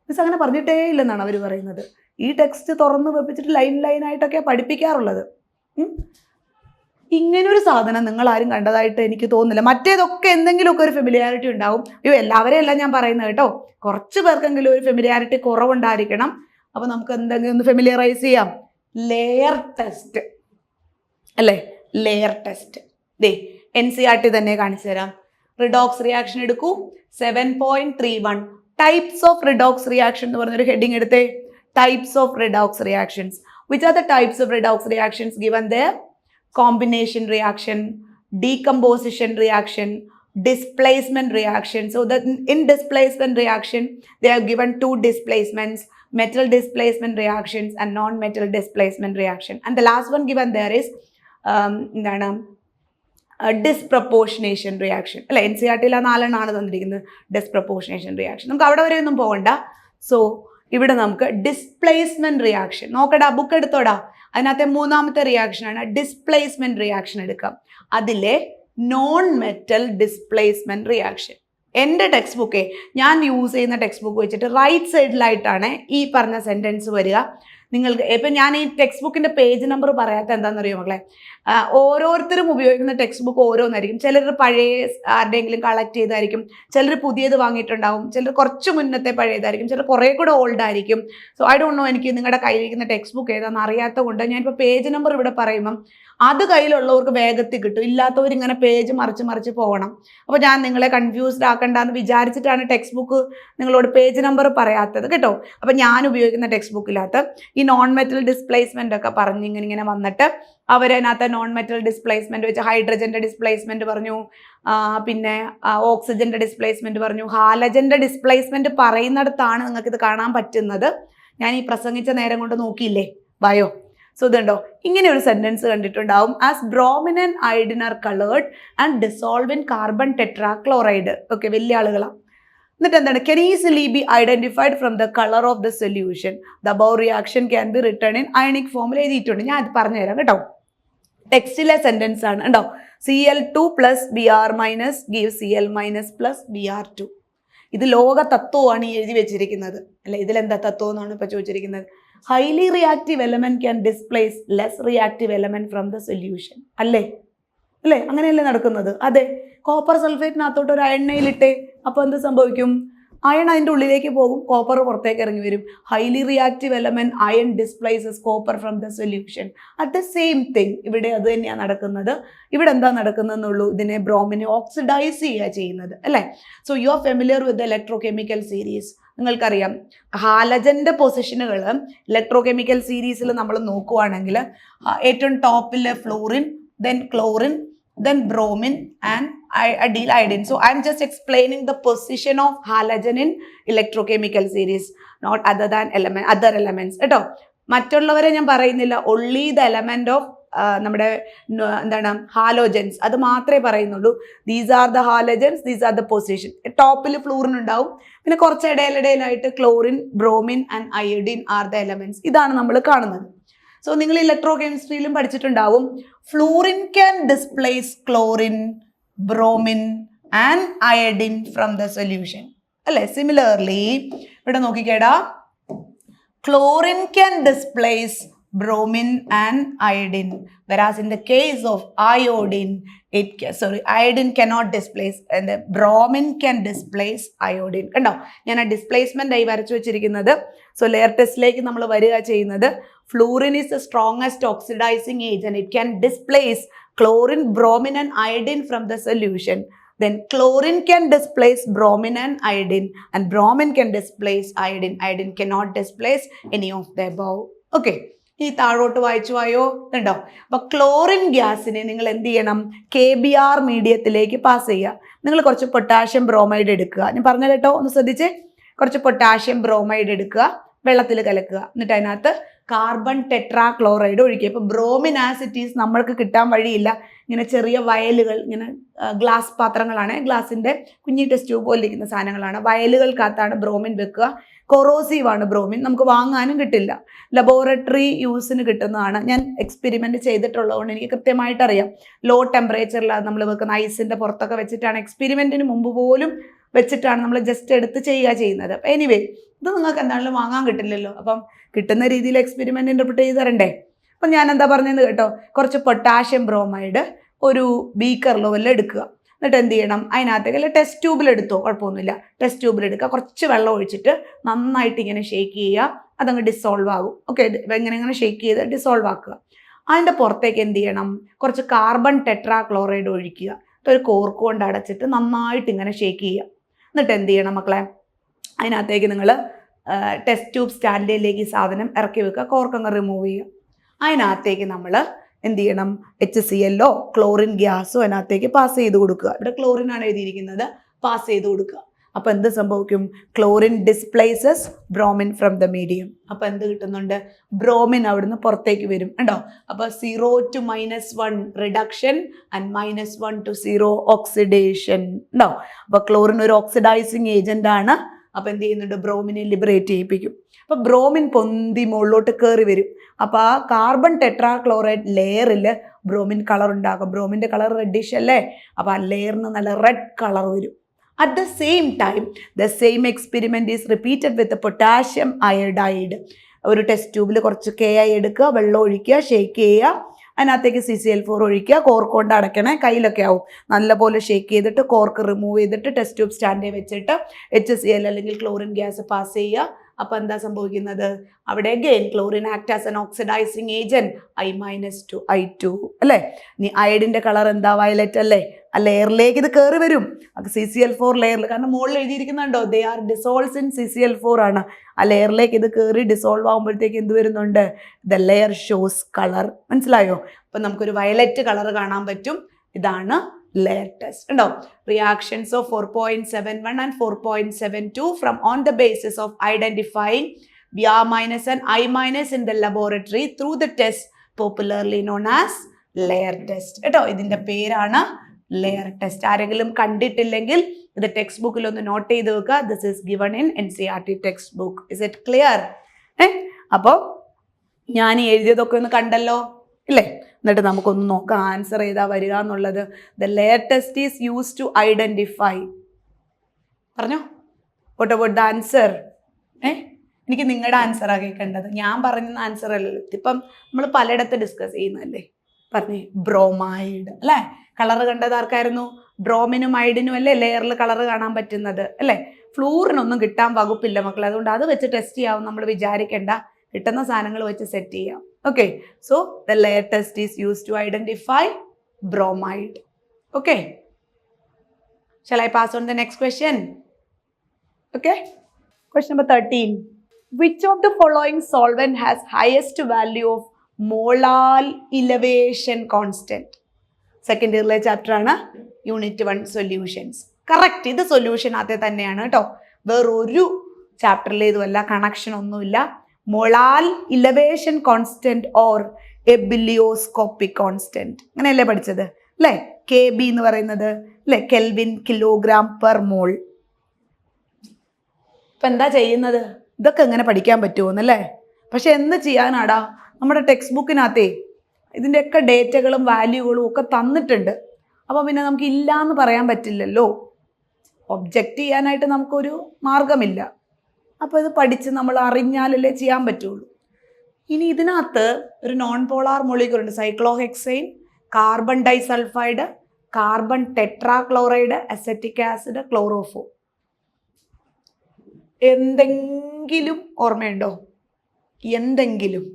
മിസ് അങ്ങനെ പറഞ്ഞിട്ടേ ഇല്ലെന്നാണ് അവർ പറയുന്നത്. ഈ ടെക്സ്റ്റ് തുറന്ന് വെപ്പിച്ചിട്ട് ലൈനായിട്ടൊക്കെയാണ് പഠിപ്പിക്കാറുള്ളത്. ഇങ്ങനൊരു സാധനം നിങ്ങൾ ആരും കണ്ടതായിട്ട് എനിക്ക് തോന്നുന്നില്ല. മറ്റേതൊക്കെ എന്തെങ്കിലുമൊക്കെ ഒരു ഫെമിലിയാരിറ്റി ഉണ്ടാവും. എല്ലാവരെയും അല്ല ഞാൻ പറയുന്നത് കേട്ടോ. കുറച്ച് പേർക്കെങ്കിലും ഒരു ഫെമിലിയാരിറ്റി കുറവുണ്ടായിരിക്കണം. അപ്പോൾ നമുക്ക് എന്തെങ്കിലും ഒന്ന് ഫെമിലിയറൈസ് ചെയ്യാം. ലെയർ ടെസ്റ്റ് അല്ലേ? ലെയർ ടെസ്റ്റ് ദേ NCERT തന്നെ കാണിച്ചു തരാം. റിഡോക്സ് റിയാക്ഷൻ എടുക്കൂ. 7.31 ടൈപ്സ് ഓഫ് റിഡോക്സ് റിയാക്ഷൻ എന്ന് പറഞ്ഞൊരു ഹെഡിങ് എടുത്തേ. Types of redox reactions. Which are the types of redox reactions given there? Combination reaction, decomposition reaction, displacement reaction. So that in displacement reaction, they have given two displacements, metal displacement reactions and non-metal displacement reaction. And the last one given there is disproportionation reaction അല്ലെ. N C R ടിയിൽ ആ 4 എണ്ണമാണ് തന്നിരിക്കുന്നത്. Disproportionation reaction നമുക്ക് അവിടെ വരെ ഒന്നും പോകണ്ട. സോ ഇവിടെ നമുക്ക് ഡിസ്പ്ലേസ്മെന്റ് റിയാക്ഷൻ നോക്കടാ, ബുക്ക് എടുത്തോടാ. അതിനകത്തെ 3ാമത്തെ റിയാക്ഷനാണ് ഡിസ്പ്ലേസ്മെന്റ് റിയാക്ഷൻ എടുക്കാം. അതിലെ നോൺ മെറ്റൽ ഡിസ്പ്ലേസ്മെന്റ് റിയാക്ഷൻ. എൻ്റെ ടെക്സ്റ്റ് ബുക്കേ, ഞാൻ യൂസ് ചെയ്യുന്ന ടെക്സ്റ്റ് ബുക്ക് വെച്ചിട്ട് റൈറ്റ് സൈഡിലായിട്ടാണ് ഈ പറഞ്ഞ സെൻറ്റൻസ് വരിക. നിങ്ങൾക്ക് ഇപ്പം ഞാൻ ഈ ടെക്സ്റ്റ് ബുക്കിൻ്റെ പേജ് നമ്പർ പറയാത്ത എന്താണെന്നറിയോ മക്കളെ, ഓരോരുത്തരും ഉപയോഗിക്കുന്ന ടെക്സ്റ്റ് ബുക്ക് ഓരോന്നായിരിക്കും. ചിലർ പഴയ ആരുടെയെങ്കിലും കളക്ട് ചെയ്തായിരിക്കും, ചിലർ പുതിയത് വാങ്ങിയിട്ടുണ്ടാവും, ചിലർ കുറച്ച് മുന്നത്തെ പഴയതായിരിക്കും, ചിലർ കുറേ കൂടെ ഓൾഡ് ആയിരിക്കും. സോ ഐ ഡോണ്ട് നോ, എനിക്ക് നിങ്ങളുടെ കയ്യിലിരിക്കുന്ന ടെക്സ്റ്റ് ബുക്ക് ഏതാണെന്ന് അറിയാത്തത് കൊണ്ട് ഞാനിപ്പോൾ പേജ് നമ്പർ ഇവിടെ പറയുമ്പം അത് കയ്യിലുള്ളവർക്ക് വേഗത്തിൽ കിട്ടും, ഇല്ലാത്തവർ ഇങ്ങനെ പേജ് മറിച്ച് പോകണം. അപ്പോൾ ഞാൻ നിങ്ങളെ കൺഫ്യൂസ്ഡ് ആക്കണ്ടെന്ന് വിചാരിച്ചിട്ടാണ് ടെക്സ്റ്റ് ബുക്ക് നിങ്ങളോട് പേജ് നമ്പർ പറയാത്തത് കേട്ടോ. അപ്പോൾ ഞാൻ ഉപയോഗിക്കുന്ന ടെക്സ്റ്റ് ബുക്കിനകത്ത് ഈ നോൺ മെറ്റൽ ഡിസ്പ്ലേസ്മെൻ്റ് ഒക്കെ പറഞ്ഞ് ഇങ്ങനെ വന്നിട്ട് അവരതിനകത്ത് നോൺ മെറ്റൽ ഡിസ്പ്ലേസ്മെൻറ്റ് വെച്ച് ഹൈഡ്രജൻ്റെ ഡിസ്പ്ലേസ്മെൻറ്റ് പറഞ്ഞു, പിന്നെ ഓക്സിജൻ്റെ ഡിസ്പ്ലേസ്മെൻറ്റ് പറഞ്ഞു, ഹാലജൻ്റെ ഡിസ്പ്ലേസ്മെൻറ്റ് പറയുന്നിടത്താണ് നിങ്ങൾക്കിത് കാണാൻ പറ്റുന്നത്. ഞാൻ ഈ പ്രസംഗിച്ച നേരം കൊണ്ട് നോക്കിയില്ലേ ബയോ. സോ ഇതുണ്ടോ, ഇങ്ങനെ ഒരു സെന്റൻസ് കണ്ടിട്ടുണ്ടാവും. As bromine and iodine R coloured and dissolve in carbon tetrachloride. Okay, വലിയ ആളുകളാണ്. എന്നിട്ട് എന്താണ്, can easily be identified from the color of the solution. The above reaction can be written in ionic form എഴുതിയിട്ടുണ്ട്. ഞാൻ അത് പറഞ്ഞുതരാം കേട്ടോ. ടെക്സ്റ്റിലെ sentence ആണ് കേട്ടോ. Cl2 plus Br minus gives Cl minus plus Br2. ഇത് ലോക തത്വമാണ് ഈ എഴുതി വെച്ചിരിക്കുന്നത് അല്ലെ. ഇതിലെന്താ തത്വം എന്നാണ് ഇപ്പൊ ചോദിച്ചിരിക്കുന്നത്. Highly reactive element can displace less reactive element from the solution അല്ലേ. അല്ലേ, അങ്ങനെയല്ലേ നടക്കുന്നത്? അതെ. കോപ്പർ സൾഫേറ്റിനകത്തോട്ട് ഒരു അയണ്ണയിലിട്ടേ, അപ്പോൾ എന്ത് സംഭവിക്കും? അയൺ അതിൻ്റെ ഉള്ളിലേക്ക് പോകും, കോപ്പർ പുറത്തേക്ക് ഇറങ്ങി വരും. Highly reactive element iron displaces copper from the solution. At the same thing ഇവിടെ അത് തന്നെയാണ് നടക്കുന്നത്. ഇവിടെ എന്താ നടക്കുന്നതെന്നുള്ളൂ, ഇതിനെ ബ്രോമിനെ ഓക്സിഡൈസ് ചെയ്യുന്നത് അല്ലേ. So you are familiar with electro chemical series. നിങ്ങൾക്കറിയാം ഹാലജൻ്റെ പൊസിഷനുകൾ ഇലക്ട്രോ കെമിക്കൽ സീരീസിൽ നമ്മൾ നോക്കുവാണെങ്കിൽ ഏറ്റവും ടോപ്പിൽ florin, then chlorine, then bromine and adyl iodine. So I'm just explaining the position of halogen in electrochemical series, not other than other elements കേട്ടോ. മറ്റുള്ളവരെ ഞാൻ പറയുന്നില്ല, only the element of നമ്മുടെ എന്താണ് ഹാലോജൻസ്, അത് മാത്രമേ പറയുന്നുള്ളൂ. These are the halogens, these are the position. ടോപ്പിൽ ഫ്ലൂറിൻ ഉണ്ടാവും, പിന്നെ കുറച്ച് ഇടയിലായിട്ട് chlorine, bromine and iodine are the elements. ഇതാണ് നമ്മൾ കാണുന്നത്. സോ നിങ്ങൾ ഇലക്ട്രോ കെമിസ്ട്രിയിലും പഠിച്ചിട്ടുണ്ടാവും, fluorine can displace chlorine, bromine and iodine from the solution അല്ലേ. സിമിലർലി ഇവിടെ നോക്കിക്കേടാ, chlorine can displace bromine and iodine, whereas in the case of iodine iodine cannot displace and the bromine can displace iodine. കണ്ടോ, ഞാൻ ആ displacement ആയി വരച്ചു വെച്ചിരിക്കുന്നത്. So layer ടെസ്റ്റിലേക്ക് നമ്മൾ വരിക ചെയ്യുന്നത്, fluorine is the strongest oxidizing agent. It can displace chlorine, bromine and iodine from the solution. Then chlorine can displace bromine and iodine, and bromine can displace iodine. Iodine cannot displace any of the above. Okay, ഈ താഴോട്ട് വായിച്ചുവായോ ഉണ്ടോ. അപ്പൊ chlorine ഗ്യാസിനെ നിങ്ങൾ എന്ത് ചെയ്യണം, KBr മീഡിയത്തിലേക്ക് pass ചെയ്യുക. നിങ്ങൾ കുറച്ച് പൊട്ടാഷ്യം ബ്രോമൈഡ് എടുക്കുക. ഞാൻ പറഞ്ഞ കേട്ടോ, ഒന്ന് ശ്രദ്ധിച്ച്. കുറച്ച് പൊട്ടാഷ്യം ബ്രോമൈഡ് എടുക്കുക, വെള്ളത്തിൽ കലക്കുക, എന്നിട്ട് അതിനകത്ത് കാർബൺ ടെട്രാ ക്ലോറൈഡ് ഒഴിക്കുക. ഇപ്പോൾ ബ്രോമിൻ ആസിറ്റീസ് നമ്മൾക്ക് കിട്ടാൻ വഴിയില്ല. ഇങ്ങനെ ചെറിയ വയലുകൾ, ഇങ്ങനെ ഗ്ലാസ് പാത്രങ്ങളാണ്, ഗ്ലാസിൻ്റെ കുഞ്ഞി ടെസ്റ്റ് ട്യൂബ് പോലെ ഇരിക്കുന്ന സാധനങ്ങളാണ്. വയലുകൾക്കകത്താണ് ബ്രോമിൻ വെക്കുക. കൊറോസീവാണ് ബ്രോമിൻ, നമുക്ക് വാങ്ങാനും കിട്ടില്ല, ലബോറട്ടറി യൂസിന് കിട്ടുന്നതാണ്. ഞാൻ എക്സ്പെരിമെൻറ്റ് ചെയ്തിട്ടുള്ളതുകൊണ്ട് എനിക്ക് കൃത്യമായിട്ട് അറിയാം. ലോ ടെമ്പറേച്ചറിലാണ് നമ്മൾ വെക്കുന്ന, ഐസിൻ്റെ പുറത്തൊക്കെ വെച്ചിട്ടാണ്, എക്സ്പെരിമെൻറ്റിന് മുമ്പ് പോലും വെച്ചിട്ടാണ് നമ്മൾ ജസ്റ്റ് എടുത്ത് ചെയ്യുന്നത്. അപ്പം എനിവേ, ഇത് നിങ്ങൾക്ക് എന്താണെങ്കിലും വാങ്ങാൻ കിട്ടില്ലല്ലോ. അപ്പം കിട്ടുന്ന രീതിയിൽ എക്സ്പെരിമെൻറ്റ് ഇൻ്റർപ്രിറ്റ് ചെയ്ത് തരണ്ടേ. അപ്പം ഞാൻ എന്താ പറഞ്ഞതെന്ന് കേട്ടോ, കുറച്ച് പൊട്ടാഷ്യം ബ്രോമൈഡ് ഒരു ബീക്കർ ലെവലിൽ എടുക്കുക. എന്നിട്ട് എന്ത് ചെയ്യണം, അതിനകത്തേക്ക് അല്ലെ ടെസ്റ്റ് ട്യൂബിൽ എടുത്തോ, കുഴപ്പമൊന്നുമില്ല, ടെസ്റ്റ് ട്യൂബിൽ എടുക്കുക. കുറച്ച് വെള്ളം ഒഴിച്ചിട്ട് നന്നായിട്ട് ഇങ്ങനെ ഷേക്ക് ചെയ്യുക, അതങ്ങ് ഡിസോൾവ് ആകും. ഓക്കെ, ഇങ്ങനെ ഷേക്ക് ചെയ്ത് ഡിസോൾവ് ആക്കുക. അതിൻ്റെ പുറത്തേക്ക് എന്ത് ചെയ്യണം, കുറച്ച് കാർബൺ ടെട്രാ ക്ലോറൈഡ് ഒഴിക്കുക. ഒരു കോർക്ക് കൊണ്ട് അടച്ചിട്ട് നന്നായിട്ട് ഇങ്ങനെ ഷേക്ക് ചെയ്യുക. എന്നിട്ട് എന്ത് ചെയ്യണം മക്കളെ, അതിനകത്തേക്ക് നിങ്ങൾ ടെസ്റ്റ് ട്യൂബ് സ്റ്റാൻഡിലേക്ക് ഈ സാധനം ഇറക്കി വെക്കുക, കോർക്ക് അങ്ങ് റിമൂവ് ചെയ്യുക. അതിനകത്തേക്ക് നമ്മൾ എന്ത് ചെയ്യണം, HCl ക്ലോറിൻ ഗ്യാസോ അതിനകത്തേക്ക് പാസ് ചെയ്ത് കൊടുക്കുക. ഇവിടെ ക്ലോറിൻ ആണ് എഴുതിയിരിക്കുന്നത്, പാസ് ചെയ്ത് കൊടുക്കുക. അപ്പോൾ എന്ത് സംഭവിക്കും, chlorine displaces bromine from the medium. അപ്പോൾ എന്ത് കിട്ടുന്നുണ്ട്, ബ്രോമിൻ അവിടുന്ന് പുറത്തേക്ക് വരും ഉണ്ടോ. അപ്പോൾ 0 to -1 reduction and -1 to 0 oxidation ഉണ്ടോ. അപ്പോൾ ക്ലോറിൻ ഒരു ഓക്സിഡൈസിങ് ഏജന്റ് ആണ്. അപ്പോൾ എന്ത് ചെയ്യുന്നുണ്ട്, ബ്രോമിനെ ലിബറേറ്റ് ചെയ്യിപ്പിക്കും. അപ്പോൾ ബ്രോമിൻ പൊന്തി മുകളിലോട്ട് കയറി വരും. അപ്പോൾ ആ കാർബൺ ടെട്രാക്ലോറൈഡ് ലെയറിൽ ബ്രോമിൻ കളർ ഉണ്ടാകും. ബ്രോമിൻ്റെ കളർ റെഡിഷ് അല്ലേ, അപ്പോൾ ആ ലെയറിന് നല്ല റെഡ് കളർ വരും. At the same time, the same experiment is repeated with the potassium iodide. ഒരു ടെസ്റ്റ് ട്യൂബിൽ കുറച്ച് KI എടുക്കുക, വെള്ളം ഒഴിക്കുക, ഷേക്ക് ചെയ്യുക, അതിനകത്തേക്ക് CCl4 ഒഴിക്കുക, കോർക്ക് കൊണ്ട് അടയ്ക്കണേ, കയ്യിലൊക്കെ ആവും. നല്ലപോലെ ഷേക്ക് ചെയ്തിട്ട് കോർക്ക് റിമൂവ് ചെയ്തിട്ട് ടെസ്റ്റ് ട്യൂബ് സ്റ്റാൻഡിൽ വെച്ചിട്ട് HCl അല്ലെങ്കിൽ ക്ലോറിൻ ഗ്യാസ് പാസ് ചെയ്യുക. അപ്പോൾ എന്താ സംഭവിക്കുന്നത്, അവിടെ again chlorine act as an oxidising agent I-2 I2 അല്ലേ. ഇനി അയഡിൻ്റെ കളർ എന്താ, വയലറ്റ് അല്ലേ. ആ ലെയറിലേക്ക് ഇത് കയറി വരും, CCl4 ലെയറിൽ, കാരണം മുകളിൽ എഴുതിയിരിക്കുന്നുണ്ടോ, they are dissolves in CCl4 ആണ്. ആ ലെയറിലേക്ക് ഇത് കയറി ഡിസോൾവ് ആകുമ്പോഴത്തേക്ക് എന്ത് വരുന്നുണ്ട്, ദ ലെയർ ഷോസ് കളർ. മനസ്സിലായോ. അപ്പം നമുക്കൊരു വയലറ്റ് കളർ കാണാൻ പറ്റും. ഇതാണ് ലെയർ ടെസ്റ്റ് ഉണ്ടോ. Reactions of 4.71 and 4.72 from on the basis of identifying Br- and I- in the laboratory through the test popularly known as layer test കേട്ടോ. ഇതിൻ്റെ പേരാണ് ലെയർ ടെസ്റ്റ്. ആരെങ്കിലും കണ്ടിട്ടില്ലെങ്കിൽ ഇത് ടെക്സ്റ്റ് ബുക്കിൽ ഒന്ന് നോട്ട് ചെയ്ത് വെക്കുക. This is given in NCERT text book. Is it clear? അപ്പോൾ ഞാൻ എഴുതിയതൊക്കെ ഒന്ന് കണ്ടല്ലോ ഇല്ലേ. എന്നിട്ട് നമുക്കൊന്ന് നോക്കാം ആൻസർ ഏതാ വരിക എന്നുള്ളത്. The layer test is use to identify. പറഞ്ഞോ, വാട്ട് അബൌട്ട് ദ ആൻസർ? എനിക്ക് നിങ്ങളുടെ ആൻസറാണ് കേൾക്കേണ്ടത്, ഞാൻ പറയുന്ന ആൻസർ അല്ലല്ലോ. ഇപ്പം നമ്മൾ പലയിടത്ത് ഡിസ്കസ് ചെയ്യുന്നതല്ലേ. പറഞ്ഞേ, ബ്രോമൈഡ് അല്ലേ. കളർ കണ്ടത് ആർക്കായിരുന്നു, ബ്രോമിനും ഐഡിനും അല്ലേ ലെയറിൽ കളർ കാണാൻ പറ്റുന്നത് അല്ലേ. ഫ്ലൂറിനൊന്നും കിട്ടാൻ വകുപ്പില്ല മക്കളെ, അതുകൊണ്ട് അത് വെച്ച് ടെസ്റ്റ് ചെയ്യാവും നമ്മൾ വിചാരിക്കേണ്ട. കിട്ടുന്ന സാധനങ്ങൾ വെച്ച് സെറ്റ് ചെയ്യാം. Okay, so the layer test is used to identify bromide. Okay, shall I pass on the next question? Okay, question number 13. Which of the following solvent has highest value of molar elevation constant? Second year chapter ആണ്, Unit 1 solutions. Correct, ഇത് solution അതേ തന്നെയാണ് കേട്ടോ. വേറൊരു ചാപ്റ്ററിൽ ഇതുമല്ല, connection ഒന്നുമില്ല. Molar elevation constant or ebullioscopic constant, അങ്ങനെയല്ലേ പഠിച്ചത് അല്ലേ. KB എന്ന് പറയുന്നത് അല്ലേ, കെൽവിൻ കിലോഗ്രാം പെർ മോൾ. ഇപ്പം എന്താ ചെയ്യുന്നത്, ഇതൊക്കെ എങ്ങനെ പഠിക്കാൻ പറ്റുമോന്നല്ലേ. പക്ഷെ എന്ത് ചെയ്യാനാടാ, നമ്മുടെ ടെക്സ്റ്റ് ബുക്കിനകത്തേ ഇതിൻ്റെയൊക്കെ ഡേറ്റകളും വാല്യൂകളും ഒക്കെ തന്നിട്ടുണ്ട്. അപ്പോൾ പിന്നെ നമുക്ക് ഇല്ല എന്ന് പറയാൻ പറ്റില്ലല്ലോ. ഒബ്ജക്റ്റ് ചെയ്യാനായിട്ട് നമുക്കൊരു മാർഗമില്ല. അപ്പോൾ ഇത് പഠിച്ച് നമ്മൾ അറിഞ്ഞാലല്ലേ ചെയ്യാൻ പറ്റുള്ളൂ. ഇനി ഇതിനകത്ത് ഒരു നോൺ പോളാർ മോളിക്യൂൾ ഉണ്ട്, cyclohexane, carbon disulphide, carbon tetrachloride, acetic acid, chloroform. എന്തെങ്കിലും ഓർമ്മയുണ്ടോ? എന്തെങ്കിലും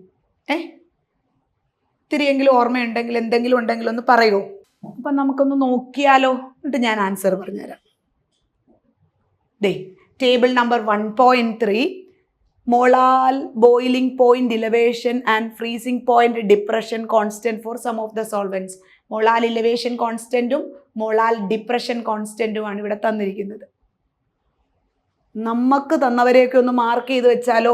ഇത്തിരിയെങ്കിലും ഓർമ്മയുണ്ടെങ്കിൽ, എന്തെങ്കിലും ഉണ്ടെങ്കിൽ ഒന്ന് പറയൂ. അപ്പം നമുക്കൊന്ന് നോക്കിയാലോ, എന്നിട്ട് ഞാൻ ആൻസർ പറഞ്ഞുതരാം. ദേ table number 1.3, molar boiling point elevation and freezing point depression constant for some of the solvents. molar elevation constantum molar depression constantum ആണ് ഇവിടെ തന്നിരിക്കുന്നത്. നമുക്ക് തന്നവരെയൊക്കെ ഒന്ന് മാർക്ക് ചെയ്ത് വെച്ചാലോ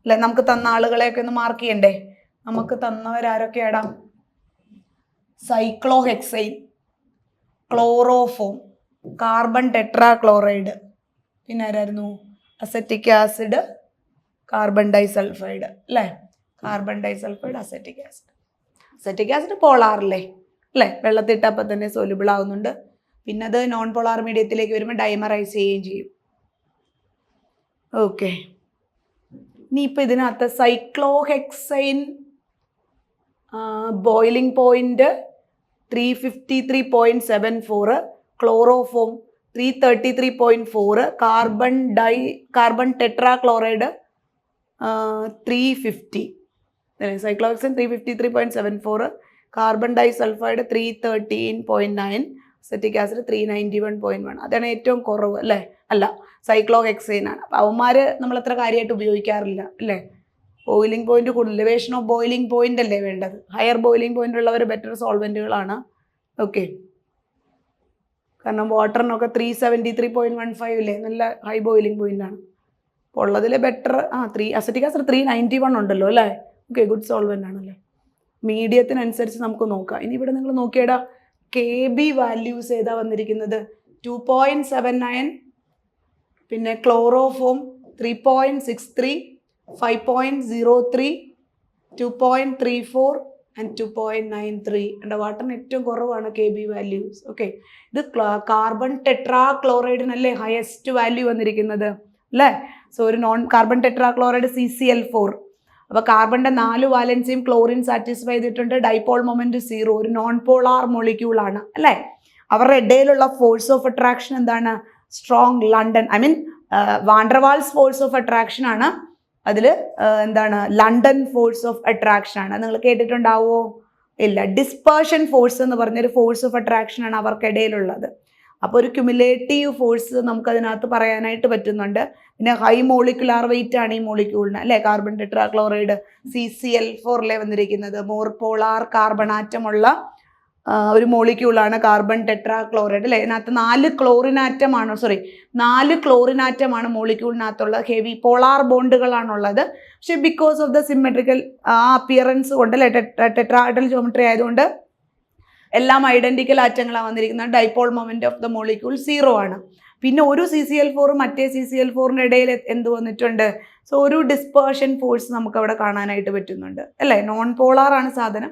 അല്ലെ, നമുക്ക് തന്ന ആളുകളെയൊക്കെ ഒന്ന് മാർക്ക് ചെയ്യണ്ടേ. നമുക്ക് തന്നവരാരൊക്കെയാടാ, സൈക്ലോഹെക്സൈൻ, ക്ലോറോഫോം, കാർബൺ ടെട്രാക്ലോറൈഡ്, പിന്നെ ആരായിരുന്നു, അസറ്റിക് ആസിഡ്, കാർബൺ ഡൈസൾഫൈഡ് അല്ലേ. Carbon disulphide, acetic acid. Acetic acid പോളാറില്ലേ അല്ലേ, വെള്ളത്തിട്ടപ്പോൾ തന്നെ സോലുബിൾ ആവുന്നുണ്ട്. പിന്നെ അത് നോൺ പോളാർ മീഡിയത്തിലേക്ക് വരുമ്പോൾ ഡൈമറൈസ് ചെയ്യുകയും ചെയ്യും. ഓക്കെ, ഇനിയിപ്പോൾ ഇതിനകത്ത് cyclohexane boiling point 353.74, chloroform 333.4, carbon tetrachloride 350 അല്ലേ. Cyclohexane 353.74, carbon disulphide 313.9, acetic acid 391.1. അതാണ് ഏറ്റവും കുറവ് അല്ലേ. അല്ല, സൈക്ലോഹെക്സൈൻ ആണ്. അപ്പം അവന്മാർ നമ്മളത്ര കാര്യമായിട്ട് ഉപയോഗിക്കാറില്ല അല്ലേ. ബോയിലിംഗ് പോയിന്റ് കൂടുതൽ, എലിവേഷൻ ഓഫ് ബോയിലിംഗ് പോയിന്റ് അല്ലേ വേണ്ടത്. ഹയർ ബോയിലിംഗ് പോയിന്റ് ഉള്ളവർ ബെറ്റർ സോൾവെന്റുകളാണ്. ഓക്കെ, കാരണം വാട്ടറിനൊക്കെ 373.15 ഇല്ലേ, നല്ല ഹൈ ബോയിലിംഗ് പോയിന്റ് ആണ്. അപ്പോൾ ഉള്ളതിൽ ബെറ്റർ അസറ്റിക് ആസിഡ് 391 ഉണ്ടല്ലോ അല്ലേ. ഓക്കെ, ഗുഡ് സോൾവെന്റ് ആണല്ലേ. മീഡിയത്തിനനുസരിച്ച് നമുക്ക് നോക്കാം. ഇനി ഇവിടെ നിങ്ങൾ നോക്കിയടാ, KB വാല്യൂസ് ഏതാ വന്നിരിക്കുന്നത്? 2.79, പിന്നെ ക്ലോറോഫോം 3.63, 5.03, 2.34 ആൻഡ് 2.93. എൻ്റെ വാട്ടറിന് ഏറ്റവും കുറവാണ് KB വാല്യൂസ്. ഓക്കെ, ഇത് കാർബൺ ടെട്രാ ക്ലോറൈഡിനല്ലേ ഹയസ്റ്റ് വാല്യൂ വന്നിരിക്കുന്നത് അല്ലേ. സോ ഒരു non carbon tetra chloride CCl4. അപ്പോൾ കാർബണിൻ്റെ 4 വാലൻസിയും ക്ലോറിൻ സാറ്റിസ്ഫൈ ചെയ്തിട്ടുണ്ട്. ഡൈപോൾ മൊമെന്റ് 0, ഒരു നോൺ പോളാർ മോളിക്യൂൾ ആണ് അല്ലേ. അവരുടെ ഇടയിലുള്ള ഫോഴ്സ് ഓഫ് അട്രാക്ഷൻ എന്താണ്? Strong London, I mean van der Waals force of attraction ആണ്. അതിൽ എന്താണ്? ലണ്ടൻ ഫോഴ്സ് ഓഫ് അട്രാക്ഷൻ ആണ്. നിങ്ങൾ കേട്ടിട്ടുണ്ടാവോ? ഇല്ല. ഡിസ്പേർഷൻ ഫോഴ്സ് എന്ന് പറഞ്ഞൊരു ഫോഴ്സ് ഓഫ് അട്രാക്ഷൻ ആണ് അവർക്കിടയിലുള്ളത്. അപ്പോൾ ഒരു ക്യുമുലേറ്റീവ് ഫോഴ്സ് നമുക്കതിനകത്ത് പറയാനായിട്ട് പറ്റുന്നുണ്ട്. പിന്നെ ഹൈ മോളിക്കുലാർ വെയിറ്റ് ആണ് ഈ മോളിക്യൂളിന് അല്ലേ. കാർബൺ ടെട്രാ ക്ലോറൈഡ് CCl4 വന്നിരിക്കുന്നത്. മോർ പോളാർ കാർബൺ ആറ്റമുള്ള ഒരു മോളിക്യൂളാണ് കാർബൺ ടെട്രാ ക്ലോറൈഡ് അല്ലേ. ഇതിനകത്ത് 4 ക്ലോറിൻ ആറ്റമാണ് മോളിക്യൂളിനകത്തുള്ള ഹെവി പോളാർ ബോണ്ടുകളാണുള്ളത്. പക്ഷെ because of the symmetrical appearance കൊണ്ട് അല്ലേ, ടെട്രാഹെഡ്രൽ ജോമെട്രി ആയതുകൊണ്ട് എല്ലാം ഐഡന്റിക്കൽ ആറ്റങ്ങളാണ് വന്നിരിക്കുന്നത്. Dipole moment of the molecule 0 ആണ്. പിന്നെ ഒരു CCl4 മറ്റേ CCl4ന്റെ ഇടയിൽ എന്ത് വന്നിട്ടുണ്ട്? സോ ഒരു ഡിസ്പേർഷൻ ഫോഴ്സ് നമുക്ക് അവിടെ കാണാനായിട്ട് പറ്റുന്നുണ്ട് അല്ലേ. നോൺ പോളാർ ആണ് സാധനം,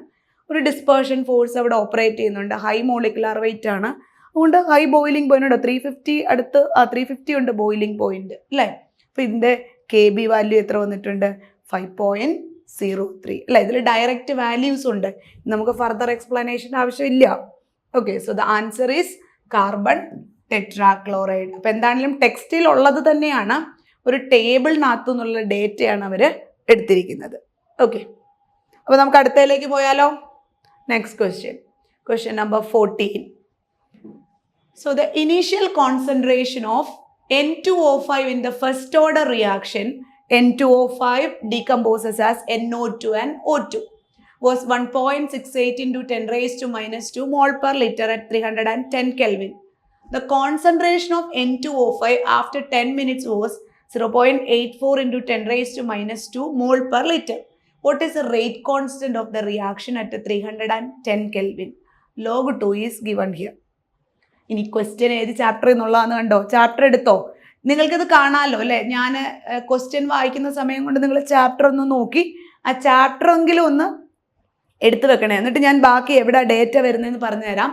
ഒരു ഡിസ്പേർഷൻ ഫോഴ്സ് അവിടെ ഓപ്പറേറ്റ് ചെയ്യുന്നുണ്ട്. ഹൈ മോളിക്കുലാർ വെയിറ്റ് ആണ്, അതുകൊണ്ട് ഹൈ ബോയിലിംഗ് പോയിന്റ് ഉണ്ട്. 350 അടുത്ത് 350 ഉണ്ട് ബോയിലിംഗ് പോയിന്റ് അല്ലേ. അപ്പോൾ ഇതിൻ്റെ KB വാല്യൂ എത്ര വന്നിട്ടുണ്ട്? 5.03 അല്ലേ. ഇതിൽ ഡയറക്റ്റ് വാല്യൂസ് ഉണ്ട്, നമുക്ക് ഫർദർ എക്സ്പ്ലനേഷൻ ആവശ്യമില്ല. Okay, so the answer is carbon tetra chloride. അപ്പോൾ എന്താണെങ്കിലും ടെക്സ്റ്റിൽ ഉള്ളത് തന്നെയാണ്, ഒരു ടേബിളിനകത്തു നിന്നുള്ള ഡേറ്റയാണ് അവർ എടുത്തിരിക്കുന്നത്. ഓക്കെ, അപ്പോൾ നമുക്ക് അടുത്തതിലേക്ക് പോയാലോ. Next question number 14. So the initial concentration of N2O5 in the first order reaction, N2O5 decomposes as NO2 and O2, was 1.68 into 10 raised to minus 2 mole per liter at 310 Kelvin. The concentration of N2O5 after 10 minutes was 0.84 into 10 raised to minus 2 mole per liter. What is the rate constant of the reaction at 310 Kelvin? Log 2 is given here. ഇനി question ഏത് chapter എന്നുള്ളതാണെന്ന് കണ്ടോ? Chapter എടുത്തോ? നിങ്ങൾക്കിത് കാണാമല്ലോ അല്ലേ. ഞാൻ question വായിക്കുന്ന സമയം കൊണ്ട് നിങ്ങൾ ചാപ്റ്റർ ഒന്ന് നോക്കി ആ ചാപ്റ്ററെങ്കിലും ഒന്ന് എടുത്തു വെക്കണേ. എന്നിട്ട് ഞാൻ ബാക്കി എവിടെ ഡേറ്റ വരുന്നതെന്ന് പറഞ്ഞുതരാം.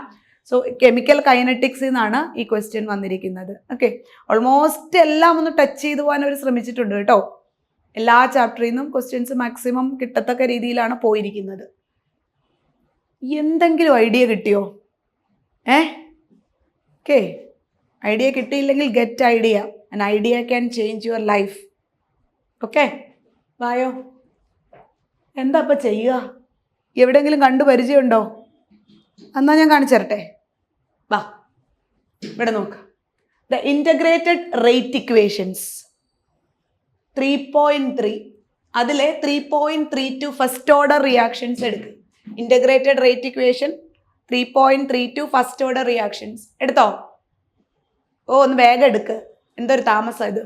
സോ കെമിക്കൽ കൈനറ്റിക്സിൽ നിന്നാണ് ഈ ക്വസ്റ്റ്യൻ വന്നിരിക്കുന്നത്. ഓക്കെ, ഓൾമോസ്റ്റ് എല്ലാം ഒന്ന് ടച്ച് ചെയ്തു പോകാൻ അവർ ശ്രമിച്ചിട്ടുണ്ട് കേട്ടോ. എല്ലാ ചാപ്റ്ററിൽ നിന്നും ക്വസ്റ്റ്യൻസ് മാക്സിമം കിട്ടത്തക്ക രീതിയിലാണ് പോയിരിക്കുന്നത്. എന്തെങ്കിലും ഐഡിയ കിട്ടിയോ? ഓക്കെ, ഐഡിയ കിട്ടിയില്ലെങ്കിൽ get idea. An idea can change your life. Okay, വായോ. എന്താ ഇപ്പം ചെയ്യുക? എവിടെയെങ്കിലും കണ്ടു പരിചയമുണ്ടോ? എന്നാൽ ഞാൻ കാണിച്ചു തരട്ടെ. വാ, ഇവിടെ നോക്ക്. ദ ഇൻ്റഗ്രേറ്റഡ് റേറ്റ് ഇക്വേഷൻസ് 3.3, അതിലെ 3.32 ഫസ്റ്റ് ഓർഡർ റിയാക്ഷൻസ് എടുക്കുക. Integrated rate equation 3.32 first order reactions എടുത്തോ? ഒന്ന് വേഗം എടുക്ക്, എന്തൊരു താമസം ഇത്.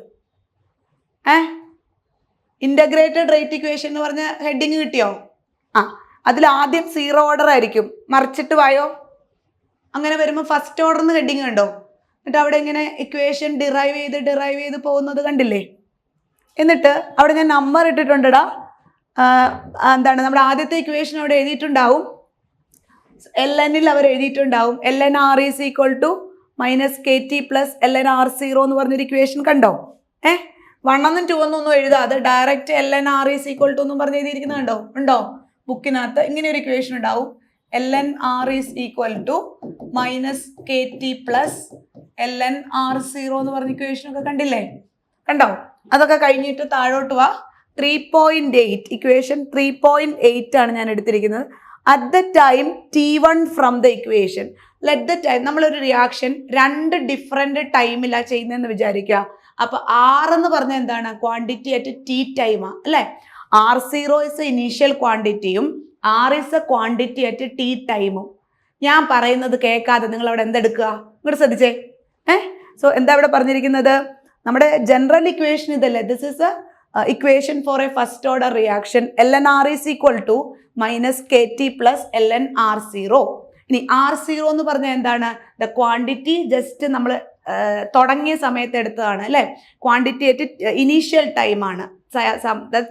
ഇൻ്റഗ്രേറ്റഡ് റേറ്റ് ഇക്വേഷൻ എന്ന് പറഞ്ഞ ഹെഡിങ് കിട്ടിയോ? അതിൽ ആദ്യം 0 ഓർഡർ ആയിരിക്കും, മറിച്ചിട്ട് വായോ. അങ്ങനെ വരുമ്പോൾ ഫസ്റ്റ് ഓർഡർ എന്ന് ഹെഡിങ് കണ്ടോ? എന്നിട്ട് അവിടെ ഇങ്ങനെ ഇക്വേഷൻ ഡിറൈവ് ചെയ്ത് പോകുന്നത് കണ്ടില്ലേ? എന്നിട്ട് അവിടെ ഞാൻ നമ്പർ ഇട്ടിട്ടുണ്ടടാ. എന്താണ് നമ്മുടെ ആദ്യത്തെ ഇക്വേഷൻ അവിടെ എഴുതിയിട്ടുണ്ടാവും. LN our എഴുതിയിട്ടുണ്ടാവും LNR is equal to minus KT plus LNR0 എന്ന് പറഞ്ഞൊരു ഇക്വേഷൻ കണ്ടോ? 1 എന്നും 2 ഒന്നും എഴുതാതെ direct LNR is equal to എന്നും പറഞ്ഞ് എഴുതിയിരിക്കുന്നത് കണ്ടോ? ഉണ്ടോ ബുക്കിനകത്ത്? ഇങ്ങനെ ഒരു ഇക്വേഷൻ ഉണ്ടാവും. LNR is equal to minus KT plus LNR0 എന്ന് പറഞ്ഞ ഇക്വേഷനൊക്കെ കണ്ടില്ലേ? കണ്ടോ? അതൊക്കെ കഴിഞ്ഞിട്ട് താഴോട്ട് വാ. 3.8 ഇക്വേഷൻ 3.8 ആണ് ഞാൻ എടുത്തിരിക്കുന്നത്. At the time T1 from the equation, let the time. നമ്മളൊരു റിയാക്ഷൻ 2 ഡിഫറെൻറ്റ് ടൈമിലാണ് ചെയ്യുന്നതെന്ന് വിചാരിക്കുക. അപ്പോൾ R എന്ന് പറഞ്ഞാൽ എന്താണ്? ക്വാണ്ടിറ്റി അറ്റ് T ടൈമാണ് അല്ലേ? R0 ഇസ് ഇനീഷ്യൽ ക്വാണ്ടിറ്റിയും R is a quantity at T ടൈമും. ഞാൻ പറയുന്നത് കേൾക്കാതെ നിങ്ങൾ അവിടെ എന്തെടുക്കുക? ഇങ്ങോട്ട് ശ്രദ്ധിച്ചേ. സോ എന്താ ഇവിടെ പറഞ്ഞിരിക്കുന്നത്? നമ്മുടെ ജനറൽ ഇക്വേഷൻ ഇതല്ലേ? This is a equation for a first order reaction. LNR is equal to minus KT plus LNR0. ഇനി R0 എന്ന് പറഞ്ഞാൽ എന്താണ്? ദ ക്വാണ്ടിറ്റി ജസ്റ്റ് നമ്മൾ തുടങ്ങിയ സമയത്ത് എടുത്തതാണ് അല്ലേ? ക്വാണ്ടിറ്റി അറ്റ് ഇനീഷ്യൽ ടൈമാണ്,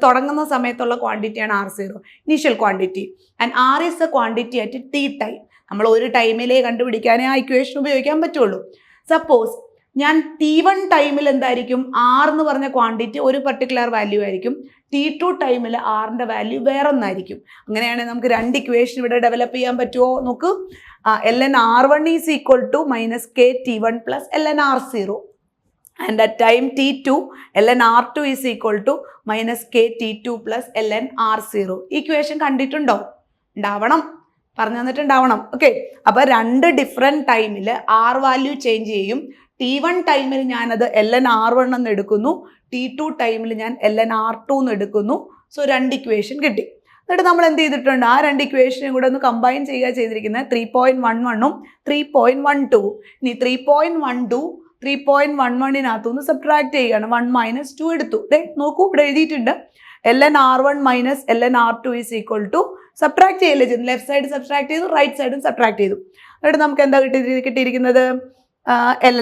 തുടങ്ങുന്ന സമയത്തുള്ള ക്വാണ്ടിറ്റിയാണ് R0, initial quantity. And R is A quantity at T time. നമ്മൾ ഒരു ടൈമിലേ കണ്ടുപിടിക്കാനേ ആ ഇക്വേഷൻ ഉപയോഗിക്കാൻ പറ്റുള്ളൂ. സപ്പോസ് ഞാൻ T1 ടൈമിൽ എന്തായിരിക്കും? R എന്ന് പറഞ്ഞ ക്വാണ്ടിറ്റി ഒരു പർട്ടിക്കുലർ വാല്യൂ ആയിരിക്കും. T2 ടൈമിൽ ആറിൻ്റെ വാല്യൂ വേറൊന്നായിരിക്കും. അങ്ങനെയാണെങ്കിൽ നമുക്ക് രണ്ട് ഇക്വേഷൻ ഇവിടെ ഡെവലപ്പ് ചെയ്യാൻ പറ്റുമോ? നോക്കൂ. LNR1 is equal to minus KT1 plus LNR0. And at time T2 LNR2 is equal to minus KT2 plus LNR0. Equation കണ്ടിട്ടുണ്ടോ? ഉണ്ടാവണം, പറഞ്ഞു തന്നിട്ടുണ്ടാവണം. ഓക്കെ, അപ്പോൾ രണ്ട് ഡിഫറെൻറ്റ് ടൈമിൽ R വാല്യൂ ചേഞ്ച് ചെയ്യും. T1 ടൈമിൽ ഞാനത് LNR1 എന്ന് എടുക്കുന്നു, T2 ടൈമിൽ ഞാൻ LNR2 എന്ന് എടുക്കുന്നു. സോ രണ്ട് ഇക്വേഷൻ കിട്ടി. എന്നിട്ട് നമ്മൾ എന്ത് ചെയ്തിട്ടുണ്ട്? ആ രണ്ട് ഇക്വേഷനും കൂടെ ഒന്ന് കമ്പൈൻ ചെയ്യുക ചെയ്തിരിക്കുന്നത്. 3.11ഉം 3.12. ഇനി 3.12 3.11നകത്തുനിന്ന് സബ്ട്രാക്ട് ചെയ്യുകയാണ്. 1 മൈനസ് 2 എടുത്തു. നോക്കൂ, ഇവിടെ എഴുതിയിട്ടുണ്ട് LNR1 minus LNR2 is equal to subtract ചെയ്യല്ലേ ചെയ്തു. ലെഫ്റ്റ് സൈഡ് സബ്ട്രാക്ട് ചെയ്തു, റൈറ്റ് സൈഡും സബ്ട്രാക്ട് ചെയ്തു. എന്നിട്ട് നമുക്ക് എന്താ കിട്ടിയിരിക്കുന്നത്?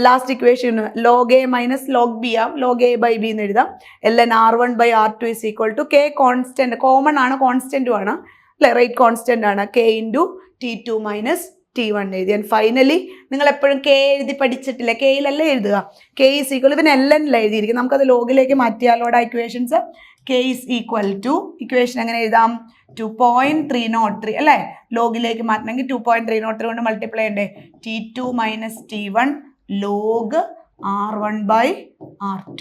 Last equation log A minus log B ആവും. log A ബൈ ബി എന്ന് എഴുതാം. LNR1 by R2 is equal to K constant, common ആണ്, കോൺസ്റ്റന്റും ആണ് അല്ലെ, റേറ്റ് കോൺസ്റ്റന്റ് ആണ്. K into T2 minus T1 എഴുതി. ആൻഡ് ഫൈനലി നിങ്ങൾ എപ്പോഴും K എഴുതി പഠിച്ചിട്ടില്ല, Kയിലല്ലേ എഴുതുക. K ഈസ് ഈക്വൽ, ഇവൻ LNല്ല എഴുതിയിരിക്കും. നമുക്കത് ലോഗിലേക്ക് മാറ്റിയാലോടെ equations. K is equal to, equation എങ്ങനെ എഴുതാം? 2.303 അല്ലേ? ലോഗിലേക്ക് മാറ്റണമെങ്കിൽ 2.303 കൊണ്ട് മൾട്ടിപ്ലൈ ചെയ്യണ്ടേ? T2 minus T1 log R1 by R2.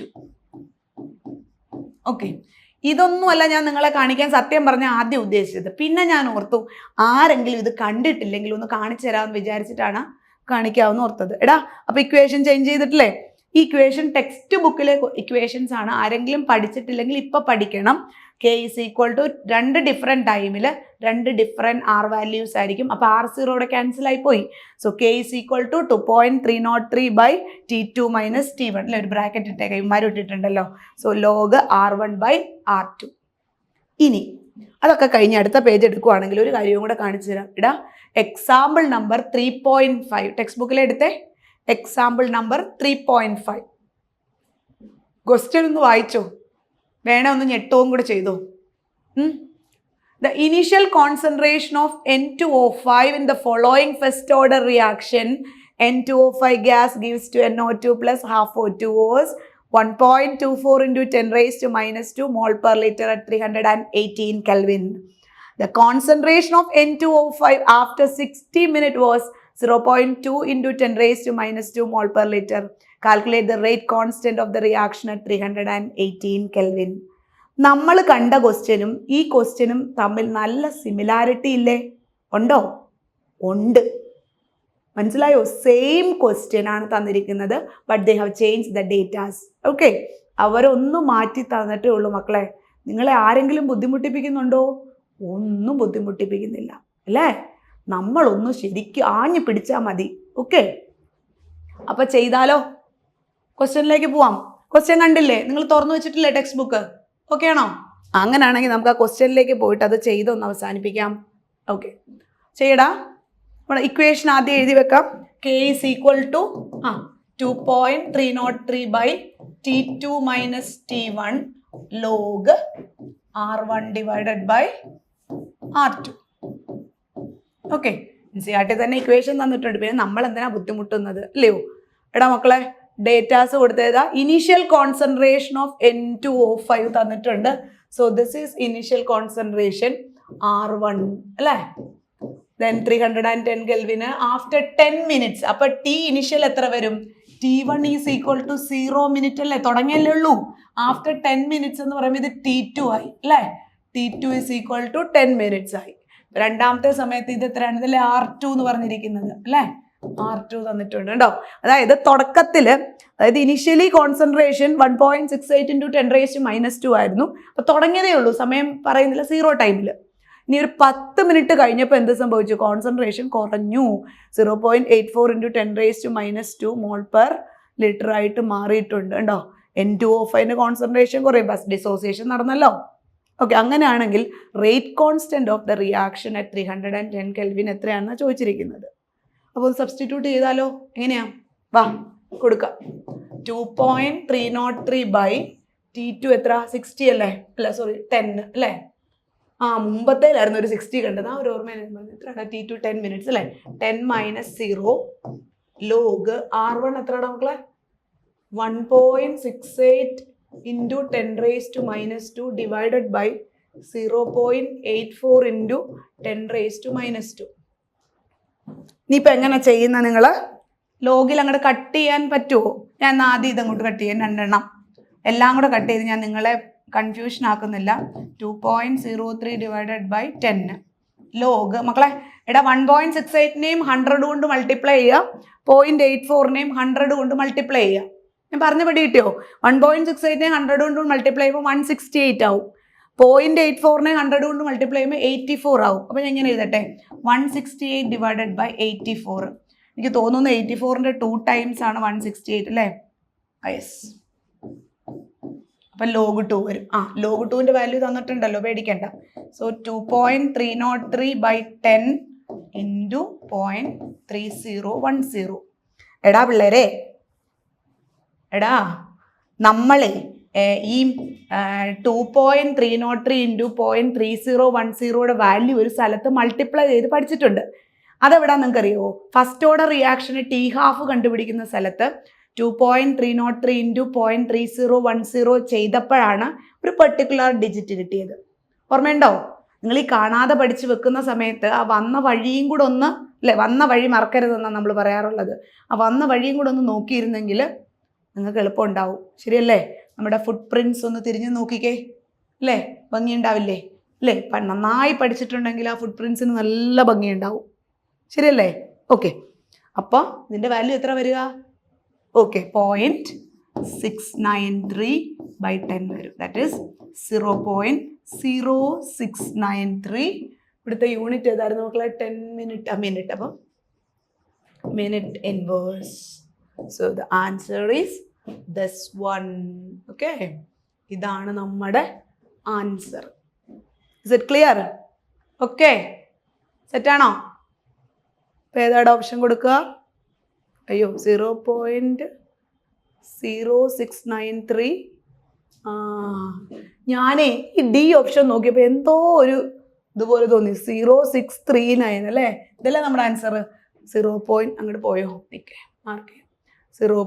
Okay, ഇതൊന്നുമല്ല ഞാൻ നിങ്ങളെ കാണിക്കാൻ സത്യം പറഞ്ഞ ആദ്യം ഉദ്ദേശിച്ചത്. പിന്നെ ഞാൻ ഓർത്തു ആരെങ്കിലും ഇത് കണ്ടിട്ടില്ലെങ്കിൽ ഒന്ന് കാണിച്ചു തരാമെന്ന് വിചാരിച്ചിട്ടാണ് കാണിക്കാമെന്ന് ഓർത്തത്. എടാ, അപ്പോൾ ഇക്വേഷൻ ചേഞ്ച് ചെയ്തിട്ടില്ലേ? ഈ ഇക്വേഷൻ ടെക്സ്റ്റ് ബുക്കിലെ ഇക്വേഷൻസ് ആണ്. ആരെങ്കിലും പഠിച്ചിട്ടില്ലെങ്കിൽ ഇപ്പം പഠിക്കണം. K ഈസ് ഈക്വൽ ടു രണ്ട് ഡിഫറെൻറ്റ് ടൈമിൽ രണ്ട് ഡിഫറെൻറ്റ് R വാല്യൂസ് ആയിരിക്കും. അപ്പോൾ R0 ഇവിടെ ക്യാൻസൽ ആയി പോയി. So K is equal to 2.303 by T2 minus T1 അല്ലെ, ഒരു ബ്രാക്കറ്റ് ഇട്ടേക്കാം, ഇമാരും ഇട്ടിട്ടുണ്ടല്ലോ. So log R1 by R2. ഇനി അതൊക്കെ കഴിഞ്ഞ് അടുത്ത പേജ് എടുക്കുവാണെങ്കിൽ ഒരു കാര്യവും കൂടെ കാണിച്ചു തരാം. ഇടാ, എക്സാമ്പിൾ നമ്പർ 3.5 ടെക്സ്റ്റ് ബുക്കിൽ എടുത്തേ. എക്സാമ്പിൾ നമ്പർ 3.5 ക്വസ്റ്റ്യൻ ഒന്ന് വായിച്ചോ, വേണേ ഒന്ന് ഞെട്ടവും കൂടെ ചെയ്തോ. The initial concentration of N2O5 in the following first order reaction, N2O5 gas gives to NO2 plus half O2 was 1.24 into 10 raised to minus 2 mole per liter at 318 Kelvin. The concentration of N2O5 after 60 minutes was 0.2 into 10 raised to minus 2 mole per liter. Calculate the rate constant of the reaction at 318 Kelvin. നമ്മൾ കണ്ട ക്വസ്റ്റ്യനും ഈ ക്വസ്റ്റ്യനും തമ്മിൽ നല്ല similarity ഇല്ലേ? ഉണ്ടോ? ഉണ്ട്. മനസ്സിലായോ? സെയിം ക്വസ്റ്റ്യൻ ആണ് തന്നിരിക്കുന്നത്. But they have change the datas. Okay, അവരൊന്നും മാറ്റി തന്നിട്ടേ ഉള്ളൂ മക്കളെ. നിങ്ങളെ ആരെങ്കിലും ബുദ്ധിമുട്ടിപ്പിക്കുന്നുണ്ടോ? ഒന്നും ബുദ്ധിമുട്ടിപ്പിക്കുന്നില്ല അല്ലേ? നമ്മളൊന്ന് ശരിക്കും ആഞ്ഞു പിടിച്ചാൽ മതി. ഓക്കെ, അപ്പോൾ ചെയ്താലോ? ക്വസ്റ്റ്യനിലേക്ക് പോവാം. ക്വസ്റ്റ്യൻ കണ്ടില്ലേ? നിങ്ങൾ തുറന്നു വെച്ചിട്ടില്ലേ ടെക്സ്റ്റ് ബുക്ക്? ഓക്കെ ആണോ? അങ്ങനെയാണെങ്കിൽ നമുക്ക് ആ ക്വസ്റ്റ്യനിലേക്ക് പോയിട്ട് അത് ചെയ്തൊന്ന് അവസാനിപ്പിക്കാം. ഓക്കെ, ചെയ്യടാ. നമ്മുടെ ഇക്വേഷൻ ആദ്യം എഴുതി വെക്കാം. K is equal to 2.303 by T2 minus T1 log R1 divided by R2. Okay, NCERT തന്നെ ഇക്വേഷൻ തന്നിട്ടുണ്ട്. പിന്നെ നമ്മൾ എന്തിനാ ബുദ്ധിമുട്ടുന്നത് അല്ലയോ? എടാ മക്കളെ, ഡേറ്റാസ് കൊടുത്തതാ. ഇനീഷ്യൽ കോൺസെൻട്രേഷൻ ഓഫ് N2O5 തന്നിട്ടുണ്ട്. So this is initial concentration R1 അല്ലേ? ദെൻ 310 കെൽവിന് ആഫ്റ്റർ 10 മിനിറ്റ്സ്. അപ്പോൾ T ഇനിഷ്യൽ എത്ര വരും? T1 is equal to 0 minute അല്ലേ? തുടങ്ങിയല്ലേ ഉള്ളൂ. ആഫ്റ്റർ 10 മിനിറ്റ്സ് എന്ന് പറയുമ്പോൾ ഇത് T2 ആയി അല്ലേ? T2 is equal to 10 minutes ആയി. രണ്ടാമത്തെ സമയത്ത് ഇത് എത്രയാണ്? ഇതിലെ R2 എന്ന് പറഞ്ഞിരിക്കുന്നത് അല്ലേ? R2 തന്നിട്ടുണ്ട് കേട്ടോ. അതായത് തുടക്കത്തിൽ, അതായത് ഇനിഷ്യലി കോൺസെൻട്രേഷൻ 1.68 × 10⁻² ആയിരുന്നു. അപ്പോൾ തുടങ്ങിയതേ ഉള്ളൂ, സമയം പറയുന്നില്ല, 0 ടൈമിൽ. ഇനി ഒരു 10 മിനിറ്റ് കഴിഞ്ഞപ്പോൾ എന്ത് സംഭവിച്ചു? കോൺസെൻട്രേഷൻ കുറഞ്ഞു. 0.84 × 10⁻² മോൾ പെർ ലിറ്റർ ആയിട്ട് മാറിയിട്ടുണ്ട് കേട്ടോ. N2O5 കോൺസെൻട്രേഷൻ കുറയും, ബസ് ഡിസോസിയേഷൻ നടന്നല്ലോ. ഓക്കെ, അങ്ങനെയാണെങ്കിൽ rate constant of the reaction at 310 Kelvin എത്രയാണെന്നാണ് ചോദിച്ചിരിക്കുന്നത്. അപ്പോൾ സബ്സ്റ്റിറ്റ്യൂട്ട് ചെയ്താലോ? എങ്ങനെയാ? വാ കൊടുക്കാം. 2.303 T2 എത്ര? 60 അല്ലേ? അല്ല സോറി 10 അല്ലേ? മുമ്പത്തേലായിരുന്നു ഒരു 60 കണ്ടത്. ഒരു ഓർമ്മ എത്രയാണ്? T2 10 മിനിറ്റ്സ് അല്ലേ? 10 - 0 ലോഗ് R1 എത്രയാണ് മക്കളെ? 1.68 × 10⁻² ഡിവൈഡഡ് ബൈ 0.84 × 10⁻². ഇനിയിപ്പോൾ എങ്ങനെ ചെയ്യുന്ന നിങ്ങൾ? ലോഗിൽ അങ്ങോട്ട് കട്ട് ചെയ്യാൻ പറ്റുമോ? ഞാൻ ആദ്യം ഇതങ്ങോട്ട് കട്ട് ചെയ്യാൻ 2 എണ്ണം എല്ലാം കൂടെ കട്ട് ചെയ്ത് ഞാൻ നിങ്ങളെ കൺഫ്യൂഷൻ ആക്കുന്നില്ല. 2.03 ഡിവൈഡഡ് ബൈ 10 ലോഗ് മക്കളെ. എടാ 1.68നെയും 100 കൊണ്ട് മൾട്ടിപ്ലൈ ചെയ്യുക, 0.84നെയും 100 കൊണ്ട് മൾട്ടിപ്ലൈ ചെയ്യുക. ഞാൻ പറഞ്ഞ പടി കിട്ടിയോ? 1.68നെ 100 കൊണ്ട് മൾട്ടിപ്ലൈ ചെയ്യുമ്പോൾ 168 ആവും. 0.84നെ 100 കൊണ്ട് മൾട്ടിപ്ലൈ ചെയ്യുമ്പോൾ 84 ആവും. അപ്പോൾ ഞാൻ ഇങ്ങനെ എഴുതട്ടെ, 168 ഡിവൈഡഡ് ബൈ 84. എനിക്ക് തോന്നുന്നു 84ന്റെ 2 ടൈംസ് ആണ് 168 അല്ലേ? യെസ്. അപ്പം ലോഗ് 2 വരും. ലോഗ് 2ന്റെ വാല്യൂ തന്നിട്ടുണ്ടല്ലോ, പേടിക്കണ്ട. So 2.303 by 10 × 0.3010. എടാ പിള്ളേരെ, എടാ നമ്മളെ ഈ 2.303 × 0.3010യുടെ വാല്യൂ ഒരു സ്ഥലത്ത് മൾട്ടിപ്ലൈ ചെയ്ത് പഠിച്ചിട്ടുണ്ട്. അതെവിടാ നിങ്ങൾക്ക് അറിയുമോ? ഫസ്റ്റ് ഓർഡർ റിയാക്ഷന് T½ കണ്ടുപിടിക്കുന്ന സ്ഥലത്ത് 2.303 × 0.3010 ചെയ്തപ്പോഴാണ് ഒരു പെർട്ടിക്കുലർ ഡിജിറ്റ് കിട്ടിയത്. ഓർമ്മയുണ്ടോ? നിങ്ങൾ ഈ കാണാതെ പഠിച്ച് വെക്കുന്ന സമയത്ത് ആ വന്ന വഴിയും കൂടെ ഒന്ന്, അല്ലേ, വന്ന വഴി മറക്കരുതെന്നാണ് നമ്മൾ പറയാറുള്ളത്. ആ വന്ന വഴിയും കൂടെ ഒന്ന് നോക്കിയിരുന്നെങ്കിൽ നിങ്ങൾക്ക് എളുപ്പം ഉണ്ടാവും. ശരിയല്ലേ? നമ്മുടെ ഫുട് പ്രിൻറ്റ്സ് ഒന്ന് തിരിഞ്ഞ് നോക്കിക്കേ, അല്ലേ? ഭംഗിയുണ്ടാവില്ലേ? അല്ലേ? നന്നായി പഠിച്ചിട്ടുണ്ടെങ്കിൽ ആ ഫുട് പ്രിൻറ്റ്സിന് നല്ല ഭംഗിയുണ്ടാവും. ശരിയല്ലേ? ഓക്കെ, അപ്പോൾ ഇതിൻ്റെ വാല്യൂ എത്ര വരിക? ഓക്കെ, 0.693 ബൈ 10 വരും. That is 0.0693. ഇവിടുത്തെ യൂണിറ്റ് ഏതായിരുന്നു മക്കളെ? 10 മിനിറ്റ്. അപ്പം minute inverse. So the answer is this one. Okay, ഇതാണ് നമ്മുടെ answer. Is it clear? Okay, സെറ്റാണോ? അപ്പോൾ ഏതാണ് ഓപ്ഷൻ കൊടുക്കുക? അയ്യോ, 0.0693. ഞാനേ ഈ ഡി ഓപ്ഷൻ നോക്കിയപ്പോൾ എന്തോ ഒരു ഇതുപോലെ തോന്നി. 0639 അല്ലേ? ഇതല്ലേ നമ്മുടെ ആൻസർ? 0. അങ്ങോട്ട് പോയോ? നിൽക്കേ, മാർക്ക് 0.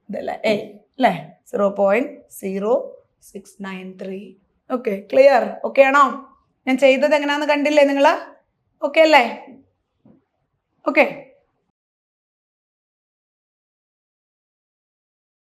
ഇതല്ലേ എ അല്ലേ? 0.0693. Okay, clear? ഓക്കെ ആണോ? ഞാൻ ചെയ്തത് എങ്ങനെയാണെന്ന് കണ്ടില്ലേ നിങ്ങൾ? ഓക്കെ അല്ലേ? ഓക്കെ.